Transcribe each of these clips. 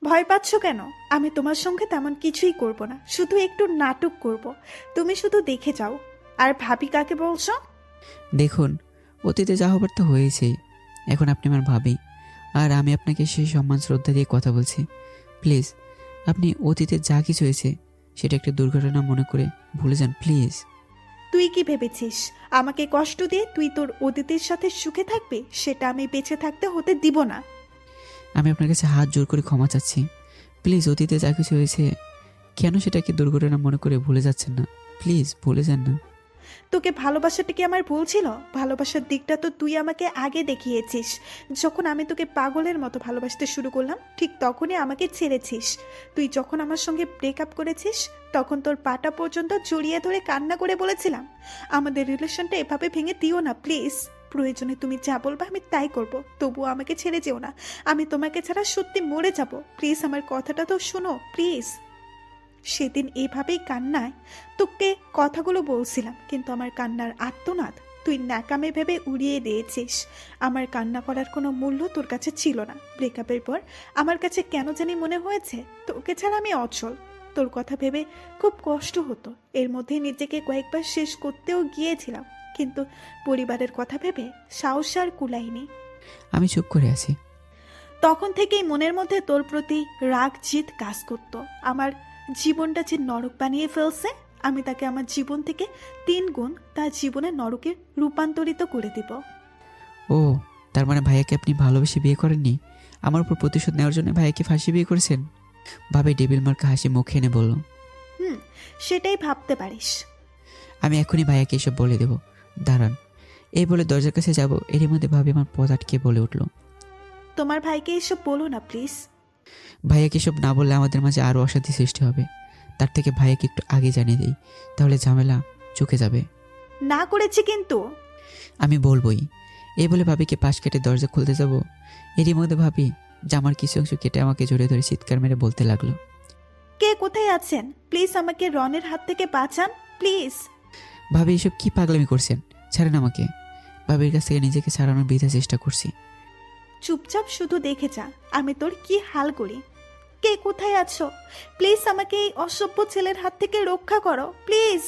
ভয় পাচ্ছ কেন? আমি তোমার সঙ্গে তেমন কিছুই করব না, শুধু একটু নাটক করব। তুমি শুধু দেখে যাও। আর ভাবি কাকে বলছো? দেখুন, অতীতে যা হবার তো হয়েছেই। এখন আপনি আমার ভাবি, আর আমি আপনাকে সেই সম্মান শ্রদ্ধা দিয়ে কথা বলছি। প্লিজ, আপনি অতীতে যা কিছু হয়েছে সেটা একটা দুর্ঘটনা মনে করে ভুলে যান প্লিজ। তুই কি ভেবেছিস আমাকে কষ্ট দিয়ে তুই তোর অতিথির সাথে সুখে থাকবি? সেটা আমি বেঁচে থাকতে হতে দিব না। আমি আপনার কাছে হাত জোর করে ক্ষমা চাচ্ছি। প্লিজ, অতীতে যা কিছু হয়েছে কেন সেটাকে দুর্ঘটনা মনে করে ভুলে যাচ্ছেন না? প্লিজ ভুলে যান না। তোকে ভালোবাসাটা কি আমার ভুল ছিল? ভালোবাসার দিকটা তো তুই আমাকে আগে দেখিয়েছিস। যখন আমি তোকে পাগলের মতো ভালোবাসতে শুরু করলাম, ঠিক তখনই আমাকে ছেড়েছিস। তুই যখন আমার সঙ্গে ব্রেকআপ করেছিস, তখন তোর পাটা পর্যন্ত জড়িয়ে ধরে কান্না করে বলেছিলাম, আমাদের রিলেশনটা এভাবে ভেঙে দিও না প্লিজ। প্রয়োজনে তুমি যা বলবে আমি তাই করব, তবুও আমাকে ছেড়ে যেও না। আমি তোমাকে ছাড়া সত্যি মরে যাব। প্লিজ আমার কথাটা তো শোনো প্লিজ। সেদিন এভাবেই কান্নায় তোকে কথাগুলো বলছিলাম, কিন্তু আমার কান্নার আর্তনাদ তুই ন্যাকামে ভেবে উড়িয়ে দিয়েছিস। আমার কান্না করার কোনো মূল্য তোর কাছে ছিল না। ব্রেকআপের পর আমার কাছে কেন জানি মনে হয়েছে তোকে ছাড়া আমি অচল। তোর কথা ভেবে খুব কষ্ট হতো, এর মধ্যে নিজেকে কয়েকবার শেষ করতেও গিয়েছিলাম, কিন্তু পরিবারের কথা ভেবে সাহস আর কুলাইনি। আমি চুপ করে আছি। তখন থেকেই মনের মধ্যে তোর প্রতি রাগ জিত কাজ করতো। আমার জীবনটা যে নরক বানিয়ে ফেলছে, আমি তাকে আমার জীবন থেকে 3 গুণ তার জীবনে নরকে রূপান্তরিত করে দিব। ও, তার মানে ভাইয়াকে আপনি ভালোবেসে বিয়ে করেননি? আমার উপর প্রতিশোধ নেওয়ার জন্য ভাইয়াকে ফাঁসি বিয়ে করেছেন? ভাবে ডেবিল মার্কা হাসি মুখে এনে বলল। হুম, সেটাই ভাবতে পারিস। আমি এখনই ভাইয়াকে এসব বলে দেব, দাঁড়ান। এই বলে দরজার কাছে যাব, এরই মধ্যে ভাবি আমার পথ আটকে বলে উঠল। তোমার ভাইকে এসব বলো না প্লিজ। ভাইয়াকে এসব না বললে আমাদের মাঝে আরও অশান্তি সৃষ্টি হবে। তার থেকে ভাইয়াকে একটু আগে জানিয়ে দিই, তাহলে ঝামেলা চুকে যাবে। না করেছি কিন্তু। আমি বলবোই। এই বলে ভাবিকে পাশ কেটে দরজা খুলতে যাব, এরই মধ্যে ভাবি জামার কিছু অংশ কেটে আমাকে জড়িয়ে ধরে চিৎকার মেরে বলতে লাগলো। কে কোথায় আছেন? প্লিজ আমাকে রনের হাত থেকে বাঁচান প্লিজ। ভাবি এসব কি পাগলামি করছেন? ছাড়েন আমাকে। ভাবির কাছ থেকে নিজেকে ছাড়ানোর বৃথা চেষ্টা করছি। চুপচাপ শুধু দেখে যা আমি তোর কি হাল করি। কে কোথায় আছো? প্লিজ আমাকে এই অসভ্য ছেলের হাত থেকে রক্ষা করো প্লিজ।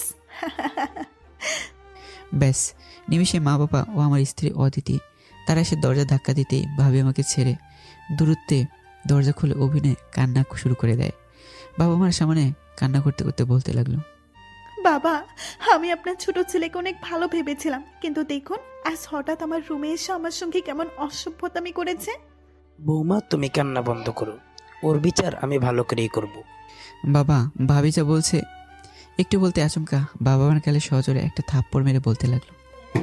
ব্যাস, নিমিষে মা বাবা ও আমার স্ত্রী অদিতি তারা এসে দরজা ধাক্কা দিতেই ভাবি আমাকে ছেড়ে দূরত্বে দরজা খুলে অভিনয়ে কান্না শুরু করে দেয়। বাবা মার সামনে কান্না করতে করতে বলতে লাগলো। বাবা, আমি আপনার ছোট ছেলেকে অনেক ভালো ভেবেছিলাম, কিন্তু দেখুন আজ হঠাৎ আমার রুমে এসে আমার সঙ্গে কেমন অসভ্যতামি করেছে। বৌমা, তুমি কান্না বন্ধ করো, ওর বিচার আমি ভালো করেই করব। বাবা, ভাবি যা বলছে। একটু বলতে আচমকা বাবা আমার গালে সজোরে একটা থাপ্পড় মেরে বলতে লাগলো।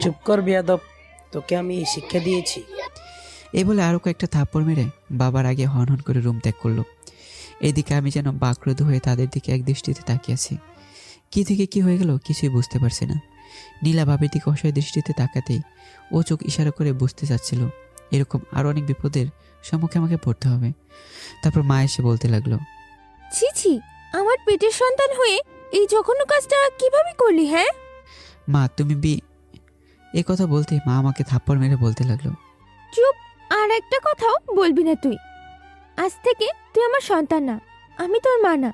চুপ কর বেয়াদব, তোকে আমি এই শিক্ষা দিয়েছি। এই বলে আরও কয়েকটা থাপ্পড় মেরে বাবার আগে হন হন করে রুম ত্যাগ করলো। এদিকে আমি যেন বাকরোধ হয়ে তাদের দিকে এক দৃষ্টিতে তাকিয়ে আছি। কী থেকে কী হয়ে গেল কিছুই বুঝতে পারছি না। নীলা ভাবির দিকে অসহায় দৃষ্টিতে তাকাতেই ও চোখ ইশারা করে বুঝতে চাচ্ছিল এরকম আরও অনেক বিপদের সম্মুখে আমাকে পড়তে হবে। তারপর মা এসে বলতে লাগলো। ছি ছি, আমার পেটের সন্তান হয়ে এই জঘন্য কাজটা কিভাবে করলি? হ্যাঁ, মা তুমি এ কথা বলতে মা আমাকে থাপ্পড় মেরে বলতে লাগলো। চুপ, আর একটা কথাও বলবি না তুই। আজ থেকে তুই আমার সন্তান না, আমি তোর মা না,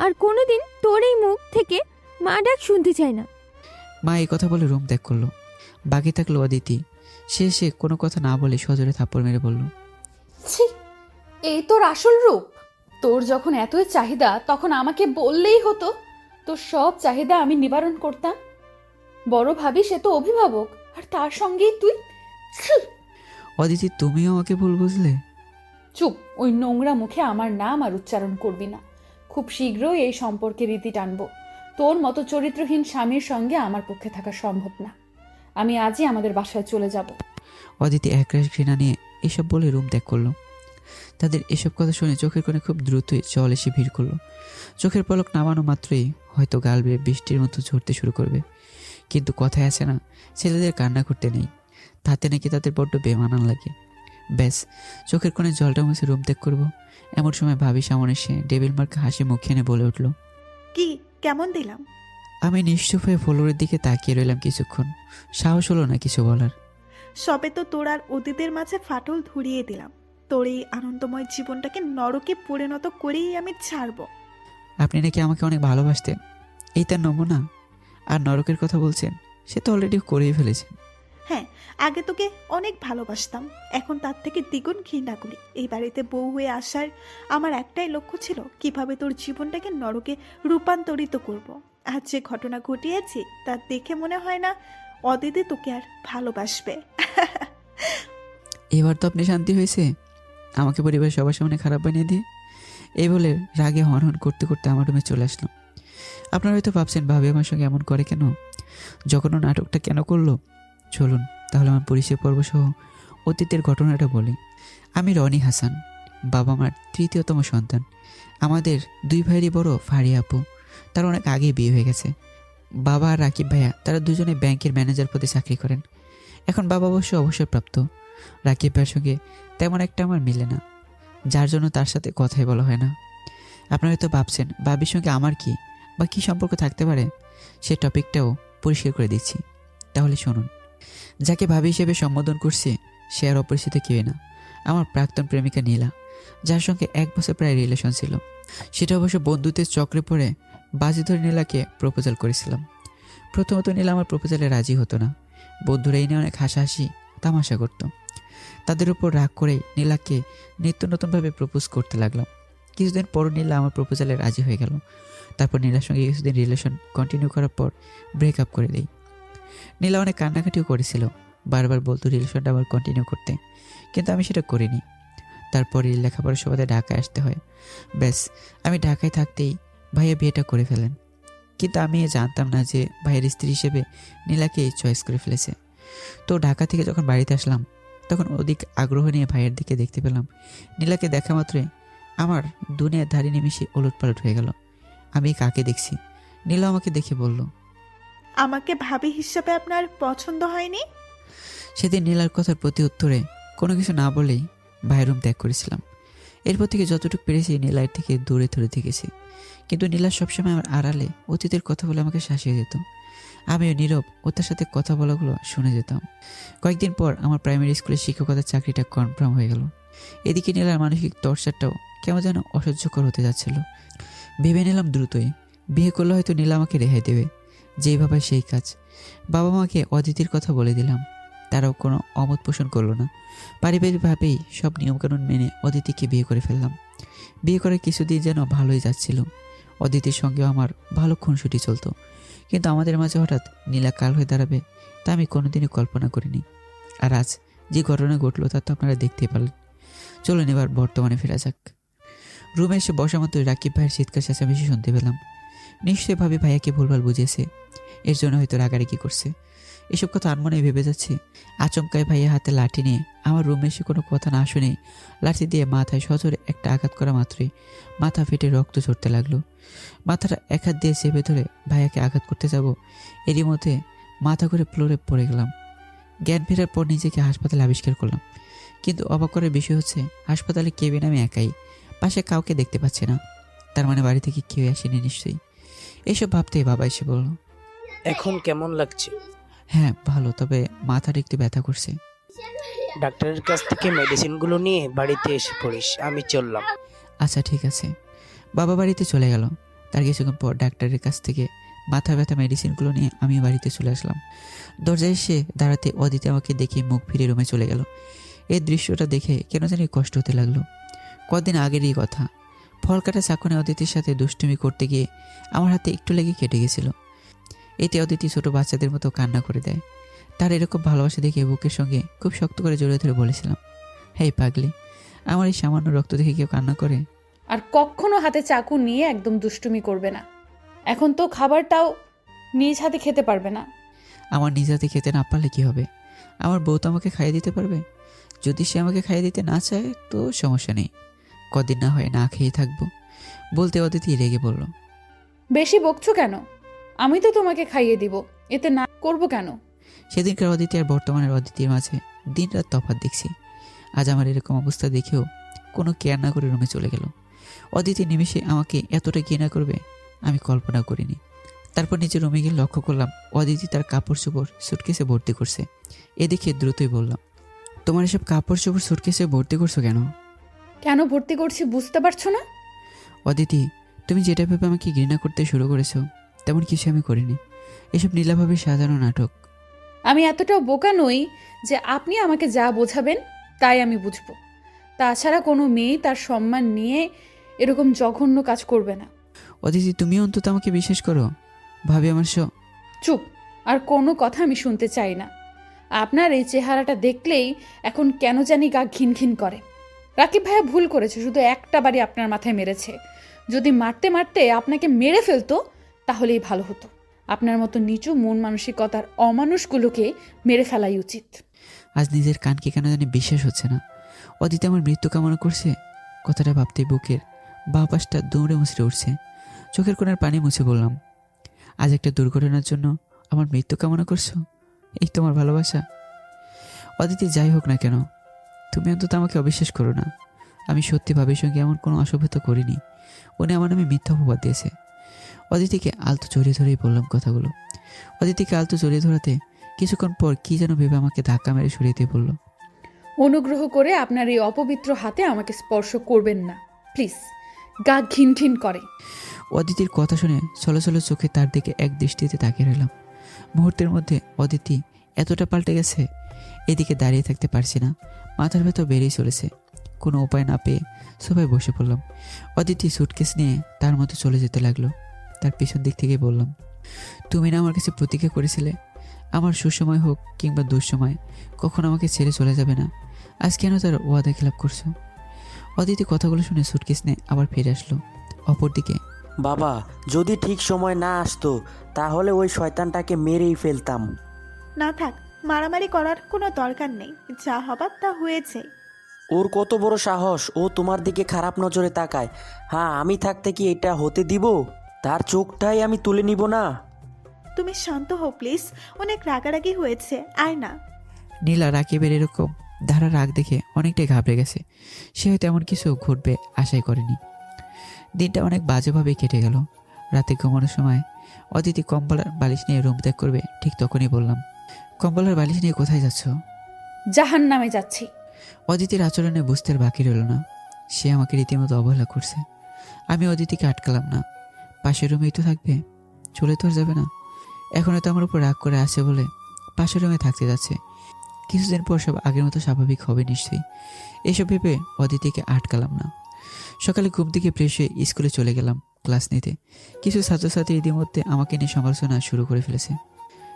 আর কোনোদিন তোর এই মুখ থেকে মা ডাক শুনতে চাই না। মা এই কথা বলে রুম ত্যাগ করলো। বাকি থাকলো অদিতি। সে কোনো কথা না বলে সজোরে থাপ্পড় মেরে বলল। ছি, এই তোর আসল রূপ? তোর যখন এতই চাহিদা তখন আমাকে বললেই হতো, তোর সব চাহিদা আমি নিবারণ করতাম। বড় ভাবি সে তো অভিভাবক, আর তার সঙ্গেই তুই। ছি! অদিতি, তুমিও আমাকে ভুল বুঝলে? চুপ, ওই নোংরা মুখে আমার নাম আর উচ্চারণ করবি না। খুব শীঘ্রই এই সম্পর্কে রীতি টানবো। তোর মতো চরিত্রহীন স্বামীর সঙ্গে আমার পক্ষে থাকা সম্ভব না। আমি আজই আমাদের বাসায় চলে যাব। অদিতি একরাশ ঘৃণা নিয়ে এসব বলে রুম ত্যাগ করলো। তাদের এসব কথা শুনে চোখের কোণে খুব দ্রুতই জল এসে ভিড় করলো। চোখের পলক নামানো মাত্রই হয়তো গাল বেয়ে বৃষ্টির মতো ঝরতে শুরু করবে। কিন্তু কথায় আছে না, ছেলেদের কান্না করতে নেই, তাতে নাকি তাদের বড্ড বেমানান লাগে। ব্যাস, চোখের কোণে জলটা মুছে রুম ত্যাগ করবো, এমন সময় ভাবি সামনে এসে ডেবিল মার্কা হাসি মুখে এনে বলে উঠল। কি কেমন দিলাম? আমি নিশ্চুপ হয়ে ফ্লোরের দিকে তাকিয়ে রইলাম কিছুক্ষণ। সাহস হলো না কিছু বলার। সবে তো তোর আর অতীতের মাঝে ফাটল ধরিয়ে দিলাম, তোর এই আনন্দময় জীবনটাকে নরকে পরিণত করেই আমি ছাড়বো। আপনি নাকি আমাকে অনেক ভালোবাসতেন, এই তার নমুনা? আর নরকের কথা বলছেন, সে তো অলরেডি করেই ফেলেছেন। হ্যাঁ, আগে তোকে অনেক ভালোবাসতাম, এখন তার থেকে দ্বিগুণ ঘৃণা করি। এই বাড়িতে বউ হয়ে আসার আমার একটাই লক্ষ্য ছিল, কিভাবে তোর জীবনটাকে নরকে রূপান্তরিত করব। আর যে ঘটনা ঘটিয়েছি তা দেখে মনে হয় না অদিতি তোকে আর ভালোবাসবে। এবার তো আপনি শান্তি হয়েছে, আমাকে পরিবারের সবার সামনে খারাপ বানিয়ে দিয়ে। এই বলে রাগে হন হন করতে করতে আমার রুমে চলে আসলাম। আপনারা হয়তো ভাবছেন ভাবি আমার সঙ্গে এমন করে কেন, যখন ও নাটকটা কেন করলো। চলুন তাহলে আমার পরিচয় পর্ব সহ অতীতের ঘটনাটা বলি। আমি রনি হাসান, বাবা মার তৃতীয়তম সন্তান। আমাদের দুই ভাইয়েরই বড় ফারিয়া আপু, তার অনেক আগেই বিয়ে হয়ে গেছে। বাবা আর রাকিব ভাইয়া তারা দুজনে ব্যাংকের ম্যানেজার পদে চাকরি করেন। এখন বাবা অবশ্য অবসরপ্রাপ্ত। রাকিব ভাইয়ের সঙ্গে তেমন একটা আমার মিলে না, যার জন্য তার সাথে কথাই বলা হয় না। আপনারা হয়তো ভাবছেন ভাবির সঙ্গে আমার কি বা কী সম্পর্ক থাকতে পারে, সে টপিকটাও পরিষ্কার করে দিচ্ছি। তাহলে শুনুন, যাকে ভাবি হিসেবে সম্বোধন করছি সে আর অপরিচিত কেউই না, আমার প্রাক্তন প্রেমিকা নীলা, যার সঙ্গে 1 বছর প্রায় রিলেশন ছিল। সেটা অবশ্য বন্ধুত্বের চক্রে পড়ে বাজি ধরে নীলাকে প্রপোজাল করেছিলাম। প্রথমত নীলা আমার প্রপোজালে রাজি হতো না, বন্ধুরা এই নিয়ে অনেক হাসাহাসি তামাশা করত। তাদের উপর রাগ করেই নীলাকে নিত্য নতুনভাবে প্রপোজ করতে লাগলাম। কিছুদিন পর নীলা আমার প্রপোজালে রাজি হয়ে গেল। তারপর নীলার সঙ্গে কিছুদিন রিলেশন কন্টিনিউ করার পর ব্রেকআপ করে দেই। নীলা অনেক কান্নাকাটিও করেছিল, বারবার বলতো রিলেশনটা আবার কন্টিনিউ করতে, কিন্তু আমি সেটা করিনি। তারপরে লেখাপড়ার সুবাদে ঢাকায় আসতে হয়। ব্যাস, আমি ঢাকায় থাকতেই ভাইয়া বিয়েটা করে ফেলেন। কিন্তু আমি জানতাম না যে ভাইয়ের স্ত্রী হিসেবে নীলাকেই চয়েস করে ফেলেছে। তো ঢাকা থেকে যখন বাড়িতে আসলাম তখন অধিক আগ্রহ নিয়ে ভাইয়ের দিকে দেখতে পেলাম। নীলাকে দেখা মাত্রই আমার দুনিয়ার ধারি নিমিশে ওলটপালট হয়ে গেল। আমি কাকে দেখছি? নীলা আমাকে দেখে বলল, আমাকে ভাবি হিসাবে আপনার পছন্দ হয়নি? সেদিন নীলার কথার প্রতি উত্তরে কোনো কিছু না বলেই ভাইয়ের রুম ত্যাগ করেছিলাম। এরপর থেকে যতটুকু পেরেছি নীলার থেকে দূরে দূরে থেকেছি, কিন্তু নীলা সবসময় আমার আড়ালে অতীতের কথা বলে আমাকে শাসিয়ে দিত। আমিও নীরব ও তার সাথে কথা বলাগুলো শুনে যেতাম। কয়েকদিন পর আমার প্রাইমারি স্কুলের শিক্ষকতার চাকরিটা কনফার্ম হয়ে গেল। এদিকে নীলার মানসিক টর্চারটাও কেমন যেন অসহ্যকর হতে যাচ্ছিল। ভেবে নিলাম দ্রুতই বিয়ে করলে হয়তো নীলা আমাকে রেহাই দেবে, যেই ভাবে সেই কাজ। বাবা মাকে অদিতির কথা বলে দিলাম, তারাও কোনো অমত পোষণ করলো না। পারিবারিকভাবেই সব নিয়মকানুন মেনে অদিতিকে বিয়ে করে ফেললাম। বিয়ে করে কিছুদিন যেন ভালোই যাচ্ছিল, অদিতির সঙ্গেও আমার ভালো খুনসুটি চলতো। কিন্তু আমাদের মাঝে হঠাৎ নীলা কাল হয়ে দাঁড়াবে তা আমি কোনোদিনই কল্পনা করিনি। আর আজ যে ঘটনা ঘটলো তা তো আপনারা দেখতেই পারলেন। চলুন এবার বর্তমানে ফেরা যাক। রুমে এসে বসা মাত্রই রাকিব ভাইয়ের চিৎকার চেঁচামেচি শুনতে পেলাম। নিশ্চয়ই ভাবি ভাইয়াকে ভুলভাল বুঝেছে, এর জন্য হয়তো রাগারাগি করছে। এসব কথা আনমনে ভেবে যাচ্ছি, আচমকায় ভাইয়া হাতে লাঠি নিয়ে আমার রুমে এসে কোনো কথা না শুনে লাঠি দিয়ে মাথায় সজোরে একটা আঘাত করা মাত্রই মাথা ফেটে রক্ত ঝরতে লাগলো। মাথাটা এক হাত দিয়ে চেপে ধরে ভাইয়াকে আঘাত করতে যাব, এরই মধ্যে মাথা করে ফ্লোরে পড়ে গেলাম। জ্ঞান ফেরার পর নিজেকে হাসপাতালে আবিষ্কার করলাম, কিন্তু অবাক করার বিষয় হচ্ছে হাসপাতালে কেবিন আমি একাই, পাশে কাউকে দেখতে পাচ্ছি না। তার মানে বাড়ি থেকে কেউ আসেনি নিশ্চয়ই। এইসব ভাবতেই বাবা এসে বলল, এখন কেমন লাগছে? হ্যাঁ ভালো, তবে মাথাটা একটু ব্যথা করছে। ডাক্তারের কাছ থেকে মেডিসিনগুলো নিয়ে বাড়িতে এসে পড়িস, আমি চললাম। আচ্ছা ঠিক আছে। বাবা বাড়িতে চলে গেল। তার কিছুক্ষণ পর ডাক্তারের কাছ থেকে মাথা ব্যথা মেডিসিনগুলো নিয়ে আমি বাড়িতে চলে আসলাম। দরজায় এসে দাঁড়াতে অদিতি আমাকে দেখে মুখ ফিরে রুমে চলে গেল। এই দৃশ্যটা দেখে কেন জানি কষ্ট হতে লাগলো। কদিন আগেরই কথা, ফল কাটা চাকুনে অদিতির সাথে দুষ্টুমি করতে গিয়ে আমার হাতে একটু লেগে কেটে গেছিল। এতে অদিতি ছোট বাচ্চাদের মতো কান্না করে দেয়। তার এরকম ভালোবাসা দেখে বুকের সঙ্গে খুব শক্ত করে জড়িয়ে ধরে বলেছিলাম, হেই পাগলি, আমার এই সামান্য রক্ত দেখে কেউ কান্না করে? আর কখনো হাতে চাকু নিয়ে একদম দুষ্টুমি করবে না। এখন তো খাবারটাও নিজ হাতে খেতে পারবে না। আমার নিজ হাতে খেতে না পারলে কি হবে? আমার বউ তো আমাকে খাইয়ে দিতে পারবে। যদি সে আমাকে খাইয়ে দিতে না চায় তো সমস্যা নেই, কদিন না হয় না খেয়ে থাকবো। বলতে অদিতি রেগে বলল, বেশি বকছো কেন? আমি তো তোমাকে খাইয়ে দিব, এতে না করব কেন? সেদিনকার অদিতি আর বর্তমানের অদিতির মাঝে দিন রাত তফাৎ দেখছি। আজ আমার এরকম অবস্থা দেখেও কোনো কেয়ার না করে রুমে চলে গেল। অদিতি নিমেষে আমাকে এতটা ঘৃণা করবে আমি কল্পনা করিনি। তারপর নিজের রুমে গিয়ে লক্ষ্য করলাম অদিতি তার কাপড় চোপড় সুটকেসে ভর্তি করছে। এদিকে দ্রুতই বললাম, তোমার এসব কাপড় চোপড় সুটকেসে ভর্তি করছো কেন? কেন ভর্তি করছি বুঝতে পারছো না? অদিতি, তুমি যেটা ভেবে আমাকে ঘৃণা করতে শুরু করেছো তেমন কিছু আমি করিনি। এসব নীলাভাবে সাজানো নাটক। আমি এতটাও বোকা নই যে আপনি আমাকে যা বোঝাবেন তাই আমি বুঝবো। তাছাড়া কোনো মেয়ে তার সম্মান নিয়ে এরকম জঘন্য কাজ করবে না। অদিতি, তুমিও অন্তত আমাকে বিশ্বাস করো। ভাবি আমার চুপ, আর কোনো কথা আমি শুনতে চাই না। আপনার এই চেহারাটা দেখলেই এখন কেন জানি গা ঘিন ঘিন করে। রাকিব ভাইয়া ভুল করেছে, শুধু একটা বাড়ি আপনার মাথায় মেরেছে। যদি মারতে মারতে আপনাকে মেরে ফেলতো তাহলেই ভালো হতো। আপনার মতো নিচু মন মানসিকতার অমানুষগুলোকে মেরে ফেলাই উচিত। আজ নিজের কানকে কেন জানি বিশ্বাস হচ্ছে না। অদিতি আমার মৃত্যু কামনা করছে। কথাটা ভাবতে বুকের বাঁ পাশটা দৌড়ে মুছড়ে উঠছে। চোখের কোণার পানি মুছে বললাম, আজ একটা দুর্ঘটনার জন্য আমার মৃত্যু কামনা করছো? এই তোমার ভালোবাসা? অদিতি, যাই হোক না কেন, তুমি অন্তত আমাকে অবিশ্বাস করো না। আমি সত্যি ভাবির সঙ্গে এমন কোনো অসভ্যতা করিনি। উনি আমার নামে মিথ্যা অপবাদ দিয়েছে। অদিতিকে আলতো জড়িয়ে ধরেই বললাম কথাগুলো। অদিতিকে আলতো জড়িয়ে ধরাতে কিছুক্ষণ পর কি যেন ভেবে আমাকে ধাক্কা মেরে সরিয়ে দিয়ে বলল, অনুগ্রহ করে আপনার এই অপবিত্র হাতে আমাকে স্পর্শ করবেন না প্লিজ, গা ঘিন ঘিন করে। অদিতির কথা শুনে ছলো চোখে তার দিকে এক দৃষ্টিতে তাকিয়ে রইলাম। মুহূর্তের মধ্যে অদিতি এতটা পাল্টে গেছে, এদিকে দাঁড়িয়ে থাকতে পারছি না। মাথার ভেতর বেরিয়ে চলেছে। কোনো উপায় না পেয়ে সবাই বসে পড়লাম। অদিতি সুটকেস নিয়ে তার মতো চলে যেতে লাগলো। তার পিছন দিক থেকে বললাম, তুমি না আমার কাছে প্রতিজ্ঞা করেছিলে আমার সুসময় হোক কিংবা দুঃসময় কখন আমাকে ছেড়ে চলে যাবে না। আজ কেন তার ওয়াদা খেলাপ করছো? অদিতি কথাগুলো শুনে সুটকেস নিয়ে আবার ফিরে আসলো। অপরদিকে, বাবা, যদি ঠিক সময় না আসতো তাহলে ওই শয়তানটাকে মেরেই ফেলতাম। না থাক, মারামারি করার কোনো দরকার নেই। যা হবার তা হয়েছে। ওর কত বড় সাহস, ও তোমার দিকে খারাপ নজরে তাকায়। হ্যাঁ, আমি থাকতে কি এটা হতে দিব? তার চোখটাই আমি তুলে নিব না। তুমি শান্ত হও প্লিজ, অনেক রাগারাগি হয়েছে, আয় না। নীলা রাকিবের এরকম ধারা রাগ দেখে অনেকটাই ঘাবড়ে গেছে। সে হয়তো এমন কিছু ঘটবে আশাই করেনি। দিনটা অনেক বাজেভাবে কেটে গেল। রাতে ঘুমানোর সময় অদিতি কম্বলার বালিশ নিয়ে রুম ত্যাগ করবে, ঠিক তখনই বললাম, কম্বলার বালিশ নিয়ে কোথায় যাচ্ছ? জাহান নামে যাচ্ছি। অদিতির আচরণে বুঝতে আর বাকি রইল না। সে আমাকে রীতিমতো অবহেলা করছে। আমি অদিতিকে আটকালাম না। পাশের রুমেই তো থাকবে, চলে তো আর যাবে না। এখনও তো আমার উপর রাগ করে আছে বলে পাশের রুমে থাকতে যাচ্ছে। কিছুদিন পর সব আগের মতো স্বাভাবিক হবে নিশ্চয়ই। এসব ভেবে অদিতিকে আটকালাম না। সকালে ঘুম থেকে ফ্রেশ হয়ে স্কুলে চলে গেলাম ক্লাস নিতে। কিছু ছাত্রছাত্রী ইতিমধ্যে আমাকে নিয়ে সমালোচনা শুরু করে ফেলেছে।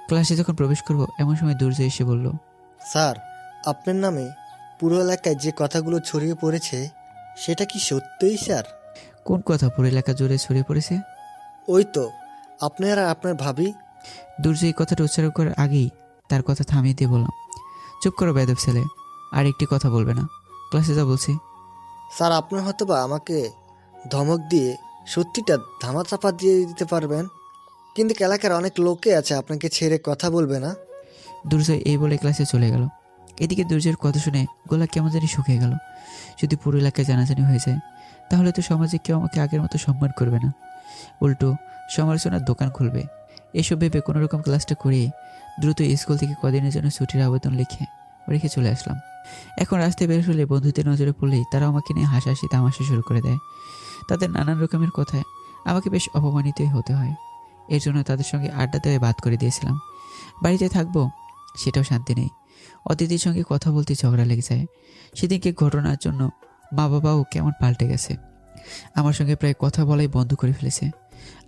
ক্লাসে যখন প্রবেশ করব এমন সময় দুর্জয় এসে বলল, স্যার, আপনার নামে পুরো এলাকায় যে কথাগুলো ছড়িয়ে পড়েছে সেটা কি সত্যিই স্যার? কোন কথা পুরো এলাকা জুড়ে ছড়িয়ে পড়েছে? ওই তো আপনার আর আপনার ভাবি। দুর্জয় এই কথাটা উচ্চারণ করার আগেই তার কথা থামিয়ে দিয়ে বললাম, চুপ করো বেয়াদব ছেলে, আর একটি কথা বলবে না। ক্লাসে যা বলছি। স্যার, আপনার হয়তো বা আমাকে ধমক দিয়ে সত্যিটা ধামাচাপা দিয়ে দিতে পারবেন, কিন্তু এলাকার অনেক লোকে আছে আপনাকে ছেড়ে কথা বলবে না। দুর্জয় এই বলে ক্লাসে চলে গেল। এদিকে দুর্জয়ের কথা শুনে গলা কেমন জানি শুকিয়ে গেল। যদি পুরো এলাকায় জানাজানি হয়ে যায় তাহলে তো সমাজে কেউ আমাকে আগের মতো সম্মান করবে না, উল্টো সমালোচনার দোকান খুলবে। এসব ভেবে কোনোরকম ক্লাসটা করিয়ে দ্রুত স্কুল থেকে কদিনের জন্য ছুটির আবেদন রেখে চলে আসলাম। এখন রাস্তায় বের হলে বন্ধুদের নজরে পড়লেই তারা আমাকে নিয়ে হাসাহাসি তামাশা শুরু করে দেয়। তাদের নানান রকমের কথায় আমাকে বেশ অপমানিতই হতে হয়। এর জন্য তাদের সঙ্গে আড্ডা দেওয়া বাদ করে দিয়েছিলাম। বাড়িতে থাকবো সেটাও শান্তি নেই। অতিথির সঙ্গে কথা বলতে ঝগড়া লেগে যায়। সেদিনকে ঘটনার জন্য মা বাবাও কেমন পাল্টে গেছে। আমার সঙ্গে প্রায় কথা বলাই বন্ধ করে ফেলেছে।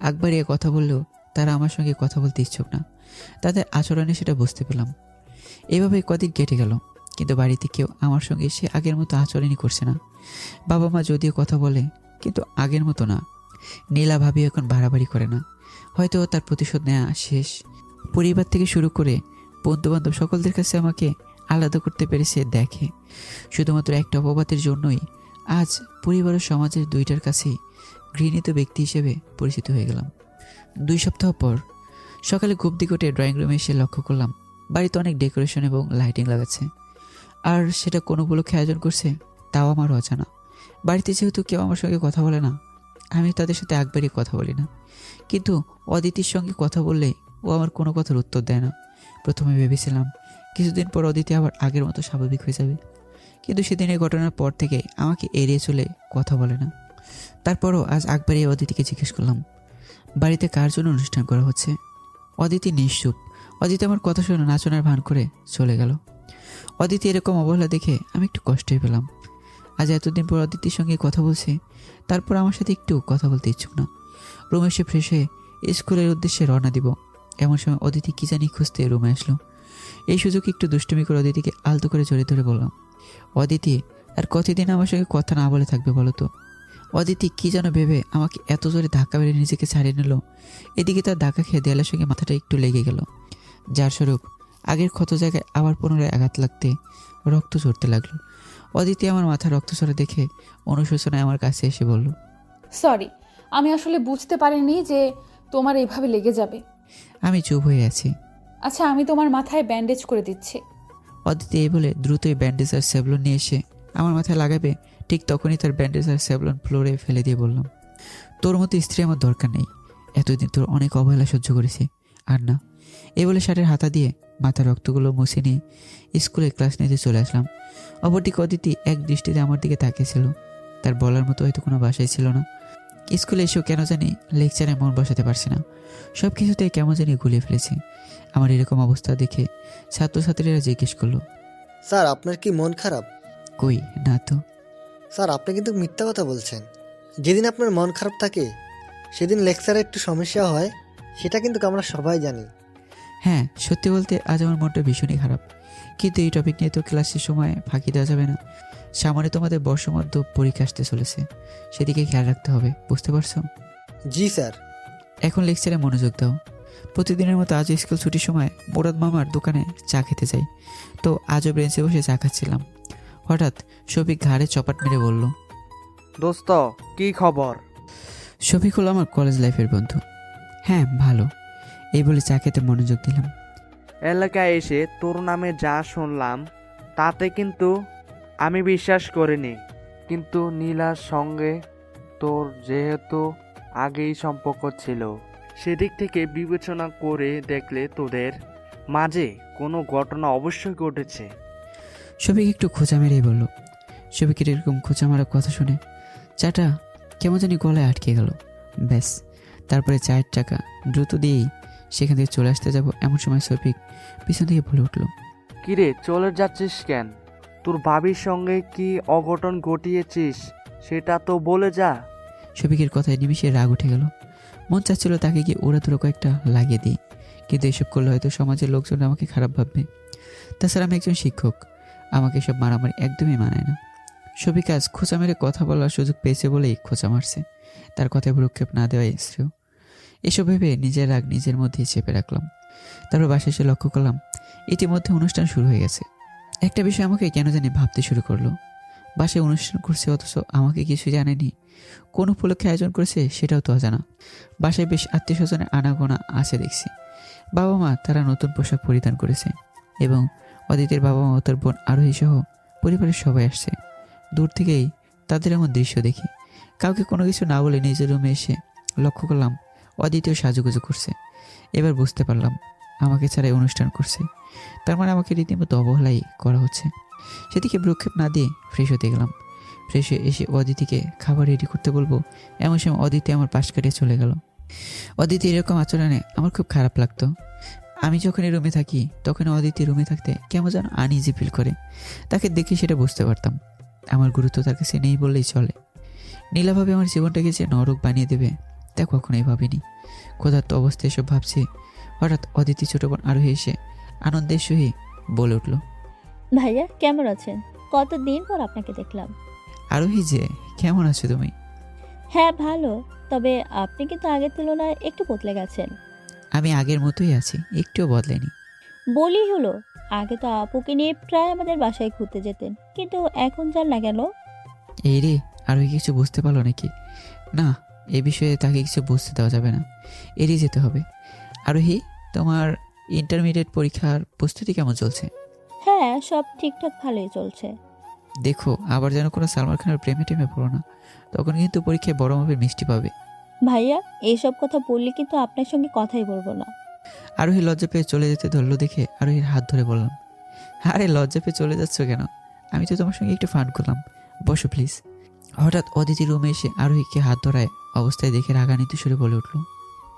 একবারই কথা বললেও তারা আমার সঙ্গে কথা বলতে ইচ্ছুক না। তাদের আচরণে সেটা বুঝতে পেলাম। এভাবেই কদিন কেটে গেল, কিন্তু বাড়িতে কেউ আমার সঙ্গে সে আগের মতো আচরণই করছে না। বাবা মা যদিও কথা বলে কিন্তু আগের মতো না। নীলা ভাবি এখন বাড়াবাড়ি করে না, হয়তো তার প্রতিশোধ নেওয়া শেষ। পরিবার থেকে শুরু করে বন্ধুবান্ধব সকলদের কাছে আমাকে আলাদা করতে পেরেছে দেখে। শুধুমাত্র একটা অপবাদের জন্যই আজ পরিবার ও সমাজের দুইটার কাছেই ঘৃণিত ব্যক্তি হিসেবে পরিচিত হয়ে গেলাম। 2 সপ্তাহ পর সকালে ঘুম থেকে উঠে ড্রয়িং রুমে এসে লক্ষ্য করলাম বাড়িতে অনেক ডেকোরেশন এবং লাইটিং লাগাচ্ছে। আর সেটা কোন উপলক্ষে আয়োজন করছে তাও আমার অজানা। বাড়িতে যেহেতু কেউ আমার সঙ্গে কথা বলে না, আমি তাদের সাথে একবারই কথা বলি না। কিন্তু অদিতির সঙ্গে কথা বললে ও আমার কোনো কথার উত্তর দেয় না। প্রথমে ভেবেছিলাম কিছুদিন পর অদিতি আবার আগের মতো স্বাভাবিক হয়ে যাবে। কিন্তু সেদিনের ঘটনার পর থেকে আমাকে এড়িয়ে চলে কথা বলে না। তারপরও আজ একবারে অদিতিকে জিজ্ঞেস করলাম, বাড়িতে কার জন্য অনুষ্ঠান করা হচ্ছে? অদিতি নিশ্চুপ। অদিতি আমার কথা শুনে নাচনার ভান করে চলে গেল। অদিতি এরকম অবহেলা দেখে আমি একটু কষ্টই পেলাম। আজ এতদিন পর অদিতির সঙ্গে কথা বলছে, তারপর আমার সাথে একটু কথা বলতে ইচ্ছুক না। রুমে এসে ফ্রেশ হয়ে স্কুলের উদ্দেশ্যে রওনা দিব, এমন সময় অদিতি কি জানি খুঁজতে রুমে আসলো। এই সুযোগে একটু দুষ্টুমি করে অদিতিকে আলতো করে জড়িয়ে ধরে বললাম, অদিতি আর কতদিন আমার সঙ্গে কথা না বলে থাকবে বলো তো? অদিতি কি যেন ভেবে আমাকে এত জোরে ধাক্কা মেরে নিজেকে ছাড়িয়ে নিল। এদিকে তার ধাক্কা খেয়ে দেয়ালের সঙ্গে মাথাটা একটু লেগে গেল, যার স্বরূপ আগের ক্ষত জায়গায় আবার পুনরায় আঘাত লাগতে রক্ত ঝরতে লাগলো। অদিতি আমার মাথা রক্ত ঝরা দেখে অনুশোচনায় আমার কাছে এসে বলল, সরি, আমি আসলে বুঝতে পারিনি যে তোমার এইভাবে লেগে যাবে। আমি চুপ হয়ে আছি। আচ্ছা, আমি তোমার মাথায় ব্যান্ডেজ করে দিচ্ছি। অদিতি এই বলে দ্রুতই ব্যান্ডেজ আর স্যাভলন নিয়ে এসে আমার মাথায় লাগাবে, ঠিক তখনই তার ব্যান্ডেজ আর স্যাভলন ফ্লোরে ফেলে দিয়ে বললাম, তোর মতো স্ত্রী আমার দরকার নেই। এতদিন তোর অনেক অবহেলা সহ্য করেছি, আর না। এই বলে শার্টের হাতা দিয়ে মাথার রক্তগুলো মুছে নিয়ে স্কুলে ক্লাস নিতে চলে আসলাম। অপরদিকে অদিতি এক দৃষ্টিতে আমার দিকে তাকিয়েছিল, তার বলার মতো হয়তো কোনো বাসাই ছিল না। স্কুলে এসেও কেন জানি লেকচারে মন বসাতে পারছে না, সব কিছুতে কেমন জানি গুলিয়ে ফেলেছে। আমার এরকম অবস্থা দেখে ছাত্রছাত্রীরা জিজ্ঞেস করলো, স্যার আপনার কি মন খারাপ? কই না তো। স্যার আপনি কিন্তু মিথ্যা কথা বলছেন। যেদিন আপনার মন খারাপ থাকে সেদিন লেকচারে একটু সমস্যা হয়, সেটা কিন্তু আমরা সবাই জানি। হ্যাঁ, সত্যি বলতে আজ আমার মনটা ভীষণই খারাপ, কিন্তু এই টপিক নিয়ে তো ক্লাসের সময় ফাঁকি দেওয়া যাবে না। সামনে তোমাদের বর্ষমধ্য পরীক্ষা আসতে চলেছে, সেদিকে খেয়াল রাখতে হবে, বুঝতে পারছো? জি স্যার। এখন লেকচারে মনোযোগ দাও। প্রতিদিনের মতো আজও স্কুল ছুটির সময় মুরাদ মামার দোকানে চা খেতে যাই, তো আজও বেঞ্চে বসে চা খাচ্ছিলাম। হঠাৎ শফিক ঘাড়ে চপাট মেরে বলল, দোস্ত কি খবর? শফিক হলো আমার কলেজ লাইফের বন্ধু। হ্যাঁ ভালো, এই বলে চা খেতে মনোযোগ দিলাম। এলাকায় এসে তোর নামে যা শুনলাম তাতে কিন্তু আমি বিশ্বাস করিনি, কিন্তু নীলার সঙ্গে তোর যেহেতু আগেই সম্পর্ক ছিল, সেদিক থেকে বিবেচনা করে দেখলে তোদের মাঝে কোনো ঘটনা অবশ্যই ঘটেছে। শফিক একটু খোঁচা মেরেই বলল। শফিকের এরকম খোঁচা মারার কথা শুনে চাটা কেমন জানি গলায় আটকে গেল। ব্যাস, তারপরে চায়ের টাকা দ্রুত দিয়েই সেখান থেকে চলে আসতে যাব, এমন সময় শফিক পিছন থেকে বলে উঠল, কিরে চলে যাচ্ছিস কেন? তোর ভাবির সঙ্গে কি অঘটন ঘটিয়েছিস সেটা তো বলে যা। শফিকের কথায় নিমিষে রাগ উঠে গেল। মন চাচ্ছিল তাকে গিয়ে ওড়াতুড়ো কয়েকটা লাগিয়ে দিই, কিন্তু এসব করলে হয়তো সমাজের লোকজন আমাকে খারাপ ভাববে। তাছাড়া আমি একজন শিক্ষক, আমাকে সব মারামারি একদমই মানায় না। শফিক আজ খোঁচা মেরে কথা বলার সুযোগ পেয়েছে বলেই খোঁচা মারছে, তার কথায় ভ্রুক্ষেপ না দেওয়াই শ্রেয়। এসব ভেবে নিজের রাগ নিজের মধ্যেই চেপে রাখলাম। তারপর বাসায় এসে লক্ষ্য করলাম ইতিমধ্যে অনুষ্ঠান শুরু হয়ে গেছে। একটা বিষয় আমাকে কেন জানি ভাবতে শুরু করলো, বাসায় অনুষ্ঠান করছে অথচ আমাকে কিছু জানেনি, কোন উপলক্ষে আয়োজন করেছে সেটাও তো অজানা। বাসায় বেশ আত্মীয় স্বজনের আনাগোনা আছে দেখছি। বাবা মা তারা নতুন পোশাক পরিধান করেছে এবং অদিতের বাবা মা ও তার বোন আরোহী সহ পরিবারের সবাই আসছে। দূর থেকেই তাদের এমন দৃশ্য দেখি। কাউকে কোনো কিছু না বলে নিজের রুমে এসে লক্ষ্য করলাম অদিতিও সাজুগুজু করছে। এবার বুঝতে পারলাম আমাকে ছাড়াই অনুষ্ঠান করছে, তার মানে আমাকে রীতিমতো অবহেলাই করা হচ্ছে। সেদিকে ভ্রুক্ষেপ না দিয়ে ফ্রেশ হতে গেলাম। ফ্রেশ হয়ে এসে অদিতিকে খাবার রেডি করতে বলবো, এমন সময় অদিতি আমার পাশ কাটিয়ে চলে গেল। অদিতি এরকম আচরণে আমার খুব খারাপ লাগতো। আমি যখন এই রুমে থাকি তখন অদিতি রুমে থাকতে কেমন যেন আনইজি ফিল করে। তাকে দেখে সেটা বুঝতে পারতাম আমার গুরুত্ব তার কাছে নেই বললেই চলে। নীলাভাবে আমার জীবনটাকে যে নরক বানিয়ে দেবে তা কখনোই ভাবিনি। ক্ষুধার্ত অবস্থায় এসব ভাবছি, হঠাৎ অদিতি ছোট বোন আরোহী এসে আনন্দের সহিত বলে উঠল, ভাইয়া কেমন আছেন? কতদিন পর আপনাকে দেখলাম। আরোহী যে কেমন আছো তুমি? হ্যাঁ ভালো, তবে আপনি কিন্তু আগের তুলনায় একটু বদলে গেছেন। আমি আগের মতোই আছি, একটুও বদলাইনি। বলি হলো, আগে তো আপুকে নিয়ে প্রায় আমাদের বাসায় ঘুরতে যেতেন, কিন্তু এখন যান না কেন? এই রে, আরোহী কিছু বুঝতে পারলো নাকি? না, এ বিষয়ে তাকে কিছু বুঝতে দেওয়া যাবে না, এড়িয়ে যেতে হবে। আরোহী, তোমার ইন্টারমিডিয়েট পরীক্ষার প্রস্তুতি কেমন চলছে? হ্যাঁ সব ঠিকঠাক ভালোই চলছে। দেখো আবার যেন কোনো সালমান খানের প্রেমে টেমে পড়ো না, তখন কিন্তু পরীক্ষায় বড় মাপের মিষ্টি পাবে। ভাইয়া এইসব কথা বললে কিন্তু আপনার সঙ্গে কথাই বলবো না। আরোহী লজ্জা পেয়ে চলে যেতে ধরলো দেখে আরোহীর হাত ধরে বললাম, আরে লজ্জা পেয়ে চলে যাচ্ছ কেন? আমি তো তোমার সঙ্গে একটু ফান করলাম, বসো প্লিজ। হঠাৎ অদিতি রুমে এসে আরোহীকে হাত ধরায় অবস্থায় দেখে রাগান্বিত সুরে বলে উঠল।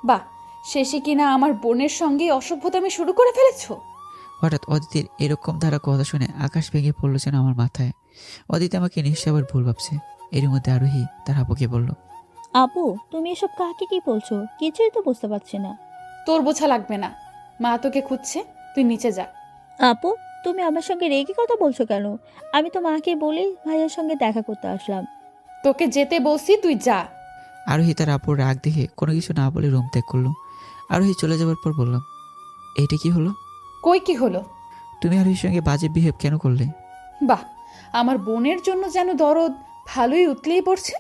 বাহ, শেষে কিনা আমার বোনের সঙ্গে অসভ্যতামি শুরু করে ফেলেছো। হঠাৎ অদিতির এরকম ধারা কথা শুনে আকাশ ভেঙে পড়লো যেন আমার মাথায়। অদিতি আমাকে নিশ্চয় আবার ভুল ভাবছে। এর মধ্যে আরোহী তার আপুকে বলল, আপু তুমি এসব কাকে কি বলছো? কিছুই তো বুঝতে পারছি না। তোর বোঝা লাগবে না, মা তোকে খুঁজছে, তুই নিচে যা। আপু তুমি আমার সঙ্গে রেগে কথা বলছো কেন? আমি তো মাকে বলেই ভাইয়ের সঙ্গে দেখা করতে আসলাম। তোকে যেতে বলছি, তুই যা। আরোহী তার আপুর রাগ দেখে কোনো কিছু না বলে রুম ত্যাগ করলো। আরোহী চলে যাওয়ার পর বললাম, এইটা কি হলো? কই কি হলো? তুমি আরোহীর সঙ্গে বাজে বিহেভ কেন করলে? বাহ, আমার বোনের জন্য যেন দরদ ভালোই উতলেই পড়ছে।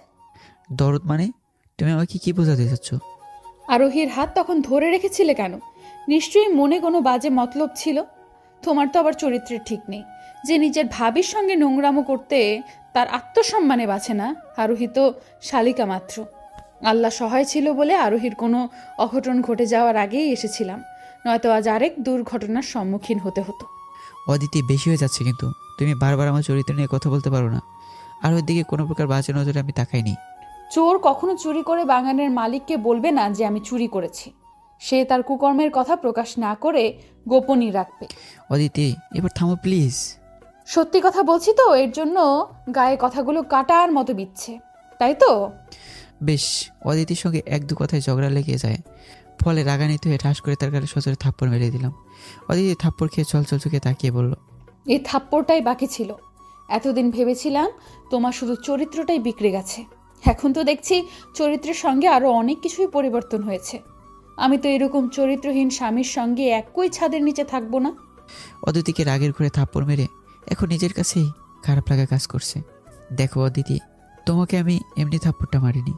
দরদ মানে? তুমি আমাকে কি বোঝাতে চাচ্ছ? আরোহীর হাত তখন ধরে রেখেছিলে কেন? নিশ্চয়ই মনে কোনো বাজে মতলব ছিল। তোমার তো আবার চরিত্রের ঠিক নেই যে নিজের ভাবির সঙ্গে নোংরামো করতে তার আত্মসম্মানে বাঁচে না। আরোহী তো শালিকা মাত্র। আল্লাহ সহায় ছিল বলে আরোহীর কোনো অঘটন ঘটে যাওয়ার আগেই এসেছিলাম, নয়তো আজ আরেক দুর্ঘটনার সম্মুখীন হতে হতো। অদিতি বেশি হয়ে যাচ্ছে কিন্তু। তুমি বারবার আমার চরিত্র নিয়ে কথা বলতে পারো না। আর ওর দিকে কোনো প্রকার বাজে নজরে আমি তাকাইনি। চোর কখনো চুরি করে বাগানের মালিককে বলবে না যে আমি চুরি করেছি। সে তার কুকর্মের কথা প্রকাশ না করে গোপনই রাখবে। অদিতি এবার থামো প্লিজ। সত্যি কথা বলছি তো, এর জন্য গায়ে কথাগুলো কাটার মতো বিচ্ছে, তাই তো? বেশ। অদিতির সঙ্গে এক দু কথায় ঝগড়া লেগে যায়, ফলে রাগান্বিত হয়ে ঠাস করে তার গালে সজোরে থাপ্পড় মেরে দিলাম। অদিতি থাপ্পড় খেয়ে চল চোখে তাকিয়ে বলল, এই থাপ্পড়টাই বাকি ছিল। এতদিন ভেবেছিলাম তোমার শুধু চরিত্রটাই বিগড়ে গেছে, এখন তো দেখছি চরিত্রের সঙ্গে আরও অনেক কিছুই পরিবর্তন হয়েছে। আমি তো এরকম চরিত্রহীন স্বামীর সঙ্গে একই ছাদের নিচে থাকবো না। অদিতিকে রাগের ঘরে থাপ্পড় মেরে এখন নিজের কাছেই খারাপ লাগা কাজ করছে। দেখো অদিতি, তোমাকে আমি এমনি থাপ্পড়টা মারিনি।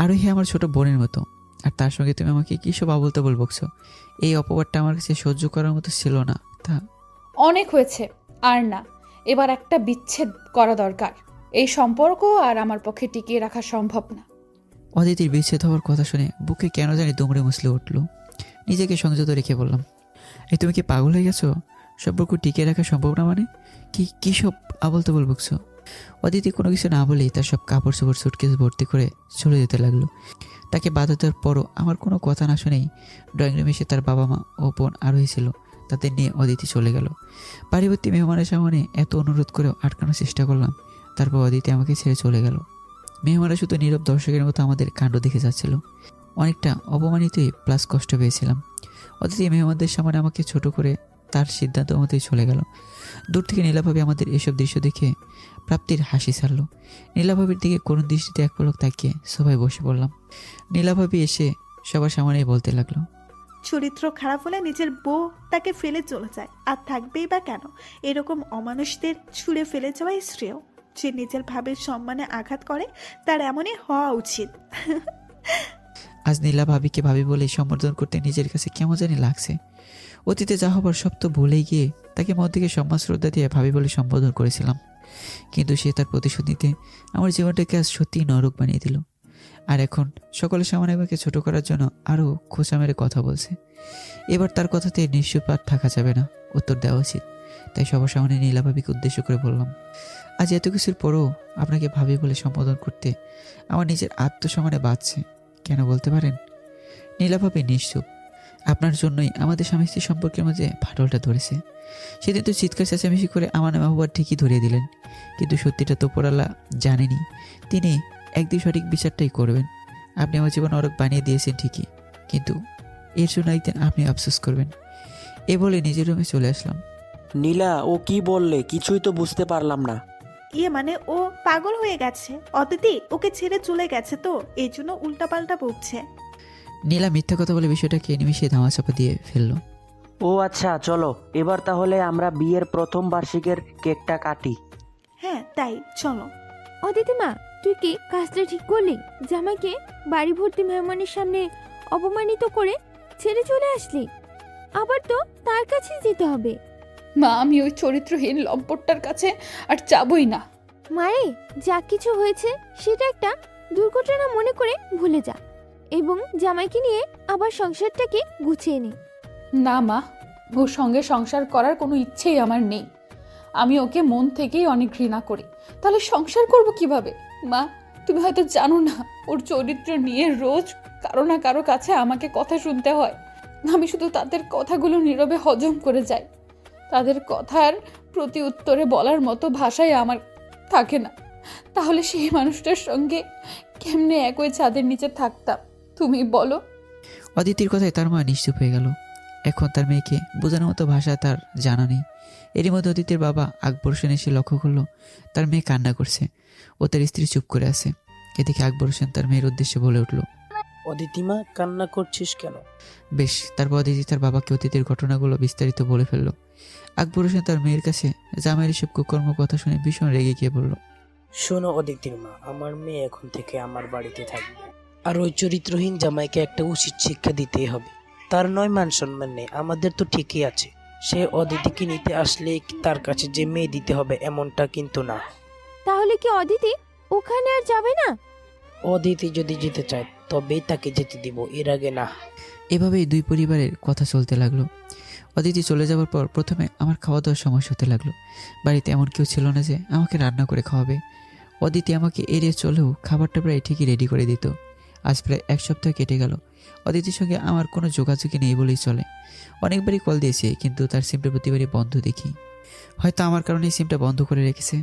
আরোহী আমার ছোট বোনের মতো, আর তার সঙ্গে তুমি আমাকে কী সব আবল তাবল বকছো। এই অপবাদটা আমার কাছে সহ্য করার মতো ছিল না। তা অনেক হয়েছে, আর না। এবার একটা বিচ্ছেদ করা দরকার। এই সম্পর্ক আর আমার পক্ষে টিকিয়ে রাখা সম্ভব না। অদিতির বিচ্ছেদ হওয়ার কথা শুনে বুকে কেন জানি দুমড়ে মুছলে উঠল। নিজেকে সংযত রেখে বললাম, এই তুমি কি পাগল হয়ে গেছো? সম্পর্ক টিকিয়ে রাখা সম্ভব না মানে? কী সব আবল তাবল বকছো? অদিতি কোনো কিছু না বলেই তার সব কাপড় চোপড় সুটকেস ভর্তি করে চলে যেতে লাগলো। তাকে বাধা দেওয়ার পরও আমার কোনো কথা না শুনেই ড্রয়িং রুমে এসে তার বাবা মা ও বোন আরোহী ছিল, তাদের নিয়ে অদিতি চলে গেল। পারিবর্তী মেহমানের সামনে এত অনুরোধ করেও আটকানোর চেষ্টা করলাম, তারপর অদিতি আমাকে ছেড়ে চলে গেল। মেহমানরা শুধু নীরব দর্শকের মতো আমাদের কাণ্ড দেখে যাচ্ছিল। অনেকটা অপমানিতই প্লাস কষ্ট পেয়েছিলাম। অদিতি মেহমানদের সামনে আমাকে ছোট করে তার সিদ্ধান্ত মতোই চলে গেল। দূর থেকে নীলাভাবি আমাদের এসব দৃশ্য দেখে প্রাপ্তির হাসি ছাড়ল। নীলাভাবির দিকে করুণ দৃষ্টিতে এক পলক তাকিয়ে সবাই বসে পড়লাম। নীলাভাবি এসে সবার সামনেই বলতে লাগলো, চরিত্র খারাপ হলে নিজের বউ তাকে ফেলে চলে যায়, আর থাকবেই বা কেন? এরকম অমানুষদের ছুঁড়ে ফেলে যাওয়াই শ্রেয়। যে নিজের ভাবের সম্মানে আঘাত করে তার এমনই হওয়া উচিত। আজ নীলা ভাবিকে ভাবি বলেই সম্বোধন করতে নিজের কাছে কেমন জানি লাগছে। অতীতে যা হবার সব তো ভুলেই গিয়ে তাকে মন থেকে সম্মান শ্রদ্ধা দিয়ে ভাবি বলে সম্বোধন করেছিলাম, কিন্তু সে তার প্রতিশোধ নিতে আমার জীবনটাকে আজ সত্যিই নরক বানিয়ে দিল। আর এখন সকলের সামনে আমাকে ছোট করার জন্য আরও খোঁচা মেরে কথা বলছে। এবার তার কথাতে নিশ্চুপ আর থাকা যাবে না, উত্তর দেওয়া উচিত। তাই সবার সামনে নীলা ভাবিকে উদ্দেশ্য করে বললাম, আজ এত কিছুর পরও আপনাকে ভাবি বলে সম্বোধন করতে আমার নিজের আত্মসম্মানে বাঁচছে। কেন বলতে পারেন? নীলা ভাবি নিশ্চুপ। আপনার জন্যই আমাদের স্বামী স্ত্রী সম্পর্কের মাঝে ফাটলটা ধরেছে। সেদিন তো চিৎকার চেঁচামেচি করে আমার নামে আবার ঠিকই ধরিয়ে দিলেন, কিন্তু সত্যিটা তো উপরওয়ালা জানেনি। তিনি একদিন সঠিক বিচারটাই করবেন। আপনি আমার জীবন নরক বানিয়ে দিয়েছেন ঠিকই, কিন্তু এর জন্য একদিন আপনি আফসোস করবেন। এ বলে নিজের রুমে চলে আসলাম। নীলা, ও কি বললে কিছুই তো বুঝতে পারলাম না। মানে ও পাগল হয়ে গেছে। অদিতি ওকে ছেড়ে চলে গেছে, তো এই জন্য উল্টাপাল্টা বকছে। নীলা মিথ্যা কথা বলে বিষয়টাকে নিমিশে ধামাচাপা দিয়ে ফেললো। ও আচ্ছা, চলো এবার তাহলে আমরা বিয়ের প্রথম বার্ষিকের কেকটা কাটি। হ্যাঁ তাই চলো। অদিতি মা, তুই কি কাজটা ঠিক করলি? জামাইকে বাড়ি ভর্তি মেহমানের সামনে অপমানিত করে ছেড়ে চলে আসলি, আবার তো তার কাছেই যেতে হবে। মা, আমি ওই চরিত্রহীন লম্পটটার কাছে আর যাবই না। মারে, যা কিছু হয়েছে সেটা একটা দুর্ঘটনা মনে করে ভুলে যা এবং জামাইকে নিয়ে আবার সংসারটাকে গুছিয়ে নে। না মা, ওর সঙ্গে সংসার করার কোনো ইচ্ছেই আমার নেই। আমি ওকে মন থেকেই অনেক ঘৃণা করি। তাহলে সংসার করব কিভাবে? মা, তুমি হয়তো জানো না, ওর চরিত্র নিয়ে রোজ কারো না কারো কাছে আমাকে কথা শুনতে হয়। আমি শুধু তাদের কথাগুলো নীরবে হজম করে যাই। তাদের কথার প্রতি উত্তরে বলার মতো ভাষাই আমার থাকে না। তাহলে সেই মানুষটার সঙ্গে কেমনে একই ছাদের নিচে থাকতাম তুমি বলো? অদিতির কথায় তার মা নিশ্চুপ হয়ে গেল। এখন তার মেয়েকে বোঝানোর মতো ভাষা তার জানা নেই। এরই মধ্যে অদিতির বাবা আকবর হোসেন এসে লক্ষ্য করলো তার মেয়ে কান্না করছে ও তার স্ত্রী চুপ করে আছে। এদিকে আকবর হোসেন তার মেয়ের উদ্দেশ্যে বলে উঠল, অদিতিমা, কান্না করছিস কেন? বেশ। তারপর অদিতি তার বাবাকে অতীতের ঘটনাগুলো বিস্তারিত বলে ফেলল। আকবর হোসেন তার মেয়ের কাছে জামাইয়ের এসব কুকর্ম কথা শুনে ভীষণ রেগে গিয়ে বলল, শোনো অদিতির মা, আমার মেয়ে এখন থেকে আমার বাড়িতে থাকবে, আর ওই চরিত্রহীন জামাইকে একটা উচিত শিক্ষা দিতেই হবে। তার নয় মান সম্মান নেই, আমাদের তো ঠিকই আছে। সে অদিতিকে নিতে আসলে তার কাছে যে মেয়ে দিতে হবে এমনটা কিন্তু না। তাহলে কি অদিতি ওখানে আর যাবে না? অদিতি যদি যেতে চায় তবেই তাকে যেতে দিব, এর আগে না। এভাবেই দুই পরিবারের কথা চলতে লাগলো। অদিতি চলে যাওয়ার পর প্রথমে আমার খাওয়া দাওয়ার সমস্যা হতে লাগলো। বাড়িতে এমন কেউ ছিল না যে আমাকে রান্না করে খাওয়াবে। অদিতি আমাকে এড়িয়ে চলেও খাবারটা প্রায় ঠিকই রেডি করে দিত। আজ প্রায় এক সপ্তাহ কেটে গেল। অদিতির সঙ্গে আমার কোনো যোগাযোগই নেই বলেই চলে। অনেকবারই কল দিয়েছি, কিন্তু তার সিমটা প্রতিবারই বন্ধ দেখি। হয়তো আমার কারণেই সিমটা বন্ধ করে রেখেছে।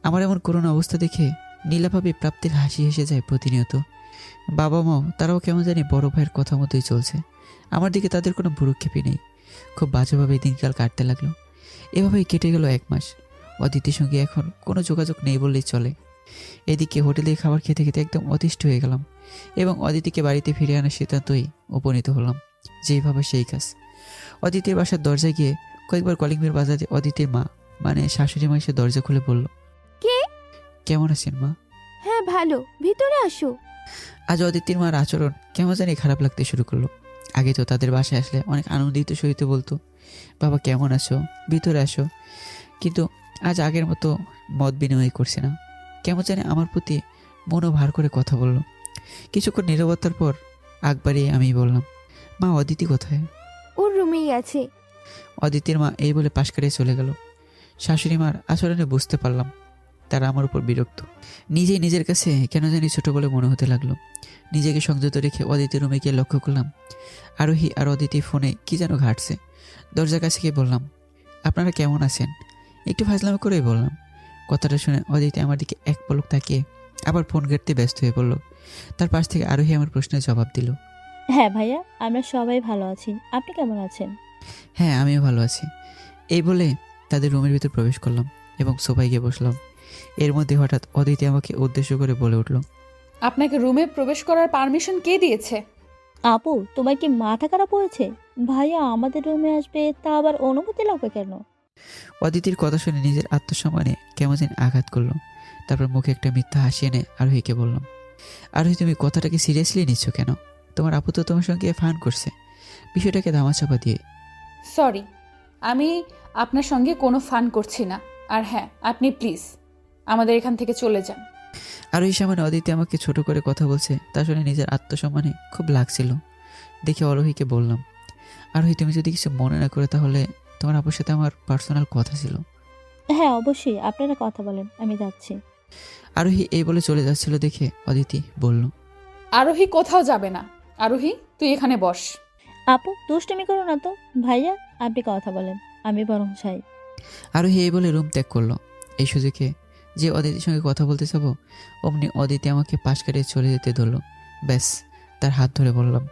আমার এমন করোনা অবস্থা দেখে নীলাভাবে প্রাপ্তির হাসি হেসে যায় প্রতিনিয়ত। বাবা মাও তারাও কেমন জানি বড় ভাইয়ের কথা মতোই চলছে। আমার দিকে তাদের কোনো ভ্রুক্ষেপই নেই। খুব বাজেভাবে দিনকাল কাটতে লাগলো। এভাবেই কেটে গেল 1 মাস। অদিতির সঙ্গে এখন কোনো যোগাযোগ নেই বললেই চলে। এদিকে হোটেলে খাবার খেতে খেতে একদম অতিষ্ঠ হয়ে গেলাম এবং অদিতিকে বাড়িতে ফিরে আনার সিদ্ধান্তই উপনীত হলাম। যেইভাবে সেই কাজ। অদিতির বাসার দরজায় গিয়ে কয়েকবার কলিং বেল বাজাতে অদিতির মা মানে শাশুড়ি মা এসে দরজা খুলে বলল, কে? কেমন আছেন মা? হ্যাঁ ভালো, ভিতরে আসো। আজ অদিতির মার আচরণ কেমন জানি খারাপ লাগতে শুরু করলো। আগে তো তাদের বাসায় আসলে অনেক আনন্দিত সহিত বলতো, বাবা কেমন আছো, ভিতরে আসো। কিন্তু আজ আগের মতো মত বিনিময় করছে না। কেমন জানি আমার প্রতি মনও ভার করে কথা বলল। কিছুক্ষণ নীরবতার পর আকবারই আমি বললাম, মা অদিতি কোথায়? ওর রুমেই আছে। অদিতির মা এই বলে পাশ কাটিয়ে চলে গেল। শাশুড়ি মার আচরণে বুঝতে পারলাম তারা আমার উপর বিরক্ত। নিজেই নিজের কাছে কেন জানি ছোট বলে মনে হতে লাগলো। নিজেকে সংযত রেখে অদিতির রুমে গিয়ে লক্ষ্য করলাম আরোহী আর অদিতি ফোনে কি যেন ঘাটছে। দরজার কাছে গিয়ে বললাম, আপনারা কেমন আছেন? একটু ফাজলামি করেই বললাম। কথাটা শুনে অদিতি আমার দিকে এক পলক তাকিয়ে আবার ফোন ঘাঁটতে ব্যস্ত হয়ে পড়ল। তার পাশ থেকে আরোহী আমার প্রশ্নের জবাব দিল, হ্যাঁ ভাইয়া, আমরা সবাই ভালো আছি। আপনি কেমন আছেন? হ্যাঁ আমিও ভালো আছি। এই বলে তাদের রুমের ভিতর প্রবেশ করলাম এবং সোফায় গিয়ে বসলাম। এর মধ্যে হঠাৎ অদিতি আমাকে উদ্দেশ্য করে বলে উঠল, আপনাকে রুমে প্রবেশ করার পারমিশন কে দিয়েছে? আপু, তোমার কি মাথা খারাপ হয়েছে? ভাইয়া আমাদের রুমে আসবে, তা আবার অনুমতি লাগবে কেন? অদিতির কথা শুনে নিজের আত্মসম্মানে কেমন যেন আঘাত করলো। তারপর মুখে একটা মিথ্যা হাসি এনে আরোহীকে বললাম, আরোহী তুমি কথাটাকে সিরিয়াসলি নিচ্ছ কেন? তোমার আপু তো তোমার সঙ্গে ফান করছে, বিষয়টাকে ধামাচাপা দিয়ে। সরি, আমি আপনার সঙ্গে কোনো ফান করছি না। আর হ্যাঁ, আপনি প্লিজ আমাদের এখান থেকে চলে যান। আরোহী সামনে অদিতি আমাকে ছোট করে কথা বলছে, তা শুনে নিজের আত্মসম্মানে খুব লাগছিল। দেখে আরোহীকে বললাম, আরোহী তুমি যদি কিছু মনে না করে, তাহলে তোমার আপুর সাথে আমার পার্সোনাল কথা ছিল। হ্যাঁ অবশ্যই, আপনারা কথা বলেন, আমি যাচ্ছি। আরোহী এই বলে চলে যাচ্ছিল দেখে অদিতি বলল, আরোহী কোথাও যাবে না। আরোহী, তুই এখানে বস। আপু দুষ্টুমি করো না তো। ভাইয়া আপনি কথা বলেন, আমি বরং যাই। আরোহী এই বলে রুম ত্যাগ করলো। এই সুযোগে যে অদিতির সঙ্গে কথা বলতে যাবো, অমনি অদিতি আমাকে পাশ কাটিয়ে চলে যেতে ধরলো। ব্যাস, তার হাত ধরে বললাম,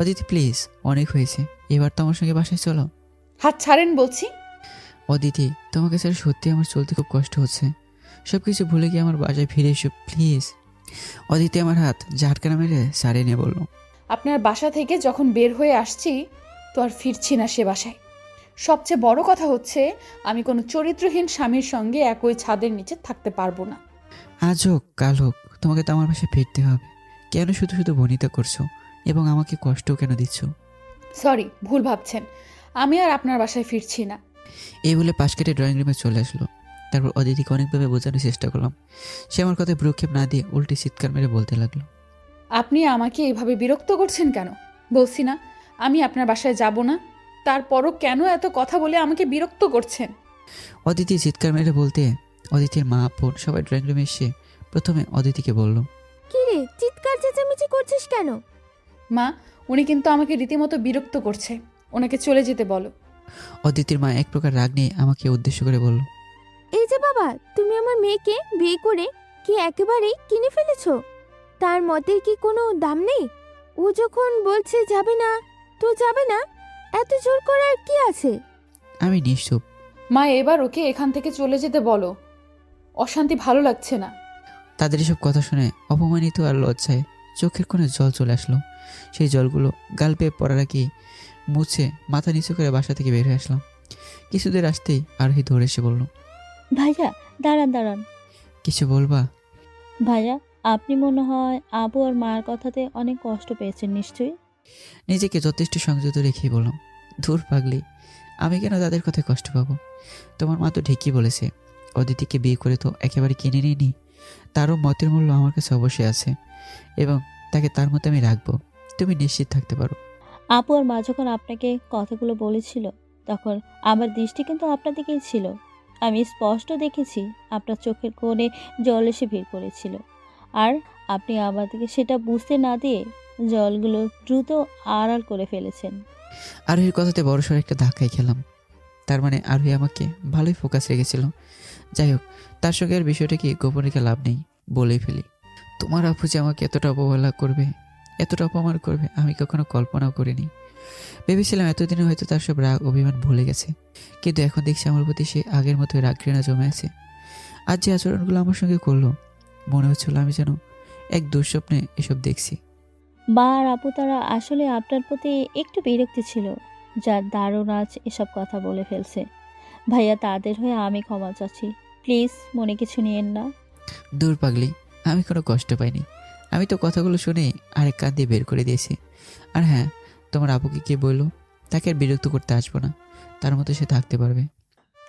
অদিতি প্লিজ, অনেক হয়েছে, এবার তো আমার সঙ্গে বাসায় চলো। হাত ছাড়েন বলছি। অদিতি, তোমাকে স্যার সত্যি আমার চলতে খুব কষ্ট হচ্ছে। সব কিছু ভুলে গিয়ে আমার বাসায় ফিরে এসো প্লিজ। অদিতি আমার হাত ঝাটকানা মেরে সারিয়ে নিয়ে বলল, আপনার বাসা থেকে যখন বের হয়ে আসছি তো আর ফিরছি না সে বাসায়। সবচেয়ে বড় কথা হচ্ছে, আমি কোনো চরিত্রহীন স্বামীর সঙ্গে একই ছাদের নিচে থাকতে পারবো না। আজ হোক কাল হোক তোমাকে তো আমার বাসায় ফিরতে হবে। কেন শুধু শুধু বনিতা করছো এবং আমাকে কষ্টও কেন দিচ্ছ? সরি, ভুল ভাবছেন। আমি আর আপনার বাসায় ফিরছি না। এই বলে পাশ কেটে ড্রয়িং রুমে চলে আসলো। তারপর অদিতিকে অনেকভাবে বোঝানোর চেষ্টা করলাম। সে আমার কথায় ভ্রুক্ষেপ না দিয়ে উল্টে চিৎকার মেরে বলতে লাগলো, আপনি আমাকে এভাবে বিরক্ত করছেন কেন? বলছি না আমি আপনার বাসায় যাব না, তারপরও কেন এত কথা বলে আমাকে বিরক্ত করছেন? অদিতি চিৎকার মেরে বলতে অদিতির মা বোন সবাই ড্রয়িং রুমে এসে প্রথমে অদিতিকে বলল, কি রে, চিৎকার চেঁচামেচি করছিস কেন? মা, উনি কিন্তু আমাকে রীতিমতো বিরক্ত করছে, ওনাকে চলে যেতে বলো। অদিতির মা এক প্রকার রাগ নিয়ে আমাকে উদ্দেশ্য করে বলল, এই যে বাবা, তুমি আমার মেয়েকে বিয়ে করে কি একেবারেই কিনে ফেলেছো? তার মতের কি কোনো দাম নেই? ও যখন বলছে যাবে না তো যাবে না, এত জোর করার কি আছে? আমি নিশ্চুপ। মা, এবার ওকে এখান থেকে চলে যেতে বলো, অশান্তি ভালো লাগছে না। তাদের এসব কথা শুনে অপমানিত আর লজ্জায় চোখের কোণে জল চলে আসলো। সেই জলগুলো গাল পেয়ে পড়ার আগেই মুছে মাথা নিচু করে বাসা থেকে বের হয়ে আসলাম। কিছুদূর আসতেই আরোহী দৌড়ে এসে বলল, ভাইয়া দাঁড়ান দাঁড়ান। কিছু বলবা? ভাইয়া, আপনি মনে হয় আবু আর মার কথাতে অনেক কষ্ট পেয়েছেন নিশ্চয়ই। নিজেকে যথেষ্ট সংযত রেখেই বললাম, ধুর পাগলি, আমি কেন তাদের কথায় কষ্ট পাবো? তোমার মা তো ঠিকই বলেছে, অদিতিকে বিয়ে করে তো একেবারে কিনে নিইনি। তারও মতের মূল্য আমার কাছে অবশ্যই আছে এবং তাকে তার মতো আমি রাখবো। তুমি নিশ্চিত থাকতে পারো। আপু আর মা যখন আপনাকে কথাগুলো বলেছিল তখন আমার দৃষ্টি কিন্তু আপনার দিকেই ছিল। আমি স্পষ্ট দেখেছি আপনার চোখের কোণে জল এসে ভিড় করেছিল, আর আপনি আমার দিকে সেটা বুঝতে না দিয়ে জলগুলো দ্রুত আড়াল করে ফেলেছেন। আরোহীর কথাতে বড়সড় একটা ধাক্কাই খেলাম। তার মানে আরোহী আমাকে ভালোই ফোকাস রেখেছিল। যাই হোক, তার সঙ্গে আর বিষয়টা কি গোপন রেখে লাভ নেই, বলেই ফেলি। তোমার আপু যে আমাকে এতটা অবহেলা করবে, এতটা অপমান করবে, আমি কখনো কল্পনাও করিনি। ভেবেছিলাম এতদিনে হয়তো তার সব রাগ অভিমান ভুলে গেছে, কিন্তু এখন দেখছি আমার প্রতি সে আগের মতোই রাগ ঘৃণা জমে আছে। আজ যে আচরণগুলো আমার সঙ্গে করলো, মনে হচ্ছিল আমি যেন এক দুঃস্বপ্নে এসব দেখছি। মা আর আপু তারা আসলে আপনার প্রতি একটু বিরক্তি ছিল, যার দারুণ আজ এসব কথা বলে ফেলছে। ভাইয়া, তাদের হয়ে আমি ক্ষমা চাচ্ছি, প্লিজ মনে কিছু নিয়েন না। দূর পাগলি, আমি কোনো কষ্ট পাইনি। আমি তো কথাগুলো শুনে আরেক কান দিয়ে বের করে দিয়েছি। আর হ্যাঁ, তোমার আপুকে কে বললো তাকে আর বিরক্ত করতে আসবো না, তার মতো সে থাকতে পারবে।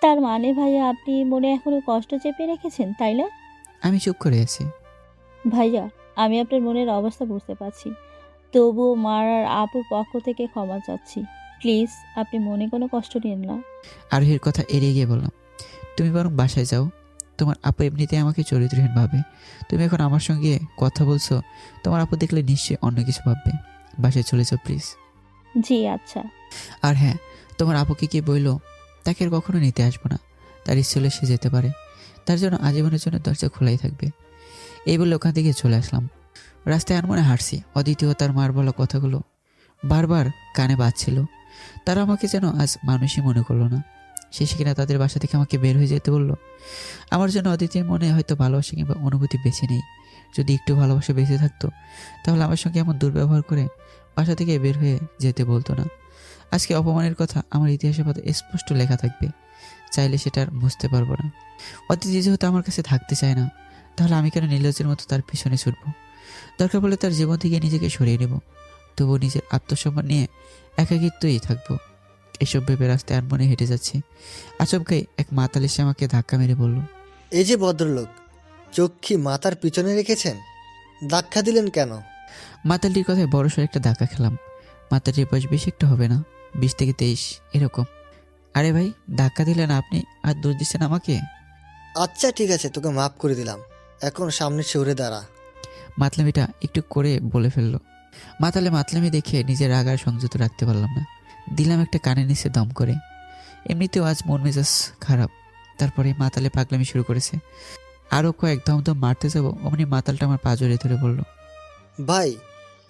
তার মানে ভাইয়া, আপনি মনে এখনো কষ্ট চেপে রেখেছেন, তাই না? আমি চুপ করে আছি। ভাইয়া, আমি আপনার মনের অবস্থা বুঝতে পারছি, তবুও মার আর আপুর পক্ষ থেকে ক্ষমা চাচ্ছি। প্লিজ আপনি মনে কোনো কষ্ট নিন না। আরোহীর কথা এড়িয়ে গিয়ে বললাম, তুমি বরং বাসায় যাও। তোমার আপু এমনিতে আমাকে চরিত্রহীন ভাবে। তুমি এখন আমার সঙ্গে কথা বলছো, তোমার আপু দেখলে নিশ্চয়ই অন্য কিছু ভাববে। বাসায় চলে যাও প্লিজ। জি আচ্ছা। আর হ্যাঁ, তোমার আপুকে কি বললো তাকে আর কখনো নিতে আসবো না। তার ইচ্ছে হলে সে যেতে পারে, তার জন্য আজীবনের জন্য দরজা খোলাই থাকবে। এই বলে ওখান থেকে চলে আসলাম। রাস্তায় আনমনে হাঁটছি। অদ্বিতীয় তার মার বলা কথাগুলো বারবার কানে বাজছিল। তারা আমাকে যেন আজ মানুষই মনে করলো না। শেষে কিনা তাদের বাসা থেকে আমাকে বের হয়ে যেতে বললো। আমার জন্য অদিতির মনে হয়তো ভালোবাসা কিংবা অনুভূতি বেঁচে নেই। যদি একটু ভালোবাসা বেঁচে থাকতো তাহলে আমার সঙ্গে এমন দুর্ব্যবহার করে বাসা থেকে বের হয়ে যেতে বলতো না। আজকে অপমানের কথা আমার ইতিহাসের পাতা স্পষ্ট লেখা থাকবে, চাইলে সেটা আর বুঝতে পারবো না। অদিতি যেহেতু আমার কাছে থাকতে চায় না, তাহলে আমি কেন নির্লজ্জের মতো তার পিছনে ছুটবো? দরকার পড়লে তার জীবন থেকে নিজেকে সরিয়ে নেব, তবুও নিজের আত্মসম্মান নিয়ে একাকিত্বই থাকবো। এসব ভেবে রাস্তায় আনমনে হেঁটে যাচ্ছি। আচমকাই এক মাতাল এসে আমাকে ধাক্কা মেরে বলল, এই যে ভদ্রলোক, চোখ কি মাথার পিছনে রেখেছেন? ধাক্কা দিলেন কেন? মাতালটির কথায় বড়সড় একটা ধাক্কা খেলাম। মাতালটির বয়স বেশি একটা হবে না, 20 থেকে 23 এরকম। আরে ভাই, ধাক্কা দিলেন আপনি আর দোষ দিচ্ছেন আমাকে? আচ্ছা ঠিক আছে, তোকে মাফ করে দিলাম, এখন সামনে সরে দাঁড়া। মাতলামিটা একটু করে বলে ফেললো। মাতালে মাতলামি দেখে নিজের রাগ আর সংযত রাখতে পারলাম না, দিলাম একটা কানে নিচে দম করে। এমনিতেও আজ মন মেজাজ খারাপ, তারপরে মাতালে পাগলামি শুরু করেছে। আরও কয়েক দম দম মারতে যাবো, অমনি মাতালটা আমার পা জড়িয়ে ধরে বলল, ভাই,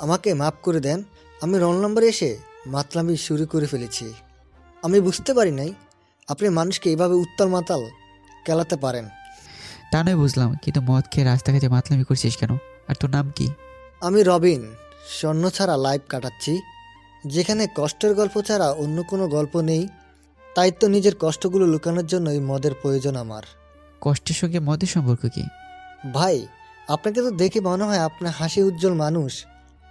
আমাকে মাফ করে দেন, আমি রং নম্বরে এসে মাতলামি শুরু করে ফেলেছি। আমি বুঝতে পারি নাই আপনি মানুষকে এইভাবে উত্তাল মাতাল কেলাতে পারেন। তা নয় বুঝলাম, কিন্তু মদ খেয়ে রাস্তাঘাটে মাতলামি করছিস কেন? আর তোর নাম কি? আমি রবিন, স্বর্ণ ছাড়া লাইফ কাটাচ্ছি, যেখানে কষ্টের গল্প ছাড়া অন্য কোনো গল্প নেই। তাই তো নিজের কষ্টগুলো লুকানোর জন্যই মদের প্রয়োজন আমার। কষ্টের সঙ্গে মদের সম্পর্ক কি? ভাই, আপনাকে তো দেখে মনে হয় আপনি হাসি উজ্জ্বল মানুষ।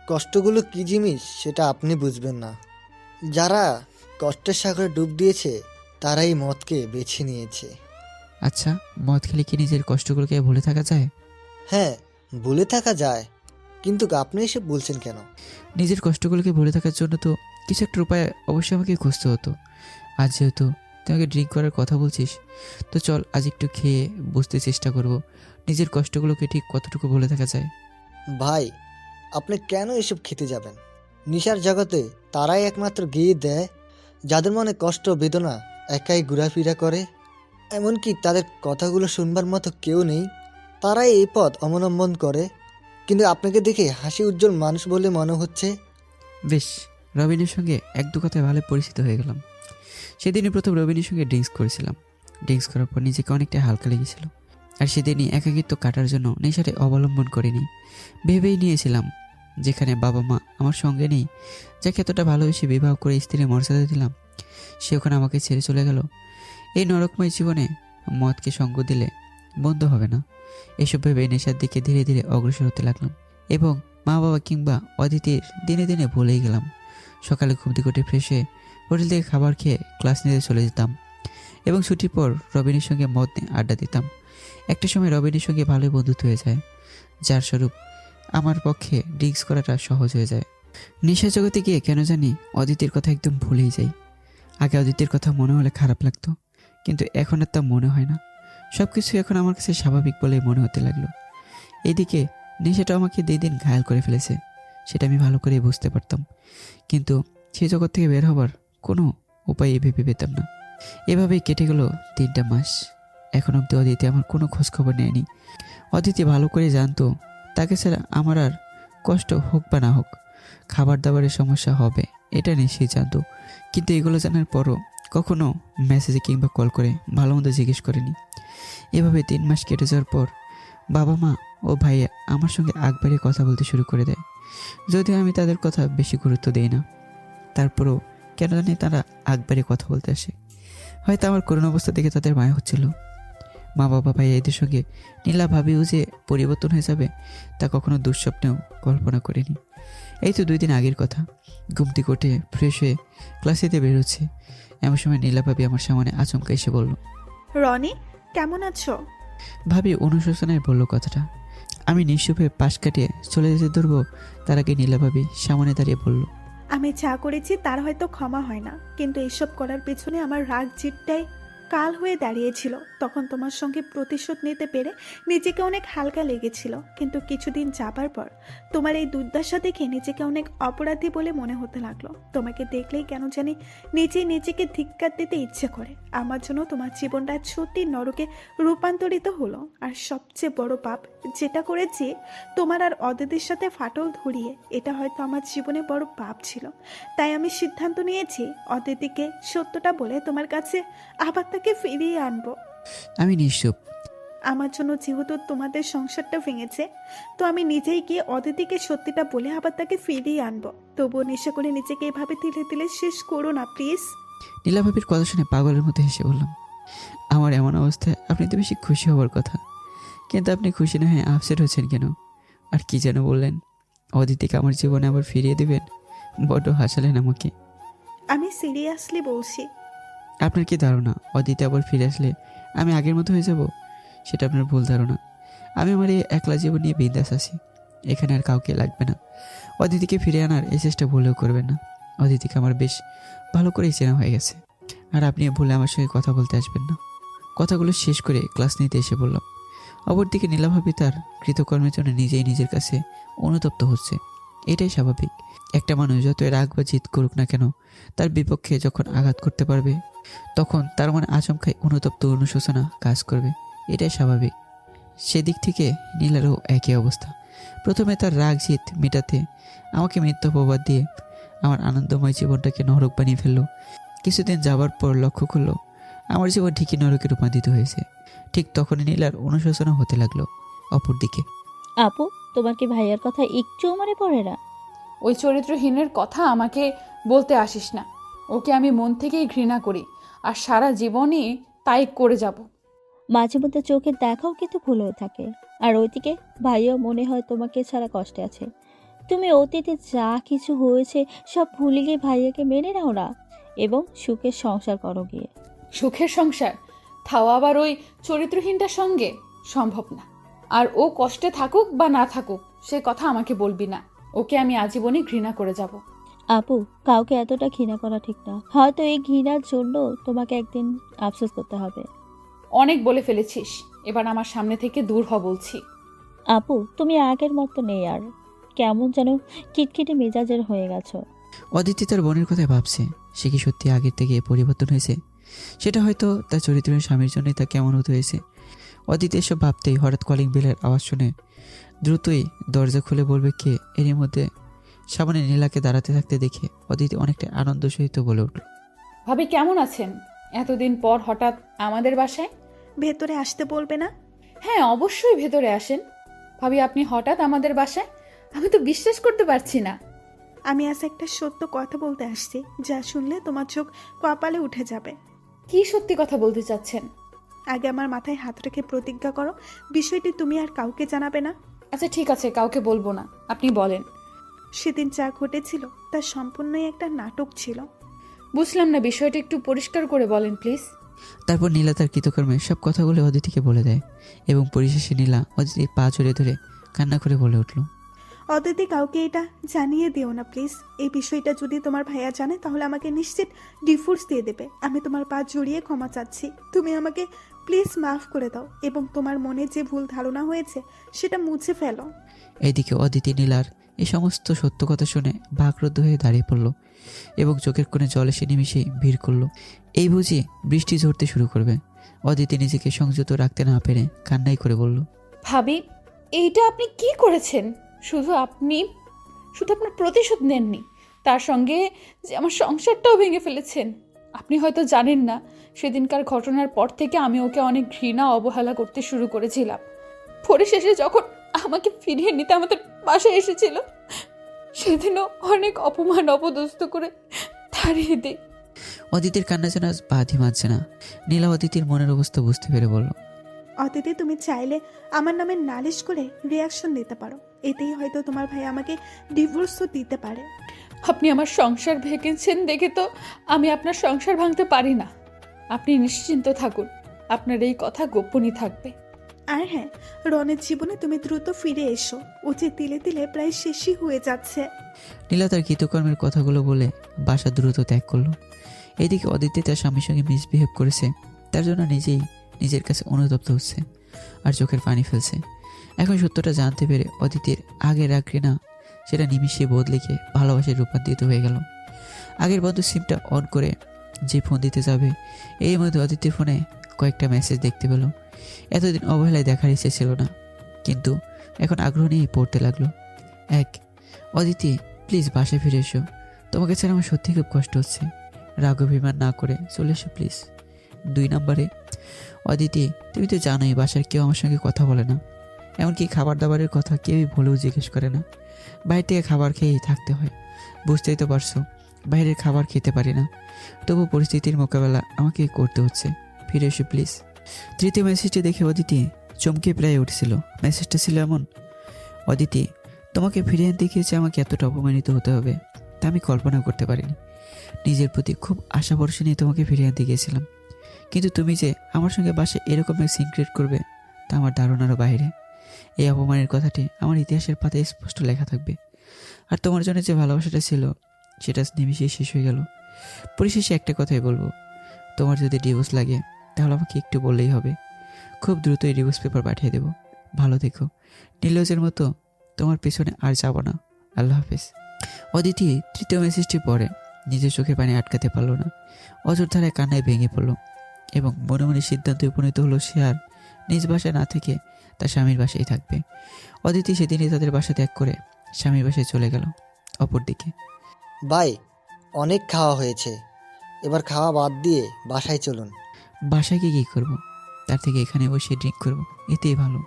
কষ্টগুলো কী জিনিস সেটা আপনি বুঝবেন না। যারা কষ্টের সাগরে ডুব দিয়েছে তারাই মদকে বেছে নিয়েছে। আচ্ছা, মদ খেলে কি নিজের কষ্টগুলোকে ভুলে থাকা যায়? হ্যাঁ, ভুলে থাকা যায়, কিন্তু আপনি এসব বলছেন কেন? নিজের কষ্টগুলোকে ভুলে থাকার জন্য তো কিছু একটা উপায় অবশ্যই আমাকে খুঁজতে হতো। আজ যেহেতু তুই আমাকে ড্রিঙ্ক করার কথা বলছিস, তো চল আজ একটু খেয়ে বুঝতে চেষ্টা করব নিজের কষ্টগুলোকে ঠিক কতটুকু ভুলে থাকা যায়। ভাই, আপনি কেন এসব খেতে যাবেন? নিশার জগতে তারাই একমাত্র গিয়ে দেয় যাদের মনে কষ্ট বেদনা একাই ঘোরাফেরা করে। এমনকি তাদের কথাগুলো শুনবার মতো কেউ নেই, তারাই এই পথ অবলম্বন করে। কিন্তু আপনাকে দেখে হাসি উজ্জ্বল মানুষ বলে মনে হচ্ছে। বেশ, রবিনের সঙ্গে এক দু কথায় ভালো পরিচিত হয়ে গেলাম। সেদিনই প্রথম রবিনের সঙ্গে ড্রিঙ্কস করেছিলাম। ড্রিঙ্কস করার পর নিজেকে অনেকটা হালকা লেগেছিল। আর সেদিনই একাকিত্ব কাটার জন্য নেশারে অবলম্বন করিনি। ভেবেই নিয়েছিলাম যেখানে বাবা মা আমার সঙ্গে নেই, যাকে এতটা ভালোবেসে বিবাহ করে স্ত্রীর মর্যাদা দিলাম, সে ওখানে আমাকে ছেড়ে চলে গেল। এই নরকময় জীবনে মদকে সঙ্গ দিলে বন্ধ হবে না, এসব ভেবে নেশার দিকে ধীরে ধীরে অগ্রসর হতে লাগলাম এবং মা বাবা কিংবা অদিতির দিনে দিনে ভুলেই গেলাম। সকালে ঘুম থেকে উঠে ফ্রেশ হয়ে হোটেল থেকে খাবার খেয়ে ক্লাস নিতে চলে যেতাম এবং ছুটির পর রবিনের সঙ্গে মদ নিয়ে আড্ডা দিতাম। একটা সময় রবিনের সঙ্গে ভালোই বন্ধুত্ব হয়ে যায়, যার স্বরূপ আমার পক্ষে ড্রিঙ্কস করাটা সহজ হয়ে যায়। নেশা জগতে গিয়ে কেন জানি অদিতির কথা একদম ভুলেই যাই। আগে অদিতির কথা মনে হলে খারাপ লাগতো, কিন্তু এখন আর তা মনে হয় না। সব কিছু এখন আমার কাছে স্বাভাবিক বলেই মনে হতে লাগলো। এদিকে নেশাটা আমাকে দিন দিন ঘায়াল করে ফেলেছে, সেটা আমি ভালো করেই বুঝতে পারতাম, কিন্তু সেই জগৎ থেকে বের হবার কোনো উপায় ভেবে পেতাম না। এভাবেই কেটে গেল 3টা মাস। এখন অবধি অদিতি আমার কোনো খোঁজখবর নেয়নি। অদিতি ভালো করে জানতো তাকে ছাড়া আমার আর কষ্ট হোক বা না হোক, খাবার দাবারের সমস্যা হবে এটা নিশ্চয়ই জানতো, কিন্তু এগুলো জানার পরও কখনো মেসেজে কিংবা কল করে ভালো মন্দ জিজ্ঞেস করেনি। এভাবে 3 মাস কেটে যাওয়ার পর বাবা মা ও ভাইয়া আমার সঙ্গে আগ বাড়িয়ে কথা বলতে শুরু করে দেয়। যদিও আমি তাদের কথা বেশি গুরুত্ব দেই না, তারপরও কেন জানি তারা আগ বাড়িয়ে কথা বলতে আসে। হয়তো আমার করুণ অবস্থা দেখে তাদের মায়া হচ্ছিল। মা বাবা ভাইয়া এদের সঙ্গে নীলা ভাবিও যে পরিবর্তন হয়ে যাবে তা কখনো দুঃস্বপ্নেও কল্পনা করিনি। এই তো 2 দিন আগের কথা, ঘুম থেকে উঠে ফ্রেশ হয়ে ক্লাসেতে বেরোচ্ছে, এমন সময় নীলা ভাবি আমার সামনে আচমকা এসে বলল, রনি, কেমন আছো? ভাবি অনুশোচনায় বলল কথাটা। আমি নিঃশুভে পাশ কাটিয়ে চলে যেতে ধরবো, তার আগে নীলা ভাবি সামনে দাঁড়িয়ে বলল, আমি যা করেছি তার হয়তো ক্ষমা হয় না, কিন্তু এসব করার পেছনে আমার রাগ জিতটাই কাল হয়ে দাঁড়িয়েছিল। তখন তোমার সঙ্গে প্রতিশোধ নিতে পেরে নিজেকে অনেক হালকা লেগেছিল, কিন্তু কিছুদিন যাবার পর তোমার এই দুর্দশা দেখে নিজেকে অনেক অপরাধী বলে মনে হতে লাগলো। তোমাকে দেখলেই কেন জানি নিজেকে ধিক্কার দিতে ইচ্ছে করে। আমার জন্য তোমার জীবনটা সত্যি নরকে রূপান্তরিত হলো। আর সবচেয়ে বড় পাপ যেটা করেছি, তোমার আর অদিতির সাথে ফাটল ধরিয়ে, এটা হয়তো আমার জীবনে বড় পাপ ছিল। তাই আমি সিদ্ধান্ত নিয়েছি অদিতিকে সত্যটা বলে তোমার কাছে আবার তাকে ফিরিয়ে আনবো। আমি নিঃশুভ। আমার জন্য যেহেতু তোমাদের সংসারটা ভেঙেছে, তো আমি নিজেই গিয়ে অদিতিকে সত্যিটা বলে আবার তাকে ফিরিয়ে আনবো। তবুও নেশা করে নিজেকে এভাবে তিলে তিলে শেষ করো না প্লিজ। নীলা ভাবির কথা শুনে পাগলের মতো হেসে বললাম, আমার এমন অবস্থায় আপনি তো বেশি খুশি হওয়ার কথা, কিন্তু আপনি খুশি না হয়ে আপসেট হচ্ছেন কেন? আর কি যেন বললেন, অদিতিকে আমার জীবনে আবার ফিরিয়ে দেবেন? বড্ড হাসালেন আমাকে। আমি সিরিয়াসলি বলছি। আপনার কি ধারণা অদিতি আবার ফিরে আসলে আমি আগের মতো হয়ে যাব? সেটা আপনার ভুল ধারণা। আমি আমার এই একলা জীবন নিয়ে বিন্দাস আছি, এখানে আর কাউকে লাগবে না। অদিতিকে ফিরে আনার এই চেষ্টা ভুলেও করবেন না। অদিতিকে আমার বেশ ভালো করেই চেনা হয়ে গেছে, আর আপনি ভুলে আমার সঙ্গে কথা বলতে আসবেন না। কথাগুলো শেষ করে ক্লাস নিতে এসে বললাম। অপরদিকে নীলাভাবি তার কৃতকর্মের জন্য নিজেই নিজের কাছে অনুতপ্ত হচ্ছে। এটাই স্বাভাবিক। একটা মানুষ যতই রাগ বা জিদ করুক না কেন, তার বিপক্ষে যখন আঘাত করতে পারবে তখন তার মনে আচমকাই অনুতপ্ত অনুশোচনা কাজ করবে, এটাই স্বাভাবিক। সেদিক থেকে নীলারও একই অবস্থা। প্রথমে তার রাগ জিদ মেটাতে আমাকে মিথ্যা অপবাদ দিয়ে আমার আনন্দময় জীবনটাকে নরক বানিয়ে ফেললো। কিছুদিন যাবার পর লক্ষ্য করলো আমার জীবন ঠিকই নরকে রূপান্তরিত হয়েছে। ঠিক তখনই নীলার অনুশোচনা হতে লাগলো। অপরদিকে, আপু, তোমার কি ভাইয়ার কথা একটুও মনে পড়ে না? ওই চরিত্রহীনের কথা আমাকে বলতে আসিস না। ওকে আমি মন থেকেই ঘৃণা করি, আর সারা জীবনই তাই করে যাব। মাঝে মধ্যে চোখের দেখাও কিন্তু ভুল হয়ে থাকে। আর ওইদিকে ভাইয়াও মনে হয় তোমাকে ছাড়া কষ্টে আছে। তুমি অতীতে যা কিছু হয়েছে সব ভুলে গিয়ে ভাইয়াকে মেনে নাও না এবং সুখের সংসার করো গিয়ে। সুখের সংসার? তাও আবার ওই চরিত্রহীনটার সঙ্গে? সম্ভব না। আর ও কষ্টে থাকুক বা না থাকুক সে কথা আমাকে বলবি না। ওকে আমি আজীবনই ঘৃণা করে যাব। আপু, কাউকে এতটা ঘৃণা করা ঠিক না। হয়তো এই ঘৃণার জন্য তোমাকে একদিন আফসোস করতে হবে। অনেক বলে ফেলেছিস, এবার আমার সামনে থেকে দূর হ বলছি। আপু, তুমি আগের মতো নেই আর। কেমন যেন খিটখিটে মেজাজের হয়ে গেছো। অদিতি তার বোনের কথায় ভাবছে, সে কি সত্যি আগের থেকে পরিবর্তন হয়েছে? সেটা হয়তো তার চরিত্রের স্বামীর জন্যই তা কেমন হতে হয়েছে। অদিতি এসব ভাবতেই হঠাৎ কলিং বেলের আওয়াজ শুনে দ্রুতই দরজা খুলে বলবে কে, এরই মধ্যে সামনে নীলাকে দাঁড়াতে থাকতে দেখে অদিতি অনেকটা আনন্দ সহিত বলে উঠল, ভাবি কেমন আছেন? এতদিন পর হঠাৎ আমাদের বাসায়? ভেতরে আসতে বলবে না? হ্যাঁ, অবশ্যই ভেতরে আসেন। ভাবি আপনি হঠাৎ আমাদের বাসায়? আমি তো বিশ্বাস করতে পারছি না। আমি আজ একটা সত্য কথা বলতে আসছি, যা শুনলে তোমার চোখ কপালে উঠে যাবে। কি সত্যি কথা বলতে চাচ্ছেন? আগে আমার মাথায় হাত রেখে প্রতিজ্ঞা করো বিষয়টি তুমি আর কাউকে জানাবে না। আচ্ছা ঠিক আছে, কাউকে বলবো না, আপনি বলেন। সেদিন যা ঘটেছিল তা সম্পূর্ণই একটা নাটক ছিল। বুঝলাম না, বিষয়টা একটু পরিষ্কার করে বলেন প্লিজ। তারপর নীলা তার কৃতকর্মে সব কথাগুলো অদিতিকে বলে দেয় এবং পরিশেষে নীলা অদিতির পা জড়িয়ে ধরে কান্না করে বলে উঠল, অদিতি, কাউকে এটা জানিয়ে দিও না প্লিজ। এই বিষয়টা যদি তোমার ভাইয়া জানে তাহলে আমাকে নিশ্চিত ডিভোর্স দিয়ে দেবে। আমি তোমার পা জড়িয়ে ক্ষমা চাচ্ছি। তুমি আমাকে প্লিজ মাফ করে দাও এবং তোমার মনে যে ভুল ধারণা হয়েছে সেটা মুছে ফেলো। এইদিকে অদিতি নীলার এই সমস্ত সত্য কথা শুনে বাকরুদ্ধ হয়ে দাঁড়িয়ে পড়ল এবং চোখের কোণে জল এসে নিমিশেই ভিড় করলো। এই বুঝি বৃষ্টি ঝরতে শুরু করবে। অদিতি নিজেকে সংযত রাখতে না পেরে কান্নাই করে বলল, ভাবি, এইটা আপনি কি করেছেন? শুধু আপনার প্রতিশোধ নেননি, তার সঙ্গে যে আমার সংসারটাও ভেঙে ফেলেছেন। আপনি হয়তো জানেন না, সেদিনকার ঘটনার পর থেকে আমি ওকে অনেক ঘৃণা অবহেলা করতে শুরু করেছিলাম। পরিশেষে যখন আমাকে ফিরিয়ে নিতে আমাদের বাসায় এসেছিল, সেদিনও অনেক অপমান অপদস্থ করে তাড়িয়ে দিই। অদিতির কান্না যেন আজ বাঁধি মানছে না। নীলা অদিতির মনের অবস্থা বুঝতে পেরে বলল, অদিতি, তুমি চাইলে আমার নামে নালিশ করে রিয়াকশন দিতে পারো। এতেই হয়তো তোমার ভাই আমাকে ডিভোর্সও দিতে পারে। আপনি আমার সংসার ভেঙেছেন দেখে তো আমি আপনার সংসার ভাঙতে পারি না। আপনি নিশ্চিন্ত থাকুন, আপনার এই কথা গোপনই থাকবে। আর হ্যাঁ, রনের জীবনে তুমি দ্রুত ফিরে এসো। ও যে তিলে তিলে প্রায় শেষই হয়ে যাচ্ছে। নীলা তার কৃতকর্মের কথাগুলো বলে বাসা দ্রুত ত্যাগ করলো। এদিকে অদিতি তার স্বামীর সঙ্গে মিসবিহেভ করেছে, তার জন্য নিজেই নিজের কাছে অনুতপ্ত হচ্ছে আর চোখের পানি ফেলছে। এখন সত্যটা জানতে পেরে অদিতির আগের রাগ ঘৃণা সেটা নিমিশে বদলে গিয়ে ভালোবাসায় রূপান্তরিত হয়ে গেল। আগের বন্ধু সিমটা অন করে যে ফোন দিতে যাবে, এই মধ্যে অদিতির ফোনে কয়েকটা মেসেজ দেখতে পেল। এতদিন অবহেলায় দেখার ইচ্ছে ছিল না, কিন্তু এখন আগ্রহ নিয়েই পড়তে লাগলো। 1, অদিতি প্লিজ বাসায় ফিরে এসো, তোমাকে ছাড়া আমার সত্যি খুব কষ্ট হচ্ছে। রাগ অভিমান না করে চলে এসো প্লিজ। 2 নম্বরে, অদিতি তুমি তো জানোই বাসার কেউ আমার সঙ্গে কথা বলে না, এমনকি খাবার দাবারের কথা কেউই ভুলেও জিজ্ঞেস করে না। বাইরে থেকে খাবার খেয়েই থাকতে হয়, বুঝতেই তো পারছো। বাইরের খাবার খেতে পারি না, তবু পরিস্থিতির মোকাবেলা আমাকে করতে হচ্ছে। ফিরে এসো প্লিজ। 3য় মেসেজটি দেখে অদিতি চমকে প্রায় উঠছিল। মেসেজটা ছিল এমন, অদিতি তোমাকে ফিরে আনতে গিয়েছে আমাকে এতটা অপমানিত হতে হবে তা আমি কল্পনা করতে পারিনি। নিজের প্রতি খুব আশা ভরসা নিয়ে তোমাকে ফিরে আনতে গিয়েছিলাম, কিন্তু তুমি যে আমার সঙ্গে বাসে এরকম এক সিন ক্রিয়েট করবে তা আমার ধারণারও বাইরে। এই অপমানের কথাটি আমার ইতিহাসের পাতায় স্পষ্ট লেখা থাকবে। আর তোমার জন্য যে ভালোবাসাটা ছিল সেটা নিমিশেই শেষ হয়ে গেল। পরিশেষে একটা কথাই বলবো, তোমার যদি ডিভোর্স লাগে তাহলে আমাকে একটু বললেই হবে, খুব দ্রুতই ডিভোর্স পেপার পাঠিয়ে দেবো। ভালো থেকো, নীলজের মতো তোমার পিছনে আর যাব না। আল্লাহ হাফেজ। অদিতি 3য় মেসেজটি পড়ে নিজের চোখের পানি আটকাতে পারল না, অজর ধারায় কান্নায় ভেঙে পড়ল এবং মনে মনে সিদ্ধান্তে উপনীত হলো সে আর নিজ বাসায় না থেকে তার স্বামীর বাসায় থাকবে। অদিতি সেদিনই তাদের বাসা ত্যাগ করে স্বামীর বাসায় চলে গেল। অপরদিকে, ভাই, অনেক খাওয়া হয়েছে, এবার খাওয়া বাদ দিয়ে বাসায় চলুন। বাসায় গিয়ে কী করবো? তার থেকে এখানে বসে ড্রিঙ্ক করবো, এতেই ভালো।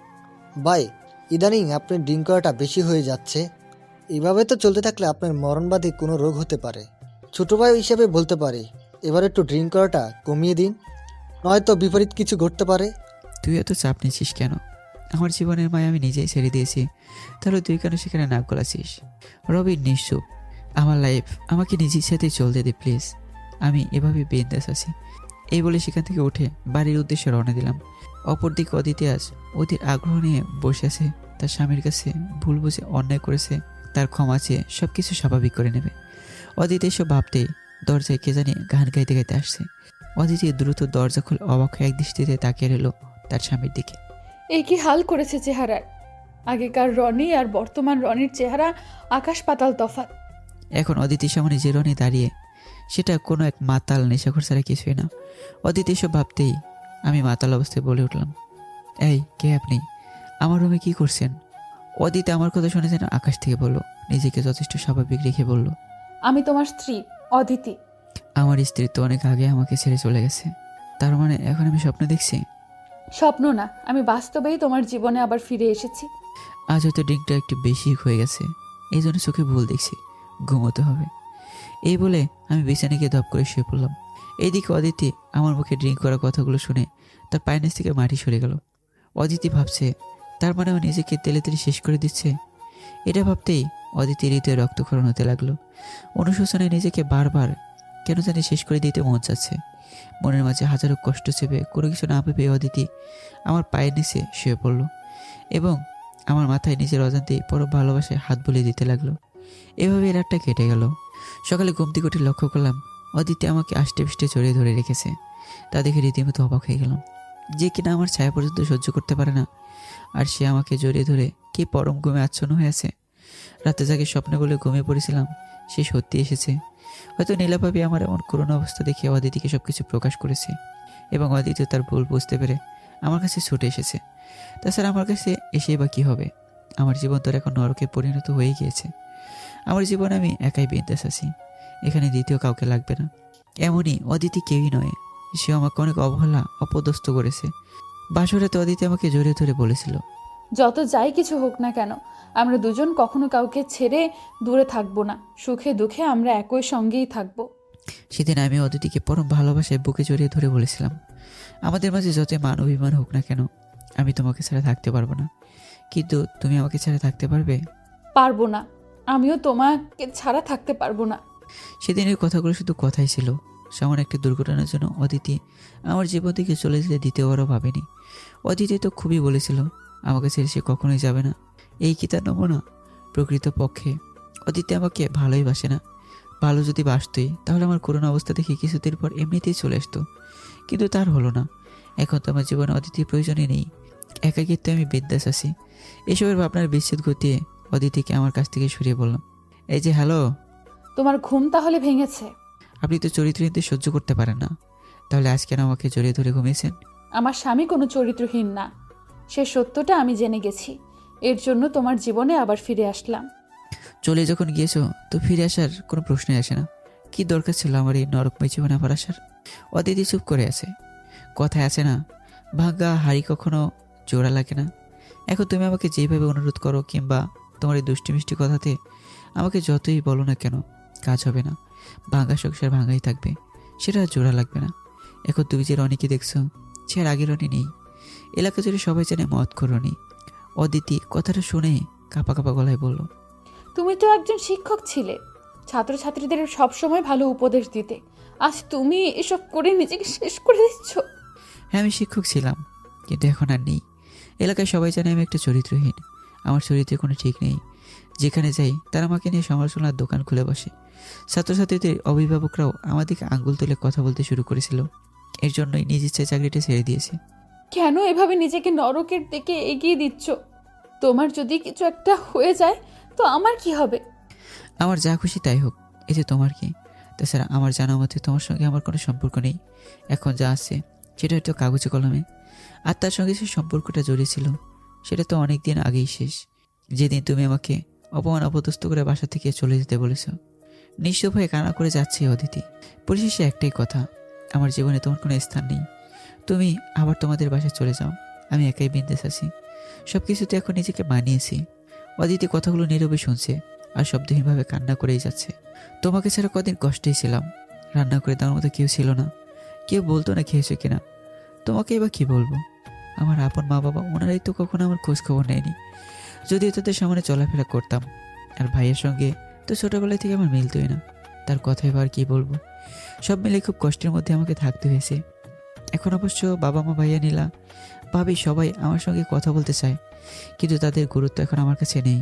ভাই, ইদানিং আপনার ড্রিঙ্ক করাটা বেশি হয়ে যাচ্ছে। এভাবে তো চলতে থাকলে আপনার মরণবাদী কোনো রোগ হতে পারে। ছোটো ভাই হিসেবে বলতে পারি, এবার একটু ড্রিঙ্ক করাটা কমিয়ে দিন, নয়তো বিপরীত কিছু ঘটতে পারে। তুই এত চাপ নিচ্ছিস কেন? আমার জীবনের মায় আমি নিজেই ছেড়ে দিয়েছি, তাহলে তুই কেন সেখানে নাক গলাছিস? রবিন নিশ্চুপ, আমার লাইফ আমাকে নিজের সাথে চলতে দে প্লিজ, আমি এভাবে বেন্দাস আছি। এই বলে সেখান থেকে উঠে বাড়ির উদ্দেশ্যে রওনা দিলাম। অপরদিকে অদিতি আজ অতির আগ্রহ নিয়ে বসে আছে তার স্বামীর কাছে ভুল বুঝে অন্যায় করেছে, তার ক্ষমা চেয়ে সব কিছু স্বাভাবিক করে নেবে। অদিতি এসব ভাবতেই দরজায় কে জানি গান গাইতে গাইতে আসছে। অদিতি দ্রুত দরজা খুলে অবাক হয়ে এক দৃষ্টিতে তাকিয়ে রইল তার স্বামীর দিকে। এই কি হাল করেছে চেহারার! আগেকার রনি আর বর্তমান রনির চেহারা আকাশ পাতাল তফাৎ। এখন অদিতির সামনে যে রনি দাঁড়িয়ে, সেটা কোনো এক মাতাল নেশাখোর ছাড়া কিছুই না। অদিতি এসব ভাবতেই আমি মাতাল অবস্থায় বলে উঠলাম, এই কে আপনি? আমার রুমে কি করছেন? অদিতি আমার কথা শুনে যেন আকাশ থেকে বলল, নিজেকে যথেষ্ট স্বাভাবিক রেখে বলল, আমি তোমার স্ত্রী অদিতি। আমার স্ত্রী তো অনেক আগে আমাকে ছেড়ে চলে গেছে। তার মানে এখন আমি স্বপ্ন দেখছি? স্বপ্ন না, আমি বাস্তবেই তোমার জীবনে আবার ফিরে এসেছি। আজ হয়তো ড্রিঙ্কটা একটু বেশি হয়ে গেছে, এই জন্য চোখে ভুল দেখছি, ঘুমোতে হবে। এই বলে আমি বিছানে গিয়ে ধপ করে শুয়ে পড়লাম। এইদিকে অদিতি আমার মুখে ড্রিঙ্ক করার কথাগুলো শুনে তার পায়ের নিচ থেকে মাটি সরে গেল। অদিতি ভাবছে তার মানে ও নিজেকে তেলে তেলে শেষ করে দিচ্ছে। এটা ভাবতেই অদিতির হৃদয়ে রক্তক্ষরণ হতে লাগলো। অনুশোচনায় নিজেকে বারবার কেন জানি শেষ করে দিতে মন চাচ্ছে। মনের মাঝে হাজারো কষ্ট চেপে কোনো কিছু না ভেবে অদিতি আমার পায়ের নিচে শুয়ে পড়ল এবং আমার মাথায় নিজের অজান্তেই পরম ভালোবাসায় হাত বুলিয়ে দিতে লাগলো। এভাবে রাতটা কেটে গেল। সকালে ঘুম থেকে উঠে লক্ষ্য করলাম অদিতি আমাকে আষ্টে পিষ্টে জড়িয়ে ধরে রেখেছে। তা দেখে রীতিমতো অবাক হয়ে গেলাম, যে কিনা আমার ছায়া পর্যন্ত সহ্য করতে পারে না, আর সে আমাকে জড়িয়ে ধরে কি পরম ঘুমে আচ্ছন্ন হয়ে আছে। রাতে যাকে স্বপ্নে বলে ঘুমিয়ে পড়েছিলাম সে সত্যি এসেছে। হয়তো নীলাভাবি আমার এমন করুণ অবস্থা দেখে অদিতিকে সবকিছু প্রকাশ করেছে এবং অদিতি তার ভুল বুঝতে পেরে আমার কাছে ছুটে এসেছে। তাছাড়া আমার কাছে এসেই বা কী হবে? আমার জীবন তো এখন নরকে পরিণত হয়ে গিয়েছে। আমার জীবনে আমি একাই বিন্দাস আছি, এখানে দ্বিতীয় কাউকে লাগবে না। এমনই অদিতি কেউই নয়, সে আমাকে অনেক অবহেলা অপদস্থ করেছে। বাসরাতে অদিতি আমাকে জড়িয়ে ধরে বলেছিল, যত যাই কিছু হোক না কেন, আমরা দুজন কখনো কাউকে ছেড়ে দূরে থাকবো না। সুখে দুঃখে আমরা একই সঙ্গেই থাকবো। সেদিন আমি অদিতিকে পরম ভালোবাসায় বুকে জড়িয়ে ধরে বলেছিলাম, আমাদের মাঝে যতই মান অভিমান হোক না কেন, আমি তোমাকে ছাড়া থাকতে পারবো না, কিন্তু তুমি আমাকে ছাড়া থাকতে পারবে? পারবো না, আমিও তোমাকে ছাড়া থাকতে পারবো না। সেদিনের কথাগুলো শুধু কথাই ছিল। সামান্য একটা দুর্ঘটনার জন্য অদিতি আমার জীবন থেকে চলে যেতে দ্বিতীয়বারও ভাবেনি। অদিতি তো খুবই বলেছিল আমাকে ছেড়ে সে কখনোই যাবে না। এই কি তার নমুনা? প্রকৃতপক্ষে অদিতি আমাকে ভালোই বাসে না। ভালো যদি বাসতই তাহলে আমার করোনা অবস্থা দেখে কিছুদিন পর এমনিতেই চলে আসতো, কিন্তু তার হলো না। এখন তো আমার জীবনে অদিতির প্রয়োজনই নেই। একাকিত্বে আমি বিন্দাস আছি। এসবের ভাবনার বিচ্ছেদ ঘটিয়ে অদিতিকে আমার কাছ থেকে সরিয়ে বললাম, এই যে হ্যালো, তোমার ঘুম তাহলে ভেঙেছে? আপনি তো চরিত্রহীনদের সহ্য করতে পারেন না, তাহলে আজ কেন আমাকে জড়িয়ে ধরে ঘুমিয়েছেন? আমার স্বামী কোনো চরিত্রহীন না, সে সত্যটা আমি জেনে গেছি। এর জন্য তোমার জীবনে আবার ফিরে আসলাম। চলে যখন গিয়েছো তো ফিরে আসার কোনো প্রশ্নই আসে না। কি দরকার ছিল আমার এই নরকময় জীবনে আবার আসার? অদিতি চুপ করে আছে। কথায় আছে না, ভাঙ্গা হাড়ি কখনো জোড়া লাগে না। এখন তুমি আমাকে যেভাবে অনুরোধ করো কিংবা তোমার এই দুষ্টি মিষ্টি কথাতে আমাকে যতই বলো না কেন, কাজ হবে না। ভাঙ্গা সংসার ভাঙ্গাই থাকবে, সেটা আর জোড়া লাগবে না। এখন তুমি যে রনিকে দেখছো সে আর আগের রনি নেই। এলাকা জুড়ে সবাই জানে মত রনি। অদিতি কথাটা শুনে কাঁপা কাঁপা গলায় বলল, তুমি তো একজন শিক্ষক ছিলে, ছাত্রছাত্রীদের সবসময় ভালো উপদেশ দিতে। আজ তুমি এসব করে নিজেকে শেষ করে দিচ্ছ। হ্যাঁ, আমি শিক্ষক ছিলাম, কিন্তু এখন আর নেই। এলাকায় সবাই জানে আমি একটা চরিত্রহীন। আমার চরিত্রের কোনো ঠিক নেই। যেখানে যাই তারা আমাকে নিয়ে সমালোচনার দোকান খুলে বসে। ছাত্রছাত্রীদের অভিভাবকরাও আমাদেরকে আঙ্গুল তুলে কথা বলতে শুরু করেছিল। এর জন্যই নিজ ইচ্ছায় চাকরিটা ছেড়ে দিয়েছি। কেন এভাবে নিজেকে নরকের দিকে এগিয়ে দিচ্ছ? তোমার যদি কিছু একটা হয়ে যায় তো আমার কি হবে? আমার যা খুশি তাই হোক, এতে তোমার কি? তাছাড়া আমার জানা মতে তোমার সঙ্গে আমার কোনো সম্পর্ক নেই। এখন যা আছে সেটা হয়তো কাগজে কলমে, আর তার সঙ্গে যে সম্পর্কটা জড়িয়েছিল সেটা তো অনেক দিন আগেই শেষ, যেদিন তুমি আমাকে অপমান অপদস্থ করে বাসা থেকে চলে যেতে বলেছ। নিঃস্ব হয়ে কান্না করে যাচ্ছে অদিতি। পরিশেষে একটাই কথা, আমার জীবনে তোমার কোনো স্থান নেই। তুমি আবার তোমাদের বাসায় চলে যাও, আমি একাই বিন্দাস আছি। সব কিছুতে এখন নিজেকে মানিয়েছি। অদিতি কথাগুলো নীরবে শুনছে আর শব্দহীনভাবে কান্না করেই যাচ্ছে। তোমাকে ছাড়া কদিন কষ্টেই ছিলাম। রান্না করে দেওয়ার মতো কেউ ছিল না, কেউ বলতো না খেয়েছো কিনা। তোমাকে এবার কি বলবো? আমার আপন মা বাবা ওনারাই তো কখনো আমার খোঁজ খবর নেয়নি, যদিও তাদের সামনে চলাফেরা করতাম। আর ভাইয়ের সঙ্গে তো ছোটোবেলায় থেকে আমার মিলতোই না, তার কথা এবার কি বলবো। সব মিলে খুব কষ্টের মধ্যে আমাকে থাকতে হয়েছে। এখন অবশ্য বাবা মা, ভাইয়া, নীলা, ভাবি সবাই আমার সঙ্গে কথা বলতে চায়, কিন্তু তাদের গুরুত্ব এখন আমার কাছে নেই।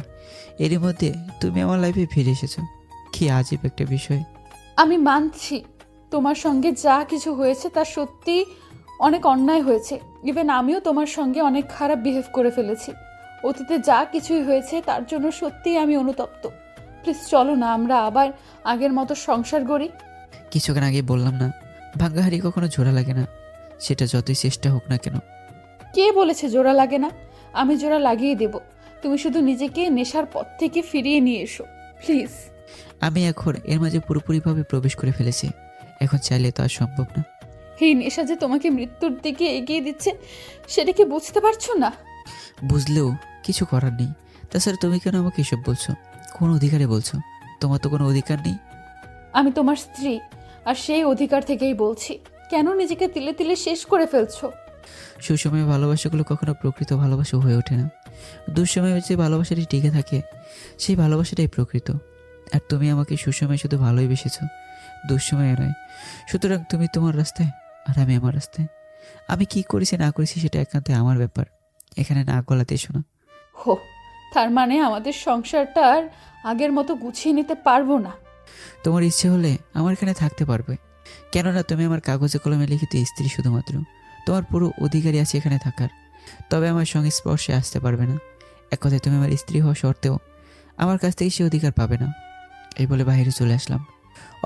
এরই মধ্যে তুমি আমার লাইফে ফিরে এসেছো। কি আজীব একটা বিষয়। আমি মানছি তোমার সঙ্গে যা কিছু হয়েছে তা সত্যি অনেক অন্যায় হয়েছে। ইভেন আমিও তোমার সঙ্গে অনেক খারাপ বিহেভ করে ফেলেছি। অতীতে যা কিছুই হয়েছে তার জন্য সত্যিই আমি অনুতপ্ত। প্লিজ চলো না আমরা আবার আগের মতো সংসার গড়ি। কিছুক্ষণ আগে বললাম না, ভাঙ্গা হাড়ি কখনো জোড়া লাগে না, সেটা যতই চেষ্টা হোক না কেন। কে বলেছে জোড়া লাগে না? আমি জোড়া লাগিয়ে দেব। তুমি শুধু নিজেকে নেশার পথ থেকে ফিরিয়ে নিয়ে এসো প্লিজ। আমি এখন এর মাঝে পুরোপুরিভাবে প্রবেশ করে ফেলেছি, এখন চাইলে তো আর সম্ভব না। এই নেশা যে তোমাকে মৃত্যুর দিকে এগিয়ে দিচ্ছে সেটা কি বুঝতে পারছো না? বুঝলেও কিছু করার নেই। তাছাড়া তুমি কেন আমাকে এসব বলছো? কোন অধিকারে বলছো? তোমার তো কোনো অধিকার নেই। আমি তোমার স্ত্রী, আর সেই অধিকার থেকেই বলছি। কেন নিজেকে তিলে তিলে শেষ করে ফেলছো? সুসময়ে ভালোবাসাগুলো কখনো প্রকৃত ভালোবাসা হয়ে ওঠে না। দুঃসময়ে যে ভালোবাসাটি টিকে থাকে সেই ভালোবাসাটাই প্রকৃত। আর তুমি আমাকে সুসময়ে শুধু ভালোই বেসেছো, দুঃসময়ে নয়। সুতরাং তুমি তোমার রাস্তায় আর আমি আমার রাস্তায়। আমি কি করেছি না করেছি সেটা একান্ত আমার ব্যাপার, এখানে না গলাতে এসো না। হো, তার মানে আমাদের সংসারটা আর আগের মতো গুছিয়ে নিতে পারবো না? তোমার ইচ্ছে হলে আমার এখানে থাকতে পারবে, কেননা তুমি আমার কাগজে কলমে লিখিত স্ত্রী। শুধুমাত্র তোমার পুরো অধিকারই আছে এখানে থাকার, তবে আমার সঙ্গে স্পর্শে আসতে পারবে না। এক কথায় তুমি আমার স্ত্রী হওয়া সত্ত্বেও আমার কাছ থেকে সে অধিকার পাবে না। এই বলে বাইরে চলে আসলাম।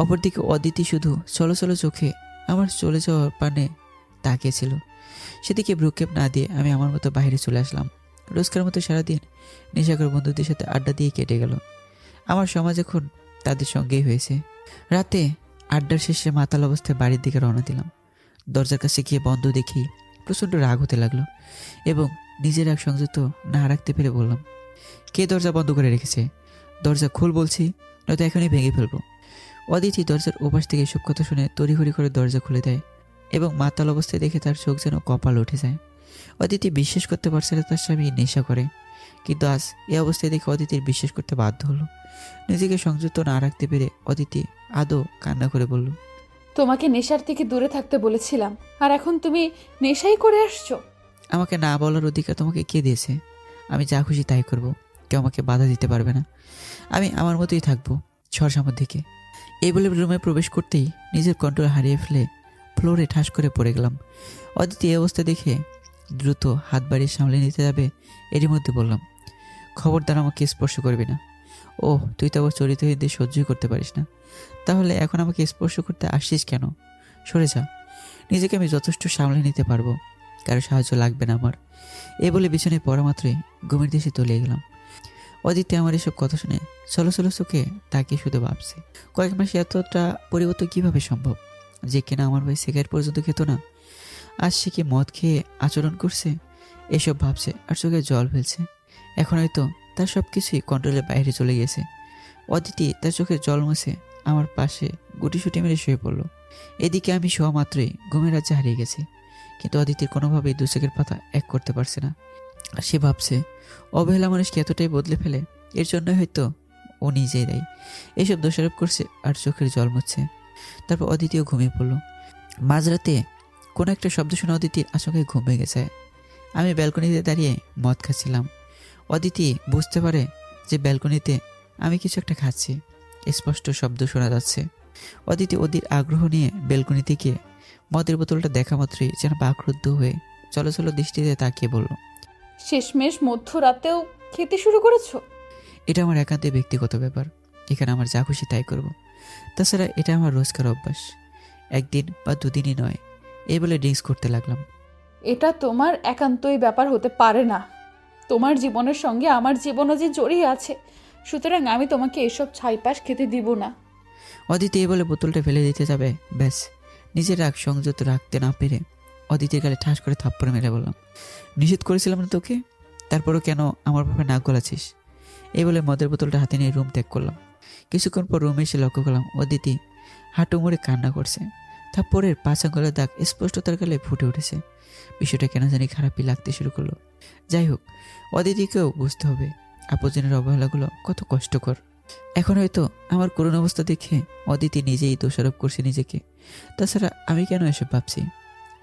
অপরদিকে অদিতি শুধু চলো চলো চোখে আমার চলে যাওয়ার পানে তাকিয়েছিল। সেদিকে ভ্রুক্ষেপ না দিয়ে আমি আমার মতো বাইরে চলে আসলাম। রোজকার মতো সারাদিন নেশাকর বন্ধুদের সাথে আড্ডা দিয়ে কেটে গেল। আমার সমাজ এখন তাদের সঙ্গেই হয়েছে। রাতে আড্ডার শেষে মাতাল অবস্থায় বাড়ির দিকে রওনা দিলাম। দরজার কাছে গিয়ে বন্ধ দেখি প্রচণ্ড রাগ হতে লাগলো এবং নিজের রাগ সংযত না রাখতে পেরে বললাম, কে দরজা বন্ধ করে রেখেছে? দরজা খুল বলছি, নয়তো এখনই ভেঙে ফেলবো। অদিতি দরজার ওপাশ থেকে এসব কথা শুনে তড়িঘড়ি করে দরজা খুলে দেয় এবং মাতাল অবস্থায় দেখে তার চোখ যেন কপাল উঠে যায়। অদিতি বিশ্বাস করতে পারছে না তার স্বামী নেশা করে, কিন্তু আজ এই অবস্থায় দেখে অদিতির বিশ্বাস করতে বাধ্য হলো। নিজেকে সংযত না রাখতে পেরে অদিতি আদৌ কান্না করে বলল, তোমাকে নেশার থেকে দূরে থাকতে বলেছিলাম, আর এখন তুমি নেশাই করে আসছো। আমাকে না বলার অধিকার তোমাকে কে দিয়েছে? আমি যা খুশি তাই করব, কেউ আমাকে বাধা দিতে পারবে না। আমি আমার মতোই থাকবো সরসামর দিকে। এই বলে রুমে প্রবেশ করতেই নিজের কন্ট্রোল হারিয়ে ফেলে ফ্লোরে ঠাস করে পড়ে গেলাম। অদিতি এই অবস্থা দেখে দ্রুত হাত বাড়িয়ে সামলে নিতে যাবে, এরই মধ্যে বললাম, খবরদার আমাকে স্পর্শ করবি না। ও তুই তো আবার চরিত্রহীনদের সহ্যই করতে পারিস না, তাহলে এখন আমাকে স্পর্শ করতে আসছিস কেন? সরে যা, নিজেকে আমি যথেষ্ট সামলে নিতে পারবো, কারো সাহায্য লাগবে না আমার। এই বলে বিছানায় পড়া মাত্রই ঘুমের দেশে তলিয়ে গেলাম। অদিতি আমার এসব কথা শুনে চলো চলো চোখে তাকিয়ে শুধু ভাবছে, কয়েক মাসে এতটা পরিবর্তন কিভাবে সম্ভব? যে কিনা আমার ভাই সিগারেট পর্যন্ত খেত না, আজ সে কি মদ খেয়ে আচরণ করছে? এসব ভাবছে আর চোখে জল ফেলছে। এখন হয়তো তার সব কিছুই কন্ট্রোলের বাইরে চলে গেছে। অদিতি তার চোখে জল মুছে আমার পাশে গুটিসুটি মেরে শুয়ে পড়লো। এদিকে আমি শোয়া মাত্রই ঘুমের রাজ্যে হারিয়ে গেছি, কিন্তু অদিতির কোনোভাবেই দু চোখের পাতা এক করতে পারছে না। আর সে ভাবছে অবহেলা মানুষকে এতটাই বদলে ফেলে, এর জন্য হয়তো ও নিজেই দায়ী। এইসব দোষারোপ করছে আর চোখের জল মুছছে। তারপর অদিতিও ঘুমিয়ে পড়লো। মাঝরাতে কোনো একটা শব্দ শুনে অদিতির আচমকাই ঘুম ভেঙে যায়। আমি ব্যালকনিতে দাঁড়িয়ে মদ খাচ্ছিলাম। অদিতি বুঝতে পারে যে ব্যালকনিতে আমি কিছু একটা খাচ্ছি, স্পষ্ট শব্দ শোনা যাচ্ছে। অদিতি অধীর আগ্রহ নিয়ে ব্যালকনিতে গিয়ে মদের বোতলটা দেখা মাত্রই যেন বাকরুদ্ধ হয়ে চলো চলো দৃষ্টিতে তাকিয়ে বলল, শেষমেশ মধ্যরাতেও খেতে শুরু করেছো? এটা আমার একান্তই ব্যক্তিগত ব্যাপার, এখানে আমার যা খুশি তাই করব। তাছাড়া এটা আমার রোজকার অভ্যাস, একদিন বা দুদিনই নয়। এই বলে ড্রিঙ্কস করতে লাগলাম। এটা তোমার একান্তই ব্যাপার হতে পারে না। তোমার জীবনের সঙ্গে আমার জীবনও যে জড়িয়ে আছে, সুতরাং আমি তোমাকে এসব ছাইপাশ খেতে দিব না। অদিতি এই বলে বোতলটা ফেলে দিতে যাবে, ব্যাস নিজের রাগ সংযত রাখতে না পেরে অদিতির গালে ঠাস করে থাপ্পড় মেরে বললাম, নিষেধ করেছিলাম না তোকে, তারপরও কেন আমার ব্যাপারে নাক গলাছিস? এই বলে মদের বোতলটা হাতে নিয়ে রুম ত্যাগ করলাম। কিছুক্ষণ পর রুমে এসে লক্ষ্য করলাম অদিতি হাঁটু মুড়ে কান্না করছে। থাপ্পড়ের 5 আঙ্গুলের দাগ স্পষ্ট তার গালে ফুটে উঠেছে। বিষয়টা কেন জানি খারাপই লাগতে শুরু করলো। যাই হোক, অদিতিকেও বুঝতে হবে আপনজনের অবহেলাগুলো কত কষ্টকর। এখন হয়তো আমার করুণ অবস্থা দেখে অদিতি নিজেই দোষারোপ করছে নিজেকে। তাছাড়া আমি কেন এসব ভাবছি?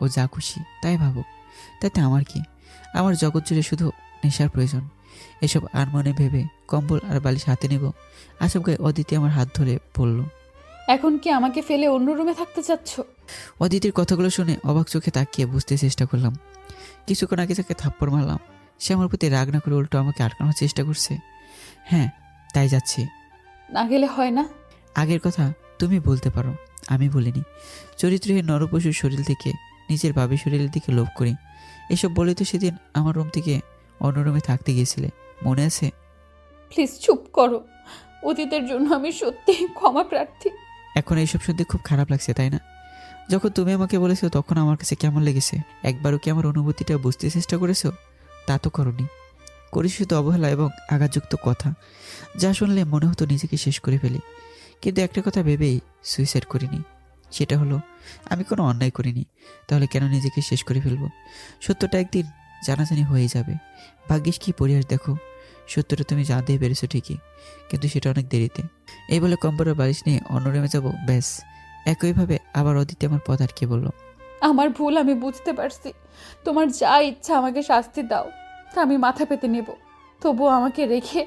ও যা খুশি তাই ভাবুক, তাতে আমার কি? আমার জগৎ জুড়ে শুধু নেশার প্রয়োজন। এসব আর মনে ভেবে কম্বল আর বালিশ হাতে নেব আচমকাই অদিতি আমার হাত ধরে বলল। এখন কি আমাকে ফেলে অন্য রুমে থাকতে চাচ্ছ? অদিতির কথাগুলো শুনে অবাক চোখে তাকিয়ে বুঝতে চেষ্টা করলাম। কিছুক্ষণ আগে তাকে থাপ্পড় মারলাম, সে আমার প্রতি রাগ না করে উল্টো আমাকে আটকানোর চেষ্টা করছে। হ্যাঁ, তাই যাচ্ছি। না গেলে হয় না? আগের কথা তুমি বলতে পারো, আমি বলিনি। চরিত্রহীন নরপশুর শরীর থেকে নিজের ভাবি শরীরের দিকে লোভ করি, এসব বলে তো সেদিন আমার রুম থেকে অন্য রুমে থাকতে গিয়েছিলে, মনে আছে? প্লিজ চুপ করো। অতীতের জন্য আমি সত্যি ক্ষমা প্রার্থী। এখন এইসব শুনতে খুব খারাপ লাগছে, তাই না? যখন তুমি আমাকে বলেছো তখন আমার কাছে কেমন লেগেছে? একবারও কি আমার অনুভূতিটা বুঝতে চেষ্টা করেছো? তা তো করনি, করি শুধু অবহেলা এবং আঘাতযুক্ত কথা, যা শুনলে মনে হতো নিজেকে শেষ করে ফেলি। কিন্তু একটা কথা ভেবেই সুইসাইড করিনি, সেটা হলো আমি কোনো অন্যায় করিনি, তাহলে কেন নিজেকে শেষ করে ফেলবো? সত্যটা একদিন জানাজানি হয়ে যাবে। ভাগ্যিস কি পরিহাস দেখো, সত্যটা তুমি জানতে পেরেছো ঠিকই, কিন্তু সেটা অনেক দেরিতে। এই বলে কম্বলের বালিশ নিয়ে অন্য রুমে যাবো, ব্যাস। একইভাবে আবার অদিতি আমার পথ আটকে বলল। আমার ভুল আমি বুঝতে পারছি। তোমার যা ইচ্ছা আমাকে শাস্তি দাও, আমি মাথা পেতে নেব। তবুও আমাকে রেখে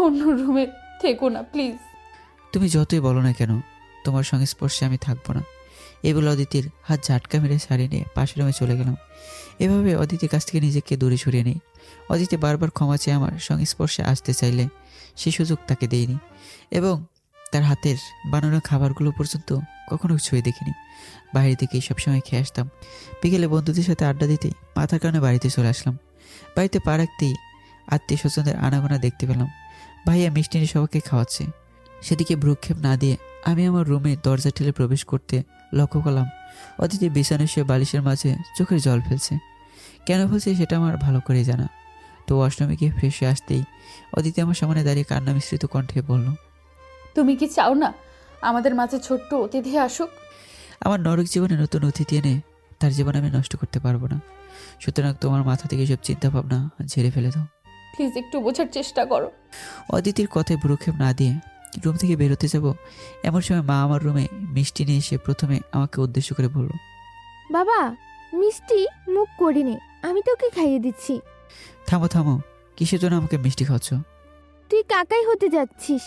অন্য রুমে থেকো না প্লিজ। তুমি যতই বলো না কেন, তোমার সংস্পর্শে আমি থাকবো না। এই বলে অদিতির হাত ঝাটকা মেরে সারিয়ে নিয়ে পাশের রুমে চলে গেলাম। এভাবে অদিতির কাছ থেকে নিজেকে দূরে সরিয়ে নিই। অদিতি বারবার ক্ষমা চেয়ে আমার সংস্পর্শে আসতে চাইলে সে সুযোগ তাকে দেয়নি, এবং তার হাতের বানানো খাবারগুলো পর্যন্ত কখনো ছুঁয়ে দেখিনি। বাইরে থেকেই সবসময় খেয়ে আসতাম। বিকেলে বন্ধুদের সাথে আড্ডা দিতেই মাথার কারণে বাড়িতে চলে আসলাম। বাড়িতে পা রাখতেই আত্মীয় স্বজনদের আনাগোনা দেখতে পেলাম। ভাইয়া মিষ্টি নিয়ে সবাইকে খাওয়াচ্ছে। সেদিকে ভ্রুক্ষেপ না দিয়ে আমি আমার রুমে দরজা ঠেলে প্রবেশ করতে লক্ষ্য করলাম অদিতি বিছানায় শুয়ে বালিশের মাঝে চোখের জল ফেলছে। কেন ফেলছে সেটা আমার ভালো করে জানা। তো ওয়াশরুমে গিয়ে ফ্রেশ হয়ে আসতেই অদিতি আমার সামনে দাঁড়িয়ে কান্না মিশ্রিত কণ্ঠে বলল, তুমি কি চাও না আমাদের মাঝে ছোট্ট অতিথি আসুক? আমার নরক জীবনে নতুন অতিথি এনে তার জীবন আমি নষ্ট করতে পারবো না, সুতরাং তোমার মাথা থেকে সব চিন্তা ভাবনা ঝেড়ে ফেলে দাও। প্লিজ একটু বোঝার চেষ্টা করো। অদিতির কথায় ভ্রুক্ষেপ না দিয়ে রুম থেকে বেরোতে যাব, এমন সময় মা আমার রুমে মিষ্টি নিয়ে এসে প্রথমে আমাকে উদ্দেশ্য করে বলল, বাবা, মিষ্টি মুখ করে নে, আমি তোকে খাইয়ে দিচ্ছি। থামো থামো, কিসের জন্য আমাকে মিষ্টি খাওয়াচ্ছ? তুই কাকাই হতে যাচ্ছিস,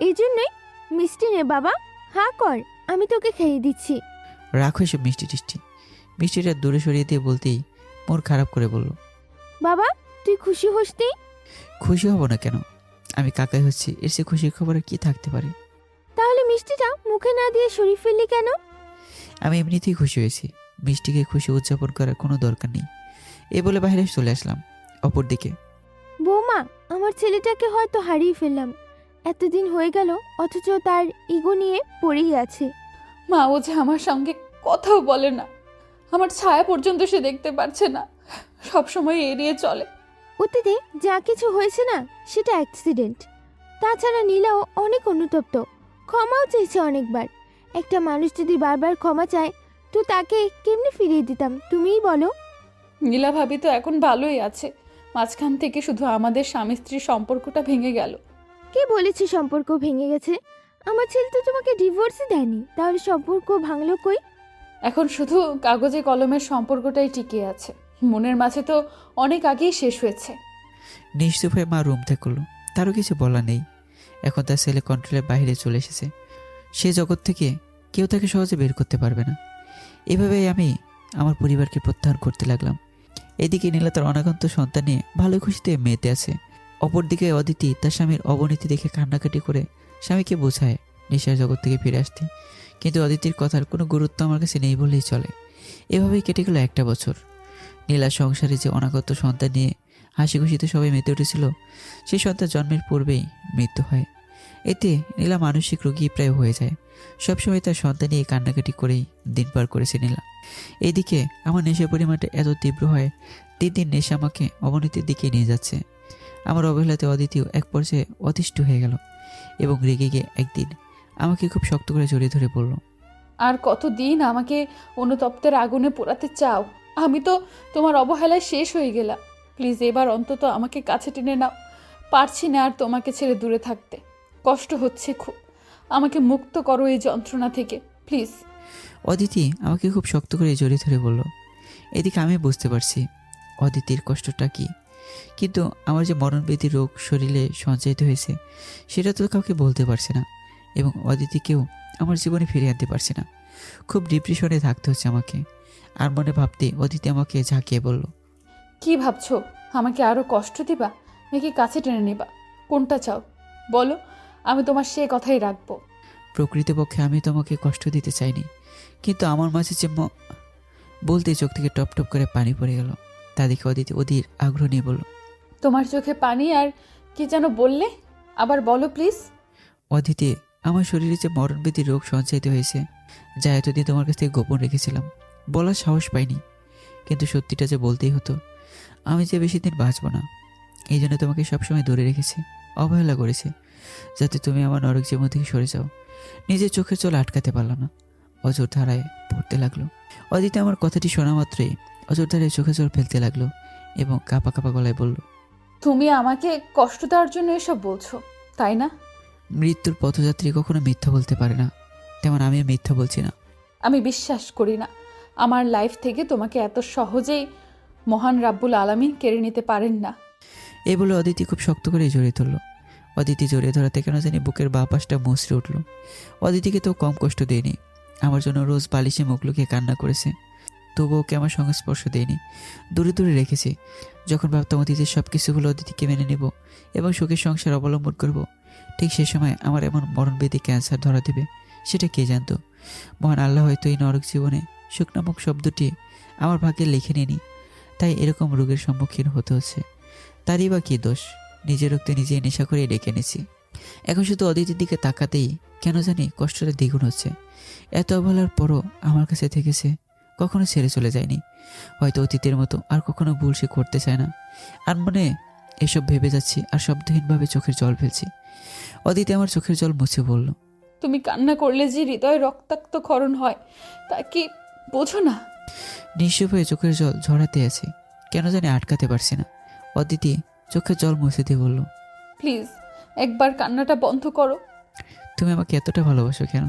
এই জন্যই মিষ্টি নে বাবা, হা কর, আমি তোকে খাইয়ে দিচ্ছি। রাখো এসব মিষ্টি টিষ্টি। মিষ্টিটা দূরে সরিয়ে দিয়ে বলতেই মন খারাপ করে বলল, বাবা, তুই খুশি হসনি? খুশি হব না কেন? আমি কাকাই হচ্ছি, এর চেয়ে খুশির খবর আর কি থাকতে পারে? তাহলে মিষ্টিটা মুখে না দিয়ে সরিয়ে ফেললি কেন? আমি এমনিতেই খুশি হয়েছি, মিষ্টিকে খুশি উদযাপন করার কোনো দরকার নেই। এ বলে বাইরে চলে আসলাম। অপরদিকে বৌমা, আমার ছেলেটাকে হয়তো হারিয়ে ফেললাম। এতদিন হয়ে গেল অথচ তার ইগো নিয়ে পড়েই আছে। মা, ও যে আমার সঙ্গে কথাও বলে না, আমার ছায়া পর্যন্ত সে দেখতে পারছে না, সবসময় এড়িয়ে চলে। অতীতে যা কিছু হয়েছে না, সেটা অ্যাক্সিডেন্ট। তাছাড়া নীলাও অনেক অনুতপ্ত, ক্ষমাও চেয়েছে অনেকবার। একটা মানুষ যদি বারবার ক্ষমা চায় তো তাকে কেমনে ফিরিয়ে দিতাম তুমিই বলো। নীলা ভাবি তো এখন ভালোই আছে, মাঝখান থেকে শুধু আমাদের স্বামী স্ত্রীর সম্পর্কটা ভেঙে গেল। কে বলেছে সম্পর্ক ভেঙে গেছে? আমার ছেলে তো তোমাকে ডিভোর্সই দেয়নি, তাহলে সম্পর্ক ভাঙলো কই? এখন শুধু কাগজে কলমের সম্পর্কটাই টিকে আছে, মনের মাঝে তো অনেক আগেই শেষ হয়েছে। নিশ্চুপ হয়ে মা রুম ত্যাগ করলো। তারও কিছু বলা নেই, এখন তার ছেলে কন্ট্রোলের বাইরে চলে এসেছে। সে জগৎ থেকে কেউ তাকে সহজে বের করতে পারবে না। এভাবেই আমি আমার পরিবারকে প্রত্যাহার করতে লাগলাম। এদিকে নীলা তার অনাগন্ত সন্তান নিয়ে ভালোই খুশিতে মেতে আছে। অপরদিকে অদিতি তার স্বামীর অবনতি দেখে কান্নাকাটি করে স্বামীকে বোঝায় নেশার জগৎ থেকে ফিরে আসতে, কিন্তু অদিতির কথার কোনো গুরুত্ব আমার কাছে নেই বললেই চলে। এভাবেই কেটে গেল একটা বছর। নীলার সংসারে যে অনাগত সন্তান নিয়ে হাসি খুশিতে সবাই মেতে উঠেছিল, সেই সন্তান জন্মের পূর্বেই মৃত্যু হয়। এতে নীলা মানসিক রোগী প্রায় হয়ে যায়। সবসময় তার সন্তান নিয়ে কান্নাকাটি করেই দিন পার করেছে নীলা। এইদিকে আমার নেশার পরিমাণটা এত তীব্র হয়, দিন দিন নেশা আমাকে অবনতির দিকে নিয়ে যাচ্ছে। আমার অবহেলাতে অদিতিও এক পর্যায়ে অতিষ্ঠ হয়ে গেল এবং রেগে গিয়ে একদিন আমাকে খুব শক্ত করে জড়িয়ে ধরে বলল, আর কতদিন আমাকে অনুতপ্তের আগুনে পোড়াতে চাও? আমি তো তোমার অবহেলায় শেষ হয়ে গেলাম। প্লিজ এবার অন্তত আমাকে কাছে টেনে নাও, পারছি না আর তোমাকে ছেড়ে দূরে থাকতে, কষ্ট হচ্ছে খুব, আমাকে মুক্ত করো এই যন্ত্রণা থেকে প্লিজ। অদিতি আমাকে খুব শক্ত করে জড়িয়ে ধরে বলল। এদিকে আমি বুঝতে পারছি অদিতির কষ্টটা কি। কিন্তু আমার যে মরণব্যাধি রোগ শরীরে সঞ্চারিত হয়েছে সেটা তো কাউকে বলতে পারছে না, এবং অদিতিকেও আমার জীবনে ফিরে আনতে পারছে না। খুব ডিপ্রেশনে থাকতে হচ্ছে আমাকে। আর মনে ভাবতে অদিতি আমাকে ঝাঁকিয়ে বলল, কি ভাবছো? আমাকে আরো কষ্ট দিবা নাকি কাছে টেনে নিবা? কোনটা চাও বলো, আমি তোমার সে কথাই রাখবো। প্রকৃতপক্ষে আমি তোমাকে কষ্ট দিতে চাইনি, কিন্তু আমার মাঝে যে বলতেই চোখ থেকে টপ টপ করে পানি পড়ে গেল। তা দেখে অদিতি অধীর আগ্রহ নিয়ে বলল, তোমার চোখে পানি আর কি যেন বললে, আবার বলো প্লিজ। অদিতি, আমার শরীরে যে মরণব্যাধি রোগ সঞ্চারিত হয়েছে, যা এতদিন তোমার কাছ থেকে গোপন রেখেছিলাম, বলার সাহস পাইনি, কিন্তু সত্যিটা যে বলতেই হতো। আমি যে বেশি দিন বাঁচব না, এই জন্য তোমাকে সবসময় দূরে রেখেছি, অবহেলা করেছি, যাতে তুমি আমার নরক জীবন থেকে সরে যাও। নিজের চোখের জল আটকাতে পারল না, অজর ধারায় পড়তে লাগলো। অদিতি আমার কথাটি শোনা মাত্রই অজর ধারায় চোখে জল ফেলতে লাগলো এবং কাঁপা কাঁপা গলায় বলল, তুমি আমাকে কষ্ট দেওয়ার জন্য এসব বলছো, তাই না? মৃত্যুর পথযাত্রী কখনো মিথ্যা বলতে পারে না, তেমন আমিও মিথ্যা বলছি না। আমি বিশ্বাস করি না আমার লাইফ থেকে তোমাকে এত সহজেই মহান রাব্বুল আলামিন কেড়ে নিতে পারেন না। এই বলে অদিতি খুব শক্ত করে জড়িয়ে ধরল। অদিতি জড়িয়ে ধরাতে কেন জানি বুকের বাঁ পাশটা মুচড়ে উঠল। অদিতিকে তো কম কষ্ট দেয়নি, আমার জন্য রোজ বালিশে মুখ লুকিয়ে কান্না করেছে, তবুও ওকে আমার সংস্পর্শ দেয়নি, দূরে দূরে রেখেছি। যখন ভাবতাম অতীতের সব কিছুগুলো অদিতিকে মেনে নেব এবং সুখের সংসার অবলম্বন করব, ঠিক সে সময় আমার এমন মরণবেদী ক্যান্সার ধরা দেবে, সেটা কে জানতো। মহান আল্লাহ হয়তো এই নরক জীবনে সুখ নামক শব্দটি আমার ভাগ্যে লিখে নেনি, তাই এরকম রোগের সম্মুখীন হতে হচ্ছে। তারই বা কী দোষ, নিজের রক্তে নিজেই নেশা করে ডেকে এনেছি। এখন শুধু অদিতির দিকে তাকাতেই কেন জানি কষ্টটা দ্বিগুণ হচ্ছে। এত অবহেলার পরও আমার কাছে থেকেছে, কখনো ছেড়ে চলে যায়নি। হয়তো অতীতের মতো আর কখনো ভুল সে করতে চায় না। আর মনে এসব ভেবে যাচ্ছি আর শব্দহীনভাবে চোখের জল ফেলছি। অদিতি আমার চোখের জল মুছে বলল, তুমি কান্না করলে যে হৃদয় রক্তাক্ত ক্ষরণ হয় তা কি বোঝো না? নিঃস্ব হয়ে চোখের জল ঝরাতে আছে, কেন জানি আটকাতে পারছি না। অদিতি চোখের জল মুছে দিয়ে বলল, প্লিজ একবার কান্নাটা বন্ধ করো। তুমি আমাকে এতটা ভালোবাসো কেন?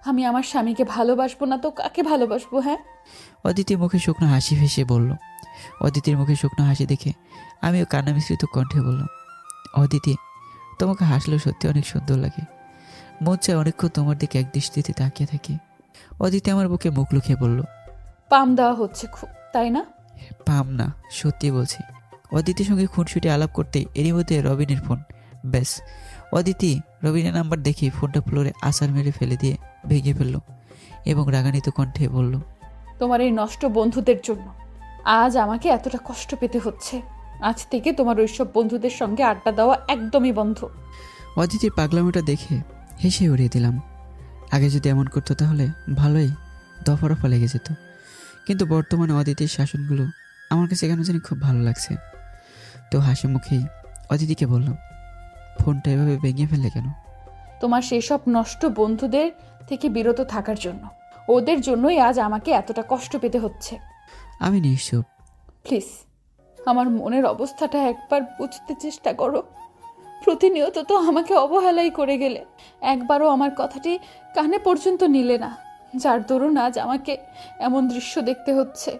আমি আমার স্বামীকে ভালোবাসবো না তো কাকে ভালোবাসবো? হ্যাঁ, অদিতির মুখে শুকনো হাসি ভেসে বলল। অদিতির মুখে শুকনো হাসি দেখে আমিও কান্না মিশ্রিত কণ্ঠে বললাম, অদিতি, তোমাকে হাসলেও সত্যি অনেক সুন্দর লাগে। মন চায় অনেকক্ষণ তোমার দিকে এক দৃষ্টিতে তাকিয়ে থাকি। অদিতি আমার বুকে মুখ লুকিয়ে বলল, পাম দেওয়া হচ্ছে খুব, তাই না? পাম না, সত্যি বলছি। অদিতির সঙ্গে খুনসুটি আলাপ করতে এরই মধ্যে রবিনের ফোন। ব্যাস, অদিতি রবিনের নাম্বার দেখে ফোনটা ফ্লোরে আছাড় মেরে ফেলে দিয়ে ভেঙে ফেলল এবং রাগান্বিত কণ্ঠে বলল, তোমার এই নষ্ট বন্ধুদের জন্য আজ আমাকে এতটা কষ্ট পেতে হচ্ছে। আজ থেকে তোমার ওইসব বন্ধুদের সঙ্গে আড্ডা দেওয়া একদমই বন্ধ। অদিতির পাগলামিটা দেখে হেসে উড়িয়ে দিলাম। আগে যদি এমন করতো তাহলে ভালোই দফা রফা লেগে যেত, কিন্তু বর্তমানে অদিতির শাসনগুলো আমার কাছে কেন জানি খুব ভালো লাগছে। তো হাসি মুখেই অদিতিকে বললাম, ফোনটা এভাবে ভেঙে ফেললে কেন? তোমার সেসব নষ্ট বন্ধুদের থেকে বিরত থাকার জন্য। ওদের জন্যই আজ আমাকে এতটা কষ্ট পেতে হচ্ছে। আমি নিশ্চুপ। প্লিজ আমার মনের অবস্থাটা একবার বুঝতে চেষ্টা করো। প্রতিনিয়ত তো আমাকে অবহেলাই করে গেলে, একবারও আমার কথাটি কানে পর্যন্ত নিলে না, যার দরুন আজ আমাকে এমন দৃশ্য দেখতে হচ্ছে।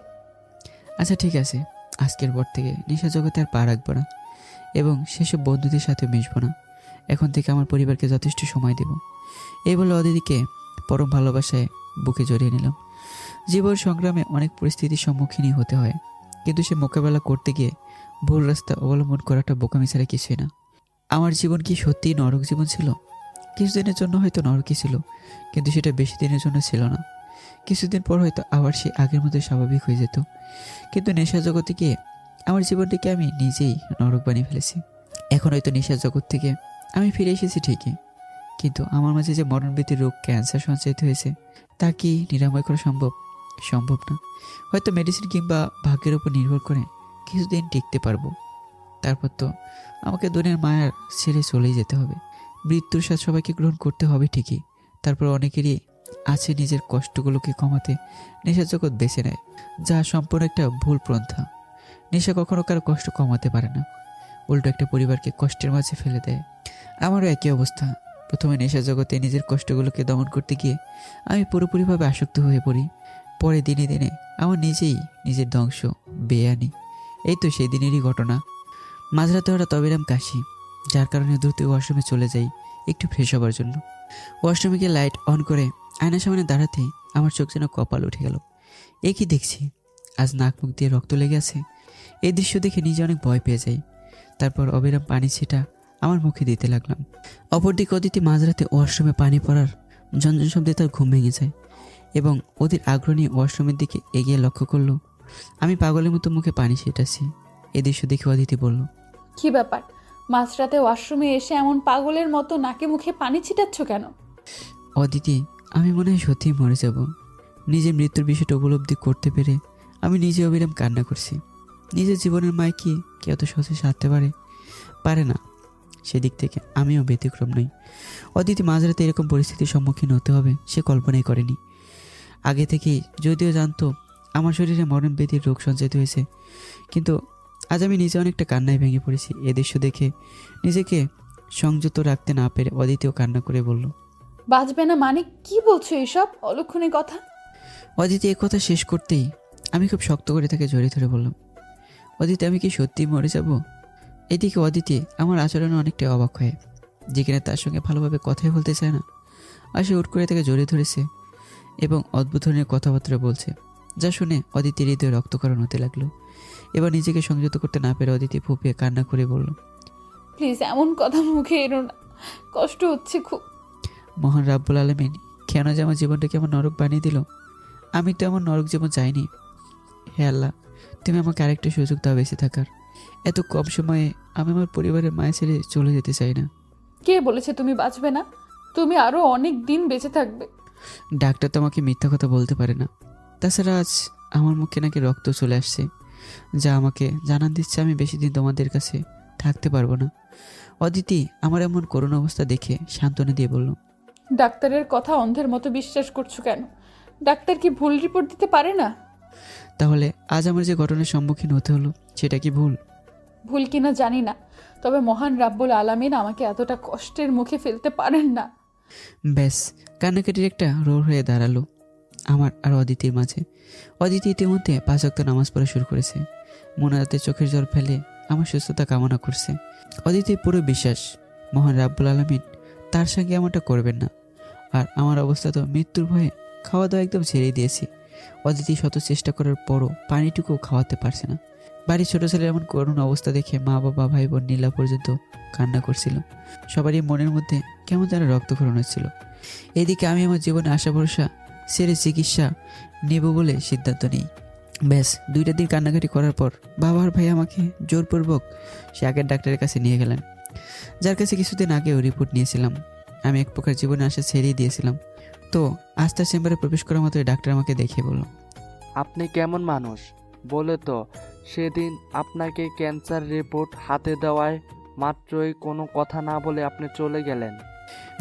আচ্ছা ঠিক আছে, আজকের পর থেকে নেশা জগতে আর পা রাখবো না এবং সেসব বন্ধুদের সাথে মিশবো না। এখন থেকে আমার পরিবারকে যথেষ্ট সময় দেব। এই বলে অদিতিকে পরম ভালোবাসায় বুকে জড়িয়ে নিলাম। জীবন সংগ্রামে অনেক পরিস্থিতির সম্মুখীনই হতে হয়, কিন্তু সে মোকাবেলা করতে গিয়ে ভুল রাস্তা অবলম্বন করাটা বোকামি ছাড়া কিছুই না। আমার জীবন কি সত্যিই নরক জীবন ছিল? কিছুদিনের জন্য হয়তো নরকই ছিল, কিন্তু সেটা বেশি দিনের জন্য ছিল না। কিছুদিন পর হয়তো আবার সে আগের মতো স্বাভাবিক হয়ে যেত। কিন্তু নেশা জগতে গিয়ে আমার জীবনটিকে আমি নিজেই নরক বানিয়ে ফেলেছি। এখন হয়তো নেশার জগৎ থেকে আমি ফিরে এসেছি ঠিকই, কিন্তু আমার মাঝে যে মরণব্যাধি রোগ ক্যান্সার সঞ্চারিত হয়েছে তা কি নিরাময় করা সম্ভব? সম্ভব না। হয়তো মেডিসিন কিংবা ভাগ্যের উপর নির্ভর করে কিছুদিন টিকতে পারবো, তারপর তো আমাকে দুনিয়ার মায়ার ছেড়ে চলেই যেতে হবে। মৃত্যুর স্বাদ সবাইকে গ্রহণ করতে হবে ঠিকই, তারপর অনেকেরই আছে নিজের কষ্টগুলোকে কমাতে নেশার জগৎ বেছে নেয়, যা সম্পূর্ণ একটা ভুল পন্থা। নেশা কখনো কারো কষ্ট কমাতে পারে না, উল্টো একটা পরিবারকে কষ্টের মাঝে ফেলে দেয়। আমারও একই অবস্থা। প্রথমে নেশা জগতে নিজের কষ্টগুলোকে দমন করতে গিয়ে আমি পুরোপুরিভাবে আসক্ত হয়ে পড়ি। পরে দিনে দিনে আমার নিজেই নিজের ধ্বংস বেয়ে আনি। এই তো সেই দিনেরই ঘটনা। মাঝরাতে হঠাৎ অবিরাম কাশি, যার কারণে দ্রুত ওয়াশরুমে চলে যাই একটু ফ্রেশ হবার জন্য। ওয়াশরুমে গিয়ে লাইট অন করে আয়নার সামনে দাঁড়াতেই আমার চোখ যেন কপাল উঠে গেল। এ কি দেখছি, আজ নাক মুখ দিয়ে রক্ত লেগে আছে। এই দৃশ্য দেখে নিজে অনেক ভয় পেয়ে যাই। তারপর অবিরাম পানি ছিটা আমার মুখে দিতে লাগলাম। অপরদিকে অদিতি মাঝরাতে ওয়াশরুমে পানি পড়ার ঝনঝন শব্দে তার ঘুম ভেঙে যায় এবং অধীর আগ্রহ নিয়ে ওয়াশরুমের দিকে এগিয়ে লক্ষ্য করলো আমি পাগলের মতো মুখে পানি ছিটাচ্ছি। এই দৃশ্য দেখে অদিতি বলল, কি ব্যাপার, মাঝরাতে ওয়াশরুমে এসে এমন পাগলের মতো নাকে মুখে পানি ছিটাচ্ছ কেন? অদিতি, আমি মনে হয় সত্যিই মরে যাব। নিজের মৃত্যুর বিষয়টা উপলব্ধি করতে পেরে আমি নিজে অবিরাম কান্না করছি। নিজের জীবনের মায় কি এত সহজে সারতে পারে না। সেদিক থেকে আমিও ব্যতিক্রম নই। অদিতি মাঝরাতে এরকম পরিস্থিতির সম্মুখীন হতে হবে সে কল্পনাই করেনি। আগে থেকেই যদিও জানতো আমার শরীরে মরণ ব্যাধির রোগ সঞ্চিত হয়েছে, কিন্তু আজ আমি নিজে অনেকটা কান্নায় ভেঙে পড়েছি। এ দৃশ্য দেখে নিজেকে সংযত রাখতে না পেরে অদিতিও কান্না করে বলল, বাঁচবে না মানে কি বলছো এইসব অলক্ষণে কথা? অদিতি এ কথা শেষ করতেই আমি খুব শক্ত করে তাকে জড়িয়ে ধরে বললাম, অদিতি, আমি কি সত্যিই মরে যাব? এদিকে অদিতি আমার আচরণে অনেকটা অবাক হয়, যে কিনা তার সঙ্গে ভালোভাবে কথাই বলতে চায় না। আর সে উঠ করে তাকে জড়িয়ে ধরেছে এবং অদ্ভুত ধরনের কথাবার্তা বলছে, যা শুনে অদিতির হৃদয়ে রক্তক্ষরণ হতে লাগলো। এবার নিজেকে সংযত করতে না পেরে অদিতি ফুপিয়ে কান্না করে বলল, প্লিজ এমন কথা মুখে এনো না, কষ্ট হচ্ছে খুব। মহান রাব্বুল আলামিন কেন যে আমার জীবনটাকে আমার নরক বানিয়ে দিল? আমি তো এমন নরক জীবন চাইনি। হে আল্লাহ, তুমি আমাকে আরেকটা সুযোগ দাও বেঁচে থাকার। এত কম সময়ে আমি আমার পরিবারের মায়ের ছেড়ে চলে যেতে চাই না। কে বলেছে তুমি বাঁচবে না? তুমি আরো অনেক দিন বেঁচে থাকবে। ডাক্তার তো আমাকে মিথ্যা কথা বলতে পারে না। তাছাড়া আজ আমার মুখে নাকি রক্ত চলে আসছে, যা আমাকে জানান দিচ্ছে আমি বেশি দিন তোমাদের কাছে থাকতে পারবো না। অদিতি আমার এমন করুণ অবস্থা দেখে সান্ত্বনা দিয়ে বলল, ডাক্তারের কথা অন্ধের মতো বিশ্বাস করছো কেন? ডাক্তার কি ভুল রিপোর্ট দিতে পারে না? তাহলে আজ আমার যে ঘটনার সম্মুখীন হতে হলো সেটা কি ভুল? ভুল কিনা জানি না, তবে মহান রাব্বুল আলামিন আমাকে এতটা কষ্টের মুখে ফেলতে পারেন না। ব্যাস, কান্নাকাটির একটা রোল হয়ে দাঁড়ালো আমার আর অদিতির মাঝে। অদিতি ইতিমধ্যে 5 ওয়াক্ত নামাজ পড়া শুরু করেছে। মোনাজাতে চোখের জল ফেলে আমার সুস্থতা কামনা করছে। অদিতির পুরো বিশ্বাস মহান রাব্বুল আলামিন তার সঙ্গে এমনটা করবেন না। আর আমার অবস্থা তো মৃত্যুর ভয়ে খাওয়া দাওয়া একদম ছেড়ে দিয়েছি। অদিতি শত চেষ্টা করার পরও পানিটুকু খাওয়াতে পারছে না। বাড়ির ছোট ছেলের এমন করুণ অবস্থা দেখে মা বাবা ভাই বোন নীলা পর্যন্ত কান্না করছিল। সবারই মনের মধ্যে কেমন যেন রক্তক্ষরণ হচ্ছিল। এদিকে আমি আমার জীবনে আশা ভরসা ছেড়ে চিকিৎসা নেব বলে সিদ্ধান্ত নিই। ব্যাস 2টা দিন কান্নাকাটি করার পর বাবার ভাই আমাকে জোরপূর্বক সে আগের ডাক্তারের কাছে নিয়ে গেলেন, যার কাছে কিছুদিন আগেও রিপোর্ট নিয়েছিলাম। আমি এক প্রকার জীবনে আশা ছেড়েই দিয়েছিলাম। তো আজ তার চেম্বারে প্রবেশ করার মতো ডাক্তার আমাকে দেখিয়ে বলল, আপনি কেমন মানুষ বলে তো সেদিন আপনাকে ক্যান্সার রিপোর্ট হাতে দেওয়ায় মাত্রই কোনো কথা না বলে আপনি চলে গেলেন।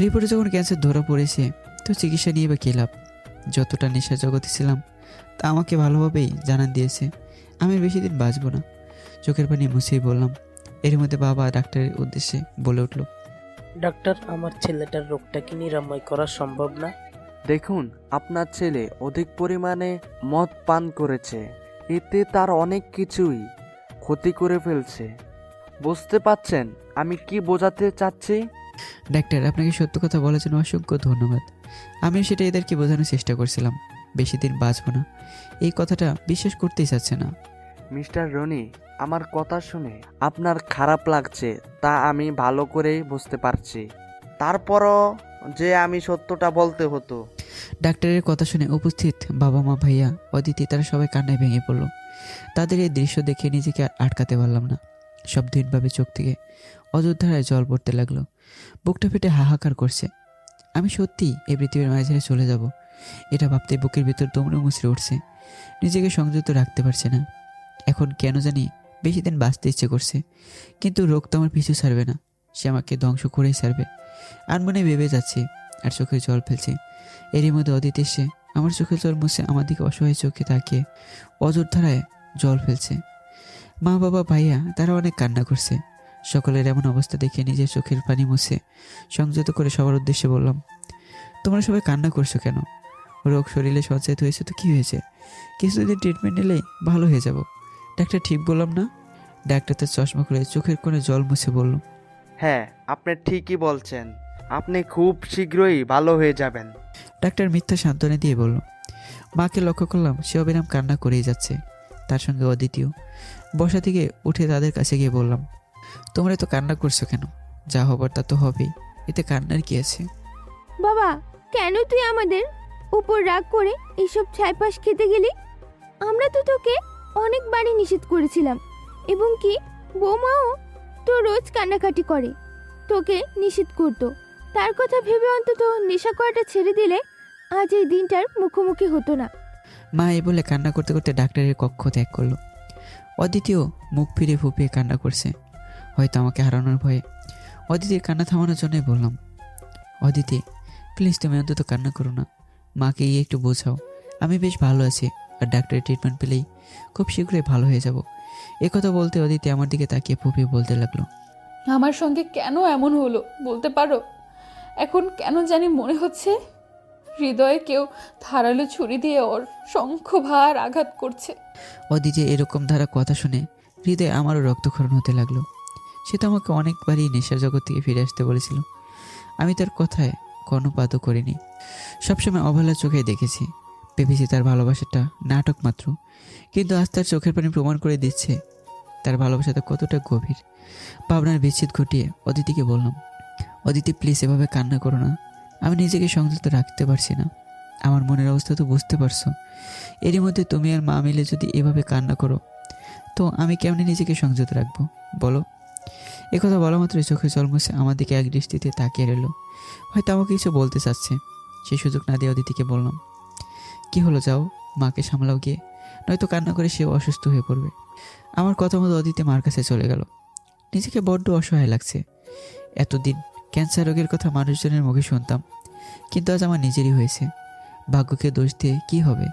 রিপোর্টে যখন ক্যান্সার ধরা পড়েছে তো চিকিৎসা নিয়ে বা কী লাভ? যতটা নেশা জগতে ছিলাম তা আমাকে ভালোভাবেই জানান দিয়েছে আমি আর বেশি দিন বাঁচবো না। চোখের পানি মুছেই বললাম। এর মধ্যে বাবা ডাক্তারের উদ্দেশ্যে বলে উঠল, ডাক্তার, আমার ছেলেটার রোগটা কি নিরাময় করা সম্ভব না? দেখুন, আপনার ছেলে অধিক পরিমাণে মদ পান করেছে, এতে তার অনেক কিছুই ক্ষতি করে ফেলছে। বুঝতে পারছেন আমি কি বোঝাতে চাচ্ছি? ডাক্তার, আপনাকে সত্য কথা বলার জন্য অসংখ্য ধন্যবাদ। আমিও সেটা এদেরকে বোঝানোর চেষ্টা করছিলাম, বেশি দিন বাঁচবো না। এই কথাটা বিশ্বাস করতেই চাচ্ছে না। মিস্টার রনি, আমার কথা শুনে আপনার খারাপ লাগছে তা আমি ভালো করেই বুঝতে পারছি, তারপরও যে আমি সত্যটা বলতে হতো। ডাক্তারের কথা শুনে উপস্থিত বাবা মা ভাইয়া অদিতি তারা সবাই কান্নায় ভেঙে পড়ল। তাদের এই দৃশ্য দেখে নিজেকে আর আটকাতে পারলাম না। শব্দহীনভাবে চোখ থেকে অযোধ্যারায় জল পড়তে লাগলো। বুকটা ফেটে হাহাকার করছে। আমি সত্যি এই পৃথিবীর মাঝে ছেড়ে চলে যাব, এটা ভাবতে বুকের ভিতর দমড়ে মুচড়ে উঠছে। নিজেকে সংযত রাখতে পারছে না। এখন কেন জানি বেশি দিন বাঁচতে ইচ্ছে করছে, কিন্তু রোগ তো আমার পিছু ছাড়বে না, সে আমাকে ধ্বংস করেই ছাড়বে। আনমনে ভেবে যাচ্ছে আর চোখে জল ফেলছে। এরই মধ্যে অদিতি এসে আমার চোখে জল মুছে আমার দিকে অসহায় চোখে তাকিয়ে অযোধ্যারায় জল ফেলছে। মা বাবা ভাইয়া তারা অনেক কান্না করছে। সকলের এমন অবস্থা দেখে নিজের চোখের পানি মুছে সংযত করে সবার উদ্দেশ্যে বললাম, তোমরা সবাই কান্না করছো কেন? রোগ শরীরে সঞ্চারিত হয়েছে তো কি হয়েছে? কিছুদিন ট্রিটমেন্ট নিলেই ভালো হয়ে যাব। ডাক্তার ঠিক বললাম না? ডাক্তার তার চশমা খুলে চোখের কোণে জল মুছে বলল, হ্যাঁ, আপনি ঠিকই বলছেন, আপনি খুব শীঘ্রই ভালো হয়ে যাবেন। ডাক্তার মিথ্যা সান্ত্বনা দিয়ে বলল। মাকে লক্ষ্য করলাম সে অবিরাম কান্না করেই যাচ্ছে, তার সঙ্গে অদ্বিতীয়। বসা থেকে উঠে তাদের কাছে গিয়ে বললাম, তোমরা তো কান্না করছো কেন? যা হবার তা তো হবেই, এতে কান্নার কি আছে? বাবা, কেন তুই আমাদের উপর রাগ করে এইসব ছাইপাশ খেতে গেলি? আমরা তো তোকে অনেকবারই নিষেধ করেছিলাম, এবং কি বৌমাও তো রোজ কান্নাকাটি করে, তোকে নিষেধ করতো। তার কথা ভেবে অন্তত নেশা করাটা ছেড়ে দিলে আজ এই দিনটার মুখোমুখি হতো না। মা এই বলে কান্না করতে করতে ডাক্তারের কক্ষ ত্যাগ করলো। অদ্বিতীয় মুখ ফিরে ফুপিয়ে কান্না করছে, হয়তো আমাকে হারানোর ভয়ে। অদিতির কান্না থামানোর জন্যই বললাম, অদিতি প্লিজ তুমি অন্তত কান্না করো না, মাকে গিয়ে একটু বোঝাও আমি বেশ ভালো আছি, আর ডাক্তারের ট্রিটমেন্ট পেলেই খুব শীঘ্রই ভালো হয়ে যাব। একথা বলতে অদিতি আমার দিকে তাকিয়ে ফুপিয়ে বলতে লাগলো, আমার সঙ্গে কেন এমন হলো বলতে পারো? এখন কেন জানি মনে হচ্ছে হৃদয়ে কেউ ধারালো ছুরি দিয়ে ওর শঙ্খভার আঘাত করছে। অদিতি এরকম ধারা কথা শুনে হৃদয়ে আমারও রক্তক্ষরণ হতে লাগলো। সে তো আমাকে অনেকবারই নেশার জগৎ থেকে ফিরে আসতে বলেছিল, আমি তার কথায় কর্ণপাতও করিনি। সবসময় অবহেলার চোখে দেখেছি, ভেবেছি তার ভালোবাসাটা নাটক মাত্র, কিন্তু আজ তার চোখের পানি প্রমাণ করে দিচ্ছে তার ভালোবাসাটা কতটা গভীর। ভাবনার বিচ্ছেদ ঘটিয়ে অদিতিকে বললাম, অদিতি প্লিজ এভাবে কান্না করো না, আমি নিজেকে সংযত রাখতে পারছি না, আমার মনের অবস্থা তো বুঝতে পারছো। এরই মধ্যে তুমি আর মা মিলে যদি এভাবে কান্না করো তো আমি কেমনি নিজেকে সংযত রাখবো বলো? একথা বলা মাত্রই চোখে জল মুছে আমার দিকে এক দৃষ্টিতে তাকিয়ে রইল, হয়তো আমাকে কিছু বলতে চাচ্ছে। সেই সুযোগ না দিয়ে অদিতিকে বললাম, কি হলো, যাও মাকে সামলাও গিয়ে, নয়তো কান্না করে সেও অসুস্থ হয়ে পড়বে। আমার কথা মতো অদিতি মার কাছে চলে গেল। নিজেকে বড্ড অসহায় লাগছে। এতদিন ক্যান্সার রোগের কথা মানুষজনের মুখে শুনতাম, কিন্তু আজ আমার নিজেরই হয়েছে। ভাগ্যকে দোষ দিয়ে কি হবে?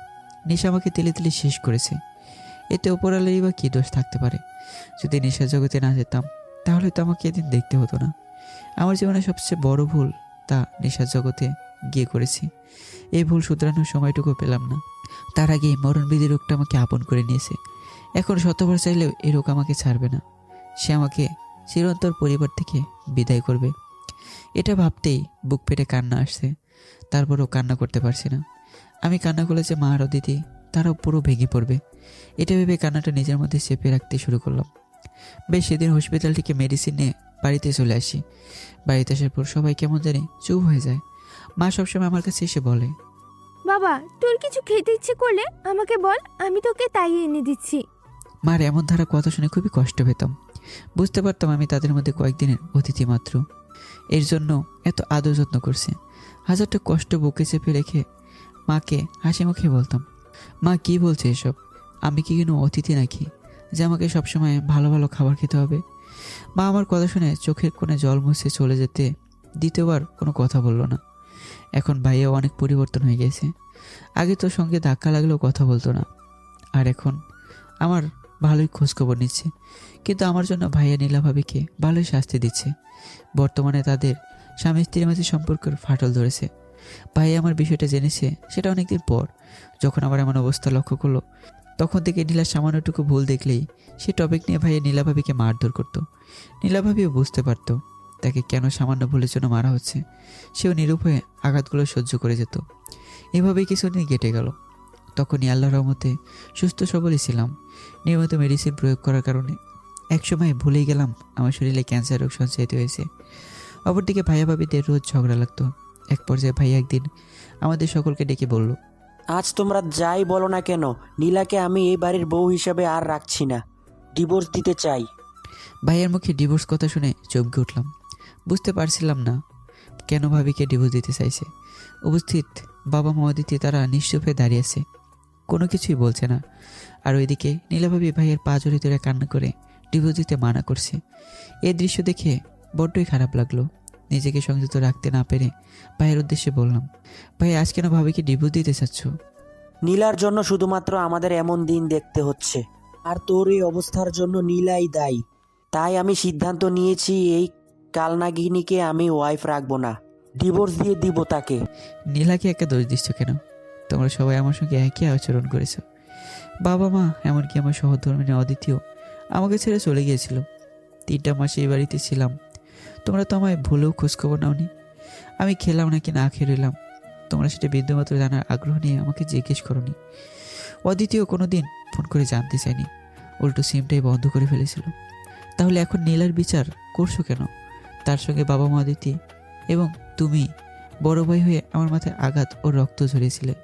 নেশা আমাকে তেলে তেলে শেষ করেছে, এতে ওপরালেরই বা কী দোষ থাকতে পারে? যদি নেশার জগতে না যেতাম তাহলে তো আমাকে এদিন দেখতে হতো না। আমার জীবনের সবচেয়ে বড় ভুল তা নেশার জগতে গিয়ে করেছি। এই ভুল শুধরানোর সময়টুকু পেলাম না, তার আগেই মরণবিধি রোগটা আমাকে আপন করে নিয়েছে। এখন শতবার চাইলেও এই রোগ আমাকে ছাড়বে না, সে আমাকে চিরন্তর পরিবার থেকে বিদায় করবে। এটা ভাবতেই বুক পেটে কান্না আসছে, তারপরও কান্না করতে পারছি না। আমি কান্না করলে যে মা আর অদিতি তারাও পুরো ভেঙে পড়বে, এটা ভেবে কান্নাটা নিজের মধ্যে চেপে রাখতে শুরু করলাম। বেশ সেদিন হসপিটাল থেকে মেডিসিন নিয়ে বাড়িতে চলে আসি। বাড়িতে আসার পর সবাই কেমন জানি চুপ হয়ে যায়। মা সবসময় আমার কাছে এসে বলে, বাবা, তোর কিছু খেতে ইচ্ছে করলে আমাকে বল, আমি তোকে তাই এনে দিচ্ছি। মার এমন ধারা কথা শুনে খুবই কষ্ট পেতাম। বুঝতে পারতাম আমি তাদের মধ্যে কয়েকদিনের অতিথি মাত্র, এর জন্য এত আদর যত্ন করছে। হাজারটা কষ্ট বুকে চেপে রেখে মাকে হাসি মুখে বলতাম, মা কি বলছে এসব? আমি কি কোনো অতিথি নাকি যে আমাকে সবসময় ভালো ভালো খাবার খেতে হবে? মা আমার কথা শুনে চোখের কোণে জল মুছে চলে যেতে দ্বিতীয়বার কোনো কথা বলল না। এখন ভাইয়া অনেক পরিবর্তন হয়ে গেছে। আগে তো সঙ্গে ধাক্কা লাগলেও কথা বলতো না, আর এখন আমার ভালোই খোঁজখবর নিচ্ছে। কিন্তু আমার জন্য ভাইয়া নীলা ভাবিকে ভালোই শাস্তি দিচ্ছে। বর্তমানে তাদের স্বামী স্ত্রীর মাঝে সম্পর্কের ফাটল ধরেছে। ভাইয়া আমার বিষয়টা জেনেছে সেটা অনেকদিন পর। যখন আমার এমন অবস্থা লক্ষ্য করলো, তখন থেকে নীলার সামান্যটুকু ভুল দেখলেই সে টপিক নিয়ে ভাইয়া নীলা ভাবিকে মারধর করতো। নীলা ভাবিও বুঝতে পারতো তাকে কেন সামান্য ভুলের জন্য মারা হচ্ছে। সেও নিরূপ হয়ে আঘাতগুলো সহ্য করে যেত। এভাবেই কিছুদিন কেটে গেল। তখনই আল্লাহর রহমতে সুস্থ সবলই ছিলাম। নিয়মিত মেডিসিন প্রয়োগ করার কারণে একসময় ভুলেই গেলাম আমার শরীরে ক্যান্সার রোগ সঞ্চারিত হয়েছে। অপরদিকে ভাইয়া ভাবিদের রোজ ঝগড়া লাগতো। এক পর্যায়ে ভাইয়া একদিন আমাদের সকলকে ডেকে বলল, আজ তোমরা যাই বলো না কেন, নীলাকে আমি এই বাড়ির বউ হিসাবে আর রাখছি না, ডিভোর্স দিতে চাই। ভাইয়ের মুখে ডিভোর্স কথা শুনে চমকে উঠলাম। বুঝতে পারছিলাম না কেন ভাবিকে ডিভোর্স দিতে চাইছে। উপস্থিত বাবা মা অদিতি তারা নিশ্চুপ হয়ে দাঁড়িয়েছে, কোনো কিছুই বলছে না। আর ওইদিকে নীলা ভাবি ভাইয়ের পা জড়িয়ে ধরে কান্না করে ডিভোর্স দিতে মানা করছে। এই দৃশ্য দেখে বড্ডই খারাপ লাগলো। নিজেকে সংযত রাখতে না পেরে ভাইয়ের উদ্দেশ্যে বললাম, ভাই আজ কেন ভাবিকে ডিভোর্স দিতে চাচ্ছ? নীলার জন্য শুধুমাত্র আমাদের এমন দিন দেখতে হচ্ছে, আর তোর এই অবস্থার জন্য নীলাই দায়ী। তাই আমি সিদ্ধান্ত নিয়েছি এই কালনাগিনীকে আমি ওয়াইফ রাখবো না, ডিভোর্স দিয়ে দিব তাকে। নীলাকে একা দোষ দিচ্ছ কেন? তোমরা সবাই আমার সঙ্গে একই আচরণ করেছ। বাবা মা এমনকি আমার সহধর্মিনী অদিতিও আমাকে ছেড়ে চলে গিয়েছিল। 3টা মাস এই বাড়িতে ছিলাম, তোমরা তো আমায় ভুলেও খোঁজখবর নাওনি। আমি খেলাম নাকি না খেয়ে রইলাম, তোমরা সেটা বিন্দুমাত্র জানার আগ্রহ নিয়ে আমাকে জিজ্ঞেস করনি। অদ্বিতীয় কোনো দিন ফোন করে জানতে চাইনি, উল্টো সিমটাই বন্ধ করে ফেলেছিল। তাহলে এখন নীলার বিচার করছো কেন? তার সঙ্গে বাবা মা অদিতি এবং তুমি বড় ভাই হয়ে আমার মাথায় আঘাত ও রক্ত ঝরিয়েছিলে।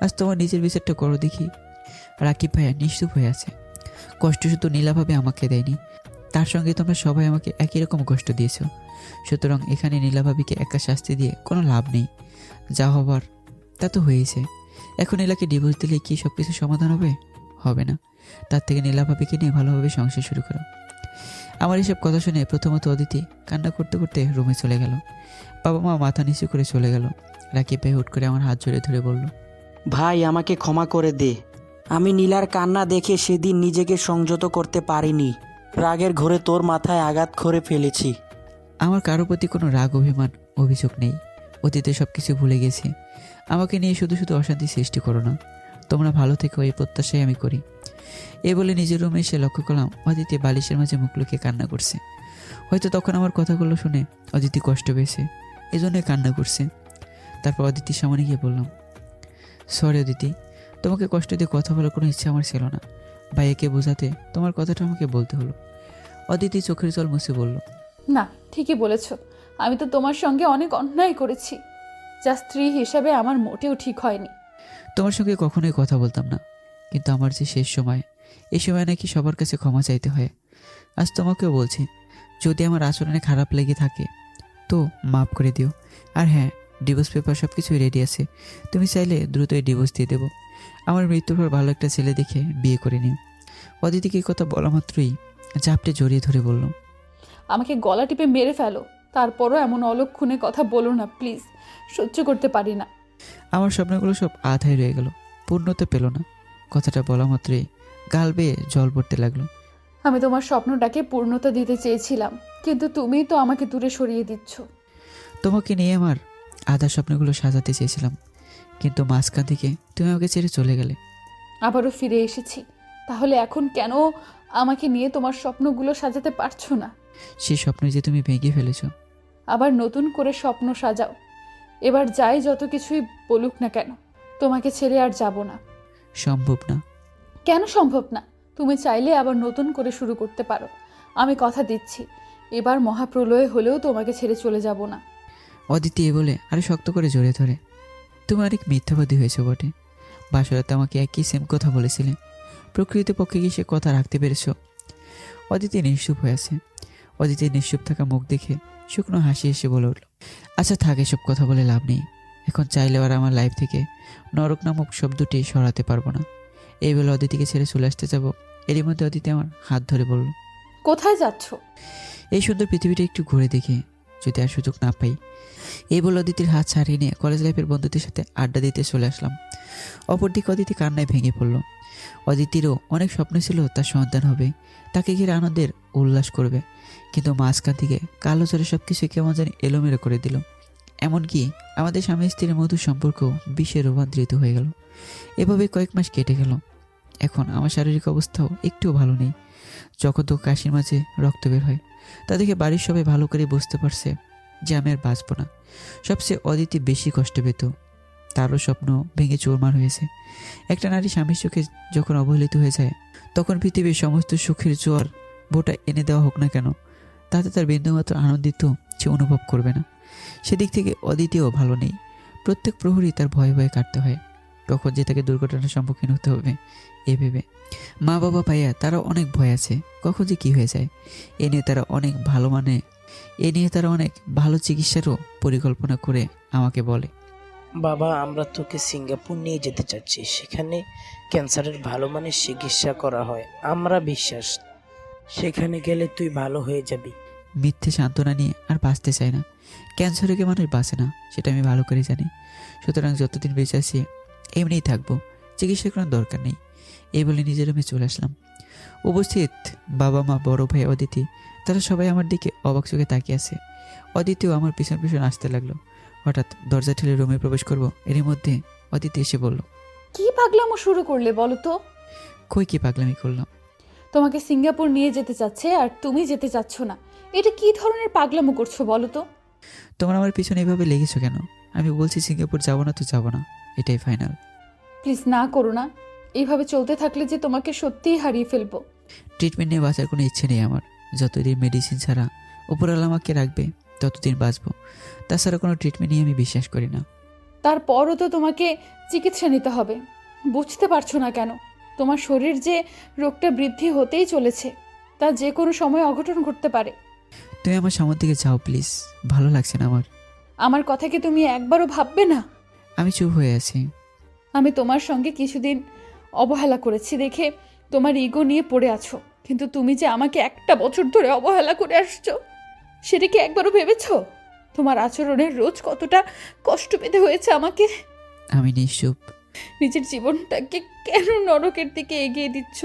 আজ তোমার নিজের বিচারটা করো দেখি। রাকিব ভাইয়া নিশ্চুপ হয়ে আছে। কষ্ট শুধু নীলাভাবে আমাকে দেয়নি, তার সঙ্গে তোমরা সবাই আমাকে একই রকম কষ্ট দিয়েছো। সুতরাং এখানে নীলাভাবিকে একা শাস্তি দিয়ে কোনো লাভ নেই। যা হবার তা তো হয়েছে। এখন নীলাকে ডিভোর্স দিলে কি সব কিছু সমাধান হবে? হবে না। তার থেকে নীলাভাবিকে নিয়ে ভালোভাবে সংসার শুরু করো। আমার এসব কথা শুনে প্রথমত অদিতি কান্না করতে করতে রুমে চলে গেল। বাবা মা মাথা নিচু করে চলে গেল। রাকিব ভাই হুট করে আমার হাত জড়িয়ে ধরে বলল, ভাই আমাকে ক্ষমা করে দে। আমি নীলার কান্না দেখে সেদিন নিজেকে সংযত করতে পারিনি। রাগের ঘোরে তোর মাথায় আঘাত করে ফেলেছি। আমার কারো প্রতি কোনো রাগ অভিমান অভিযোগ নেই। অতীতে সব কিছু ভুলে গেছি। আমাকে নিয়ে শুধু শুধু অশান্তি সৃষ্টি করো না। তোমরা ভালো থেকো এই প্রত্যাশাই আমি করি। এ বলে নিজের রুমে এসে লক্ষ্য করলাম অদিতি বালিশের মাঝে মুখ লুকিয়ে কান্না করছে। হয়তো তখন আমার কথাগুলো শুনে অদিতি কষ্ট পেয়েছে, এজন্যই কান্না করছে। তারপর অদিতির সামনে গিয়ে বললাম, সরি অদিতি, তোমাকে কষ্ট দিয়ে কথা বলার কোনো ইচ্ছা আমার ছিল না। ভাইয়াকে বোঝাতে তোমার কথাটা আমাকে বলতে হলো। অদিতি চোখের জল মুছে বলল, না, ঠিকই বলেছ। আমি তো তোমার সঙ্গে অনেক অন্যায় করেছি, যা স্ত্রী হিসেবে আমার মোটেও ঠিক হয়নি। তোমার সঙ্গে কখনোই কথা বলতাম না, কিন্তু আমার যে শেষ সময়, এই সময় নাকি সবার কাছে ক্ষমা চাইতে হয়। আজ তোমাকেও বলছি, যদি আমার আচরণে খারাপ লেগে থাকে তো মাফ করে দিও। আর হ্যাঁ, ডিভোর্স পেপার সব কিছুই রেডি আছে। তুমি চাইলে দ্রুতই ডিভোর্স দিয়ে দেবো। আমার মৃত্যুর পর ভালো একটা ছেলে দেখে বিয়ে করে নিও। অদিতিকে এই কথা বলা মাত্রই ঝাপটে জড়িয়ে ধরে বলল, আমাকে গলা টিপে মেরে ফেলো, তারপরও এমন অলক্ষণে কথা বলো না প্লিজ, সহ্য করতে পারি না। আমার স্বপ্নগুলো সব আধায় রয়ে গেল, পূর্ণতা পেল না। কথাটা বলা মাত্রই গাল বেয়ে জল পড়তে লাগলো। আমি তোমার স্বপ্নটাকে পূর্ণতা দিতে চেয়েছিলাম, কিন্তু তুমি তো আমাকে দূরে সরিয়ে দিচ্ছ। তোমাকে নিয়ে আমার আধা স্বপ্নগুলো সাজাতে চেয়েছিলাম, কিন্তু মাঝখান থেকে তুমি আমাকে ছেড়ে চলে গেলে। আবারও ফিরে এসেছি, তাহলে এখন কেন আমাকে নিয়ে তোমার স্বপ্নগুলো সাজাতে পারছো না? সেই স্বপ্ন যে তুমি ভেঙে ফেলেছো। আবার নতুন করে স্বপ্ন সাজাও। এবার যাই যত কিছুই বলুক না কেন, তোমাকে ছেড়ে আর যাব না। সম্ভব না। কেন সম্ভব না? তুমি চাইলে আবার নতুন করে শুরু করতে পারো। আমি কথা দিচ্ছি, এবার মহাপ্রলয় হলেও তোমাকে ছেড়ে চলে যাব না। অদিতি এ বলে আরো শক্ত করে জড়িয়ে ধরে। তুমি অনেক মিথ্যাবাদী হয়েছে বটে। বাসরাতে আমাকে একই সেম কথা বলেছিলে, প্রকৃতপক্ষে কি সে কথা রাখতে পেরেছ? অদিতি নিশ্চুপ হয়ে আছে। অদিতির নিশ্চুপ থাকা মুখ দেখে শুকনো হাসি এসে বলে উঠল, আচ্ছা থাক, এসব কথা বলে লাভ নেই। এখন চাইলেও আর আমার লাইফ থেকে নরক নামক শব্দটি সরাতে পারবো না। এই বলে অদিতিকে ছেড়ে চলে আসতে যাব, এরই মধ্যে অদিতি আমার হাত ধরে বলল, কোথায় যাচ্ছ? এই সুন্দর পৃথিবীটা একটু ঘুরে দেখি, যদি আর সুযোগ না পাই। এই বলে অদিতির হাত ছাড়িয়ে নিয়ে কলেজ লাইফের বন্ধুদের সাথে আড্ডা দিতে চলে আসলাম। অপরদিকে অদিতি কান্নায় ভেঙে পড়ল। অদিতিরও অনেক স্বপ্ন ছিল তার সন্তান হবে, তাকে ঘিরে আনন্দের উল্লাস করবে, কিন্তু মাঝখান থেকে কালো ঝড়ে সব কিছু কেমন জানি এলোমেলো করে দিল। এমনকি আমাদের স্বামী স্ত্রীর মধুর সম্পর্ক বিষে রূপান্তরিত হয়ে গেল। এভাবে কয়েক মাস কেটে গেল। এখন আমার শারীরিক অবস্থাও একটুও ভালো নেই। যখন তো কাশির মাঝে রক্ত বের হয়, তা দেখে বাড়ির সবাই ভালো করে বুঝতে পারছে যে আমি আর বাঁচব না। সবচেয়ে অদিতি বেশি কষ্ট পেত, তারও স্বপ্ন ভেঙে চুরমার হয়েছে। একটা নারী স্বামীর চোখে যখন অবহেলিত হয়ে যায়, তখন পৃথিবীর সমস্ত সুখের জোয়ার বোটা এনে দেওয়া হোক না কেন, তাতে তার বিন্দুমাত্র আনন্দিত সে অনুভব করবে না। সেদিক থেকে অদিতিও ভালো নেই। প্রত্যেক প্রহরী তার ভয়ে ভয়ে কাটতে হয়, কখন যে তাকে দুর্ঘটনার সম্মুখীন হতে হবে এ ভেবে। মা বাবা ভাইয়া তারা অনেক ভয় আছে কখন যে কী হয়ে যায়। এ নিয়ে তারা অনেক ভালো চিকিৎসারও পরিকল্পনা করে আমাকে বলে, বাবা, আমরা তোকে সিঙ্গাপুর নিয়ে যেতে চাচ্ছি, সেখানে ক্যান্সারের ভালো মানের চিকিৎসা করা হয়। আমরা বিশ্বাস সেখানে গেলে তুই ভালো হয়ে যাবি। মিথ্যে সান্ত্বনা নিয়ে আর বাঁচতে চায় না। ক্যান্সার রোগে মানুষ বাঁচে না, সেটা আমি ভালো করে জানি। সুতরাং যতদিন বেঁচে আছি এমনিই থাকবো, চিকিৎসা করার দরকার নেই। এই বলে নিজের রুমে চলে আসলাম। উপস্থিত বাবা মা, বড় ভাই, অদিতি, তারা সবাই আমার দিকে অবাক চোখে তাকিয়ে আছে। অদিতিও আমার পিছন পিছন আসতে লাগলো। হঠাৎ দরজা ঠেলে রুমে প্রবেশ করব, এরই মধ্যে অদিতি এসে বলল, কি পাগলামো শুরু করলে বলো তো? কই কি পাগলামি করলাম? তোমাকে সিঙ্গাপুর নিয়ে যেতে চাচ্ছে আর তুমি যেতে চাচ্ছ না। এটা কি ধরনের পাগলামো করছো বলো তো? তোমার আমার পিছনে এভাবে লেগেছো কেন? আমি বলছি সিঙ্গাপুর যাবো না তো যাবো না, এটাই ফাইনাল। প্লিজ না করো না। এইভাবে চলতে থাকলে যে তোমাকে সত্যিই হারিয়ে ফেলবো। ট্রিটমেন্ট নিয়ে বাঁচার কোনো ইচ্ছে নেই আমার। যতদিন মেডিসিন ছাড়া উপরওয়ালা আমাকে রাখবে ততদিন বাঁচবো। তাছাড়া কোনো ট্রিটমেন্ট নিয়ে আমি বিশ্বাস করি না। তারপরও তো তোমাকে চিকিৎসা নিতে হবে। বুঝতে পারছো না কেন? তোমার শরীর যে রোগটা বৃদ্ধি হতেই চলেছে, তা যে কোনো সময় অঘটন ঘটতে পারে। তুমি আমার সামনে দিকে যাও প্লিজ, ভালো লাগছে না আমার। আমার কথা কি তুমি একবারও ভাববে না? আমি চুপ হয়ে আছি। আমি তোমার সঙ্গে কিছুদিন অবহেলা করেছি দেখে তোমার ইগো নিয়ে পড়ে আছো, কিন্তু তুমি যে আমাকে 1 বছর ধরে অবহেলা করে আসছো, সেটা কি একবারও ভেবেছো? তোমার আচরণের রোজ কতটা কষ্ট পেতে হয়েছে আমাকে। আমি নিশ্চুপ। নিজের জীবনটাকে কেন নরকের দিকে এগিয়ে দিচ্ছ,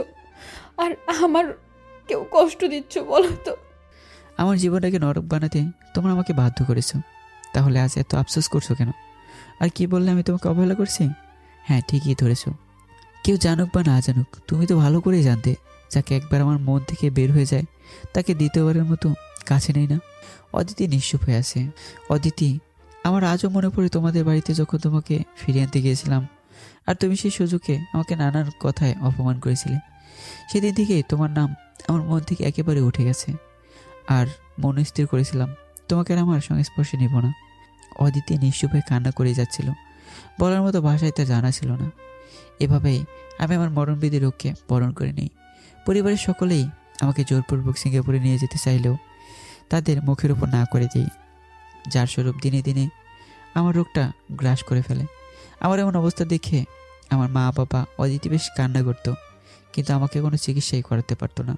আর আমার কেউ কষ্ট দিচ্ছ বলো তো? আমার জীবনটাকে নরক বানাতে তোমরা আমাকে বাধ্য করেছো, তাহলে আজ এত আফসোস করছো কেন? আর কি বললে আমি তোমাকে অবহেলা করছি? হ্যাঁ, ঠিকই ধরেছো। কেউ জানুক বা না জানুক, তুমি তো ভালো করেই জানতে, যাকে একবার আমার মন থেকে বের হয়ে যায় তাকে দ্বিতীয়বারের মতো কাছে নেই না। অদিতি নিশ্চুপ হয়ে আছে। অদিতি, আমার আজও মনে পড়ে তোমাদের বাড়িতে যখন তোমাকে ফিরিয়ে আনতে গিয়েছিলাম, আর তুমি সেই সুযোগে আমাকে নানান কথায় অপমান করেছিলে। সেদিন থেকেই তোমার নাম আমার মন থেকে একেবারে উঠে গেছে, আর মন স্থির করেছিলাম তোমাকে আর আমার সংস্পর্শে নেব না। অদিতি নিশ্চুপ হয়ে কান্না করে যাচ্ছিল, বলার মতো ভাষায় তার জানা ছিল না। এভাবেই আমি আমার মরণবিধি রোগকে বরণ করে নিই। পরিবারের সকলেই আমাকে জোরপূর্বক সিঙ্গাপুরে নিয়ে যেতে চাইলেও তাদের মুখের উপর না করে দিই, যার স্বরূপ দিনে দিনে আমার রোগটা গ্রাস করে ফেলে। আমার এমন অবস্থা দেখে আমার মা বাবা অদিতি বেশ কান্না করতো, কিন্তু আমাকে কোনো চিকিৎসাই করাতে পারতো না।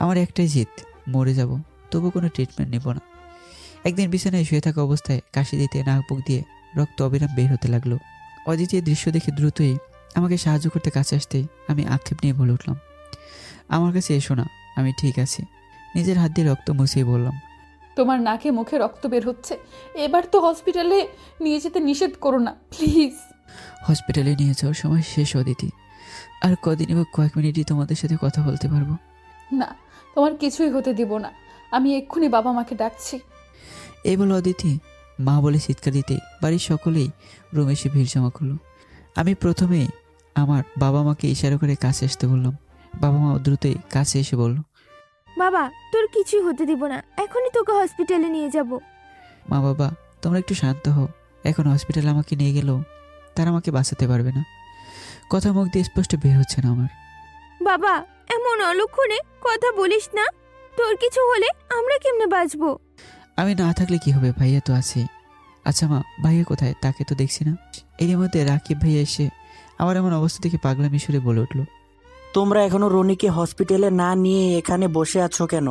আমার একটাই জিদ, মরে যাব তবু কোনো ট্রিটমেন্ট নেব না। একদিন বিছানায় শুয়ে থাকা অবস্থায় কাশি দিতে নাক বুক দিয়ে রক্ত অবিরাম বের হতে লাগলো। অদিতির দৃশ্য দেখে দ্রুতই আমাকে সাহায্য করতে কাছে আসতে আমি আক্ষেপ নিয়ে বলে উঠলাম, আমার কাছে এসো না, আমি ঠিক আছি। নিজের হাত দিয়ে রক্ত মুছিয়ে বললাম, তোমার নাকে মুখে রক্ত বের হচ্ছে, এবার তো হসপিটালে নিয়ে যেতে নিষেধ করো না প্লিজ। হসপিটালে নিয়ে যাওয়ার সময় শেষ অদিতি, আর কদিনই বা কয়েক মিনিটই তোমাদের সাথে কথা বলতে পারবো। না, তোমার কিছুই হতে দিব না। আমি এক্ষুনি বাবা মাকে ডাকছি। এই বলে অদিতি মা বলে চিৎকার দিতে বাড়ির সকলেই রুমে এসে ভিড় জমা করলো। আমি প্রথমেই আমার বাবা মাকে ইশারা করে কাছে আসতে বললাম। বাবা মা দ্রুতই কাছে এসে বলল, বাবা, তোর কিছুই হতে দিব না, এখনই তোকে হসপিটালে নিয়ে যাব। মা বাবা তোমরা একটু শান্ত হও, এখন হসপিটালে আমাকে নিয়ে গেলেও তারা আমাকে বাঁচাতে পারবে না। কথা মুখ দিয়ে স্পষ্ট বের হচ্ছে না আমার। বাবা, এমন অলক্ষণে কথা বলিস না, তোর কিছু হলে আমরা কেমনে বাঁচবো? আমি না থাকলে কি হবে, ভাইয়া তো আছে। আচ্ছা মা, ভাইয়া কোথায়? তাকে তো দেখছি না। এর মধ্যে রাকিব ভাইয়া এসে আমার এমন অবস্থা দেখে পাগলামি সুরে বলে উঠলো, তোমরা এখনো রনিকে হসপিটালে না নিয়ে এখানে বসে আছো কেন?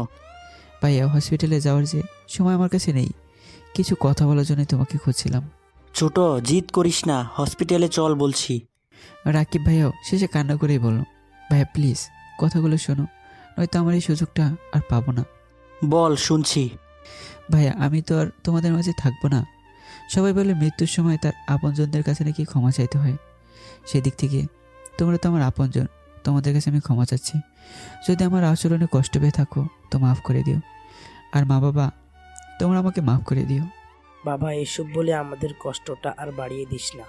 ভাইয়া হসপিটালে যাওয়ার যে সময় আমার কাছে নেই, কিছু কথা বলার জন্য তোমাকে খুঁজছিলাম। ছোট, জিদ করিস না, হসপিটালে চল বলছি। রাকিব ভাইয়াও শেষে কান্না করেই বলল, ভাইয়া প্লিজ কথাগুলো শোনো, নয়তো আমার এই সুযোগটা আর পাবো না। বল, শুনছি। ভাইয়া আমি তো আর তোমাদের মাঝে থাকবো না। সবাই বলে মৃত্যুর সময় তার আপনজনদের কাছে নাকি ক্ষমা চাইতে হয়। সেদিক থেকে তোমরা তো আমার আপনজন, তোমাদের কাছে আমি ক্ষমা চাচ্ছি। যদি আমার আচরণে কষ্ট পেয়ে থাকো তো মাফ করে দিও। আর মা বাবা, তোমরা আমাকে মাফ করে দিও। বাবা, এসব বলে আমাদের কষ্টটা আর বাড়িয়ে দিস না।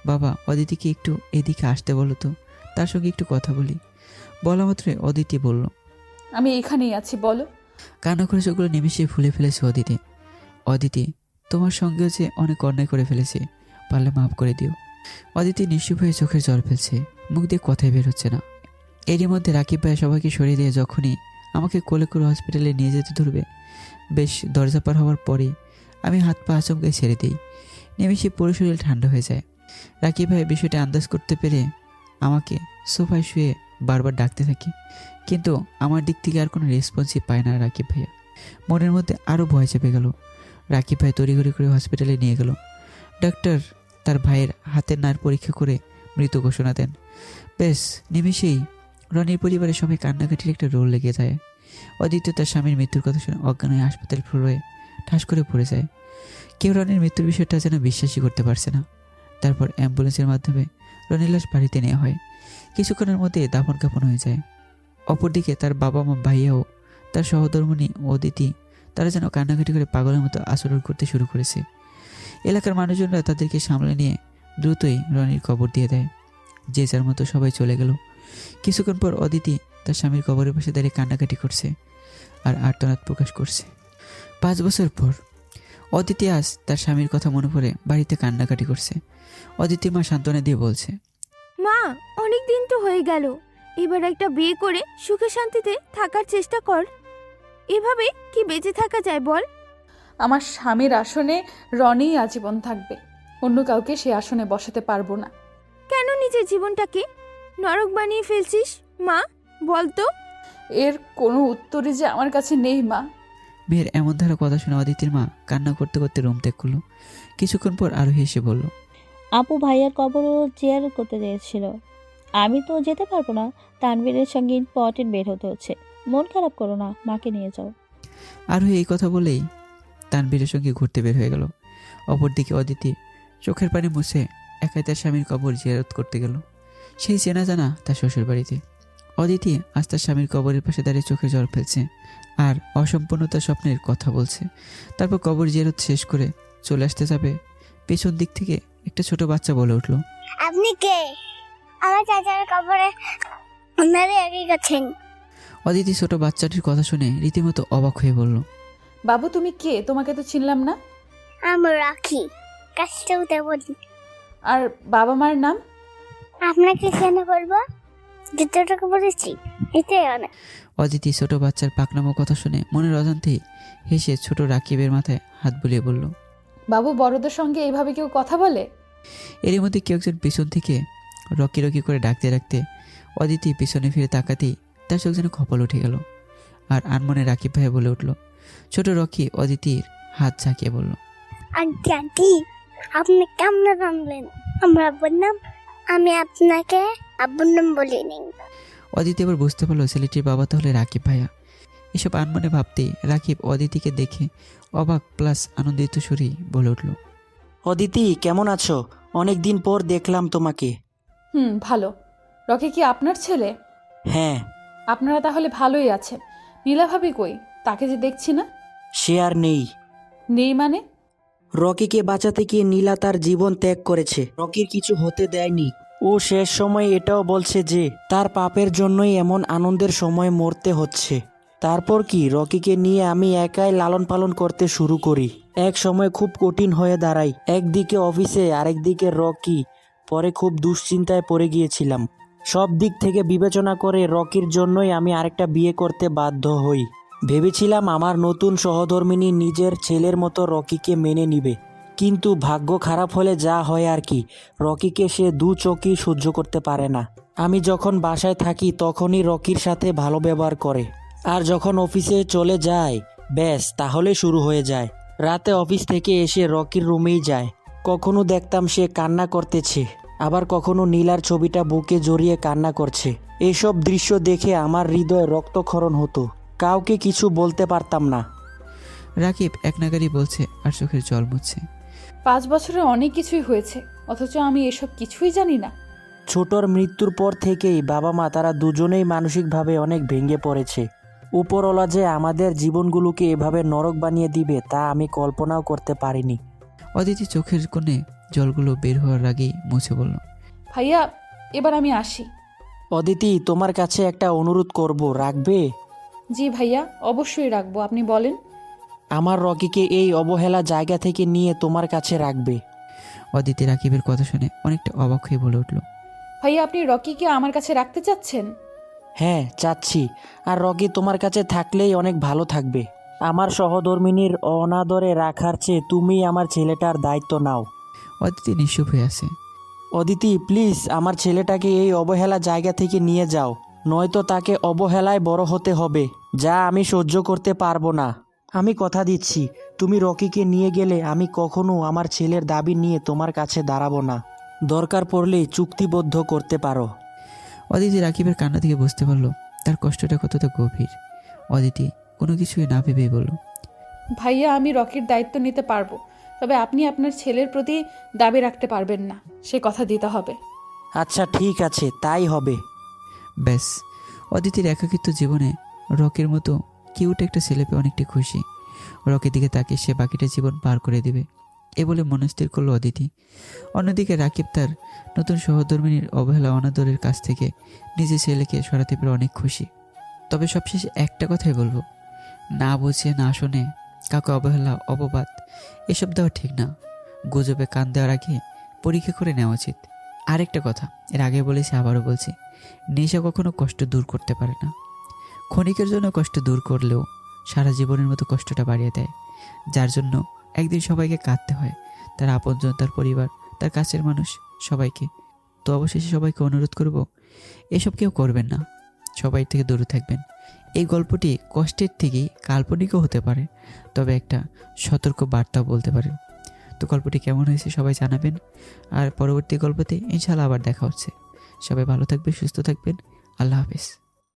বাবা, অদিতিকে একটু এদিকে আসতে বলো তো, তার সঙ্গে একটু কথা বলি। বলা মাত্রই অদিতি বলল, আমি এখানেই আছি, বলো। কান্না করে চোখগুলো নিমেষে ফুলে ফেলেছে অদিতি। অদিতি, তোমার সঙ্গেও যে অনেক অন্যায় করে ফেলেছে, পারলে মাফ করে দিও। অদিতি নিশ্চুপ হয়ে চোখের জল ফেলছে, মুখ দিয়ে কথাই বের হচ্ছে না। এরই মধ্যে রাকিব ভাই সবাইকে সরিয়ে দিয়ে যখনই আমাকে কোলে করে হসপিটালে নিয়ে যেতে ধরবে, বেশ দরজা পার হওয়ার পরেই আমি হাত পা আচমকে ছেড়ে দিই। নিমেষে পুরো শরীর ঠান্ডা হয়ে যায়। রাকিব ভাই বিষয়টা আন্দাজ করতে পেরে আমাকে সোফায় শুয়ে বারবার ডাকতে থাকে, কিন্তু আমার দিক থেকে আর কোনো রেসপন্সই পায় না রাকিব ভাইয়া। মনের মধ্যে আরও ভয় চেপে গেল। রাকিব ভাই তড়িঘড়ি করে হসপিটালে নিয়ে গেল। ডাক্তার তার ভাইয়ের হাতের নাড় পরীক্ষা করে মৃত ঘোষণা দেন। বেশ নিমেষেই রনির পরিবারের সবাই কান্নাকাটির একটা রোল লেগে যায়। অদিত্য তার স্বামীর মৃত্যুর কথা শুনে অজ্ঞান হয়ে হাসপাতাল ফ্লোরে ঠাস করে পড়ে যায়। কেউ রনির মৃত্যুর বিষয়টা যেন বিশ্বাসই করতে পারছে না। তারপর অ্যাম্বুলেন্সের মাধ্যমে রনির লাশ বাড়িতে নেওয়া হয়। কিছুক্ষণের মধ্যে দাফন কাফন হয়ে যায়। অপরদিকে তার বাবা মা, ভাইয়াও, তার সহধর্মিণী অদিতি, তারা যেন কান্নাকাটি করে পাগলের মতো আচরণ করতে শুরু করেছে। এলাকার মানুষজনরা তাদেরকে সামলে নিয়ে দ্রুতই রনির কবর দিয়ে দেয়। যে যার মতো সবাই চলে গেল। কিছুক্ষণ পর অদিতি তার স্বামীর কবরের পাশে দাঁড়িয়ে কান্নাকাটি করছে আর আর্তনাদ প্রকাশ করছে। 5 বছর পর অদিতি আজ তার স্বামীর কথা মনে পড়ে বাড়িতে কান্নাকাটি করছে। অদিতির মা সান্ত্বনা দিয়ে বলছে, মা, অনেক দিন তো হয়ে গেল, এবার একটা বিয়ে করে সুখে শান্তিতে থাকার চেষ্টা কর। এভাবে কি বেঁচে থাকা যায় বল? আমার স্বামীর আসনে রনিই আজীবন থাকবে, অন্য কাউকে সে আসনে বসাতে পারবো না। কেন নিজের জীবনটাকে নরক বানিয়ে ফেলছিস মা, বল তো? এর কোনো উত্তরই যে আমার কাছে নেই মা। মেয়ের এমন ধারা কথা শুনে অদিতির মা কান্না করতে করতে রুম ত্যাগ করলো। কিছুক্ষণ পর আরোহী এসে বলল, আপু ভাইয়ার কবরও চেয়ার করতে চেয়েছিল। আমি তো যেতে পারবো না, তানভীরের সঙ্গে ইম্পর্টেন্ট বের হতে হচ্ছে। মন খারাপ করো না, মাকে নিয়ে যাও। আরোহী এই কথা বলেই তানবীরের সঙ্গে ঘুরতে বের হয়ে গেল। অপরদিকে অদিতি চোখের পানি মুছে একাই তার স্বামীর কবর জিয়ারত করতে গেল। সেই চেনা জানা তার শ্বশুর বাড়িতে। অদিতি আজ তার স্বামীর কবরের পাশে দাঁড়িয়ে চোখে জল ফেলছে আর অসম্পূর্ণতার স্বপ্নের কথা বলছে। তারপর কবর জিয়ারত শেষ করে চলে আসতে যাবে, পেছন দিক থেকে একটা ছোট বাচ্চা বলে উঠল, আপনি কে? আমার চাচার কবরে ওনারে আগে গেছেন। অদিতি ছোট বাচ্চাটির কথা শুনে রীতিমতো অবাক হয়ে বলল, বাবু তুমি কে? তোমাকে তো চিনলাম না। আমি রাখি, কাজটাও দেবো। আর বাবা মার নাম? আপনাকে কেন বলবো? যতটুকু বলেছি এটাই অনেক। অদিতি ছোট বাচ্চার পাকনামো কথা শুনে মনের অজান্তেই হেসে ছোট রাকিবের মাথায় হাত বুলিয়ে বলল, বাবু, বড়দের সঙ্গে এইভাবে কেউ কথা বলে? এর মধ্যে কেউ একজন পিছন থেকে রকি রকি করে ডাকতে ডাকতে অদিতি পিছনে ফিরে তাকাতেই তার চোখ যেন কপাল উঠে গেল। আর আনমনে রাকিব ভাই বলে উঠল। ছোট রকি অদিতির হাত ঝাঁকিয়ে বলল, আন্টি আন্টি, আপনি কেমন জানলেন আমরা আব্বুর নাম? আমি আপনাকে আব্বুর নাম বলিনি। অদিতি এবার বুঝতে পারলো ছেলেটির বাবা তাহলে রাকিব ভাইয়া। এসব আনমনে ভাবতেই রাকিব অদিতিকে দেখে অবাক প্লাস আনন্দিত সুরেই বলে উঠল, অদিতি কেমন আছো? অনেক দিন পর দেখলাম তোমাকে। ভালো। রকি কি আপনার ছেলে? হ্যাঁ। আপনারা তাহলে ভালোই আছেন। নীলা ভাবি কই? তাকে যে দেখছি না। সে আর নেই। নেই মানে? রকিকে বাঁচাতে গিয়ে নীলা তার জীবন ত্যাগ করেছে। রকির কিছু হতে দেয়নি। ও শেষ সময় এটাও বলছে যে তার পাপের জন্যই এমন আনন্দের সময় মরতে হচ্ছে। তারপর কি রকিকে নিয়ে আমি একাই লালন পালন করতে শুরু করি। এক সময় খুব কঠিন হয়ে দাঁড়াই, একদিকে অফিসে আরেকদিকে রকি। পরে খুব দুশ্চিন্তায় পড়ে গিয়েছিলাম। সব দিক থেকে বিবেচনা করে রকির জন্যই আমি আরেকটা বিয়ে করতে বাধ্য হই। ভেবেছিলাম আমার নতুন সহধর্মিণী নিজের ছেলের মতো রকিকে মেনে নিবে, কিন্তু ভাগ্য খারাপ হলে যা হয় আর কি। রকিকে সে দু চোখই সহ্য করতে পারে না। আমি যখন বাসায় থাকি তখনই রকির সাথে ভালো ব্যবহার করে, আর যখন অফিসে চলে যায় ব্যাস তাহলে শুরু হয়ে যায়। রাতে অফিস থেকে এসে রকির রুমেই যায়। কখনো দেখতাম সে কান্না করতেছে, আবার কখনো নীলার ছবিটা বুকে জড়িয়ে কান্না করছে। এসব দৃশ্য দেখে আমার হৃদয় রক্তক্ষরণ হতো, কাউকে কিছু বলতে পারতাম না। রাকিব এক নাগারি বলছে আর চোখের জল মুছছে। 5 বছরে অনেক কিছুই হয়েছে, অথচ আমি এসব কিছুই জানি না। ছোটর মৃত্যুর পর থেকেই বাবা মা তারা দুজনেই মানসিকভাবে অনেক ভেঙে পড়েছে। উপরওয়ালা যে আমাদের জীবনগুলোকে এভাবে নরক বানিয়ে দিবে তা আমি কল্পনাও করতে পারিনি। অদিতি চোখের কোণে জলগুলো বের হওয়ার আগেই মুছে বলল, ভাইয়া, এবার আমি আসি। অদিতি, তোমার কাছে একটা অনুরোধ করব, রাখবে? জি ভাইয়া, অবশ্যই রাখবো, আপনি বলেন। আমার রকিকে এই অবহেলা জায়গা থেকে নিয়ে তোমার কাছে রাখবে। অদিতি রাকিবের কথা শুনে অনেকটা অবাক হয়ে বলে উঠল, ভাইয়া, আপনি রকিকে আমার কাছে রাখতে চাচ্ছেন? হ্যাঁ চাচ্ছি, আর রকি তোমার কাছে থাকলেই অনেক ভালো থাকবে। আমার সহধর্মিনীর অনাদরে রাখার চেয়ে তুমি আমার ছেলেটার দায়িত্ব নাও। অদিতি নিঃসুপ হয়ে আছে। অদিতি প্লিজ, আমার ছেলেটাকে এই অবহেলা জায়গা থেকে নিয়ে যাও, নয়তো তাকে অবহেলায় বড় হতে হবে, যা আমি সহ্য করতে পারবো না। আমি কথা দিচ্ছি, তুমি রকিকে নিয়ে গেলে আমি কখনো আমার ছেলের দাবি নিয়ে তোমার কাছে দাঁড়াবো না। দরকার পড়লে চুক্তিবদ্ধ করতে পারো। অদিতি রাকিবের কান্না থেকে বুঝতে পারলো তার কষ্টটা কতটা গভীর। অদিতি কোনো কিছুই না ভেবেই বলল, ভাইয়া, আমি রকির দায়িত্ব নিতে পারবো, তবে আপনি আপনার ছেলের প্রতি দাবি রাখতে পারবেন না, সে কথা দিতে হবে। আচ্ছা ঠিক আছে, তাই হবে। ব্যাস। অদিতির একাকিত্ব জীবনে রকের মতো কিউট একটা ছেলে পেয়ে অনেকটা খুশি। রকের দিকে তাকিয়ে সে বাকিটা জীবন পার করে দেবে এ বলে মনস্থির করলো অদিতি। অন্যদিকে রাকিব তার নতুন সহধর্মিনীর অবহেলা অনাদরের কাছ থেকে নিজের ছেলেকে সরাতে পেরে অনেক খুশি। তবে সবশেষে একটা কথাই বলবো, না বুঝে না শোনে কাউকে অবহেলা অপবাদ এসব দেওয়া ঠিক না। গুজবে কান দেওয়ার আগে পরীক্ষা করে নেওয়া উচিত। আরেকটা কথা এর আগে বলেছি, আবারও বলছি, নেশা কখনো কষ্ট দূর করতে পারে না। ক্ষণিকের জন্য কষ্ট দূর করলেও সারা জীবনের মতো কষ্টটা বাড়িয়ে দেয়, যার জন্য একদিন সবাইকে কাঁদতে হয়, তার আপনজন, তার পরিবার, তার কাছের মানুষ, সবাইকে। তো অবশেষে সবাইকে অনুরোধ করব, এসব কেউ করবেন না, সবাই থেকে দূরে থাকবেন। এই গল্পটি কষ্টের থেকেই কাল্পনিকও হতে পারে, তবে একটা সতর্ক বার্তাও বলতে পারে। তো গল্পটি কেমন হয়েছে সবাই জানাবেন, আর পরবর্তী গল্পতে ইনশাআল্লাহ আবার দেখা হচ্ছে। সবাই ভালো থাকবেন, সুস্থ থাকবেন। আল্লাহ হাফেজ।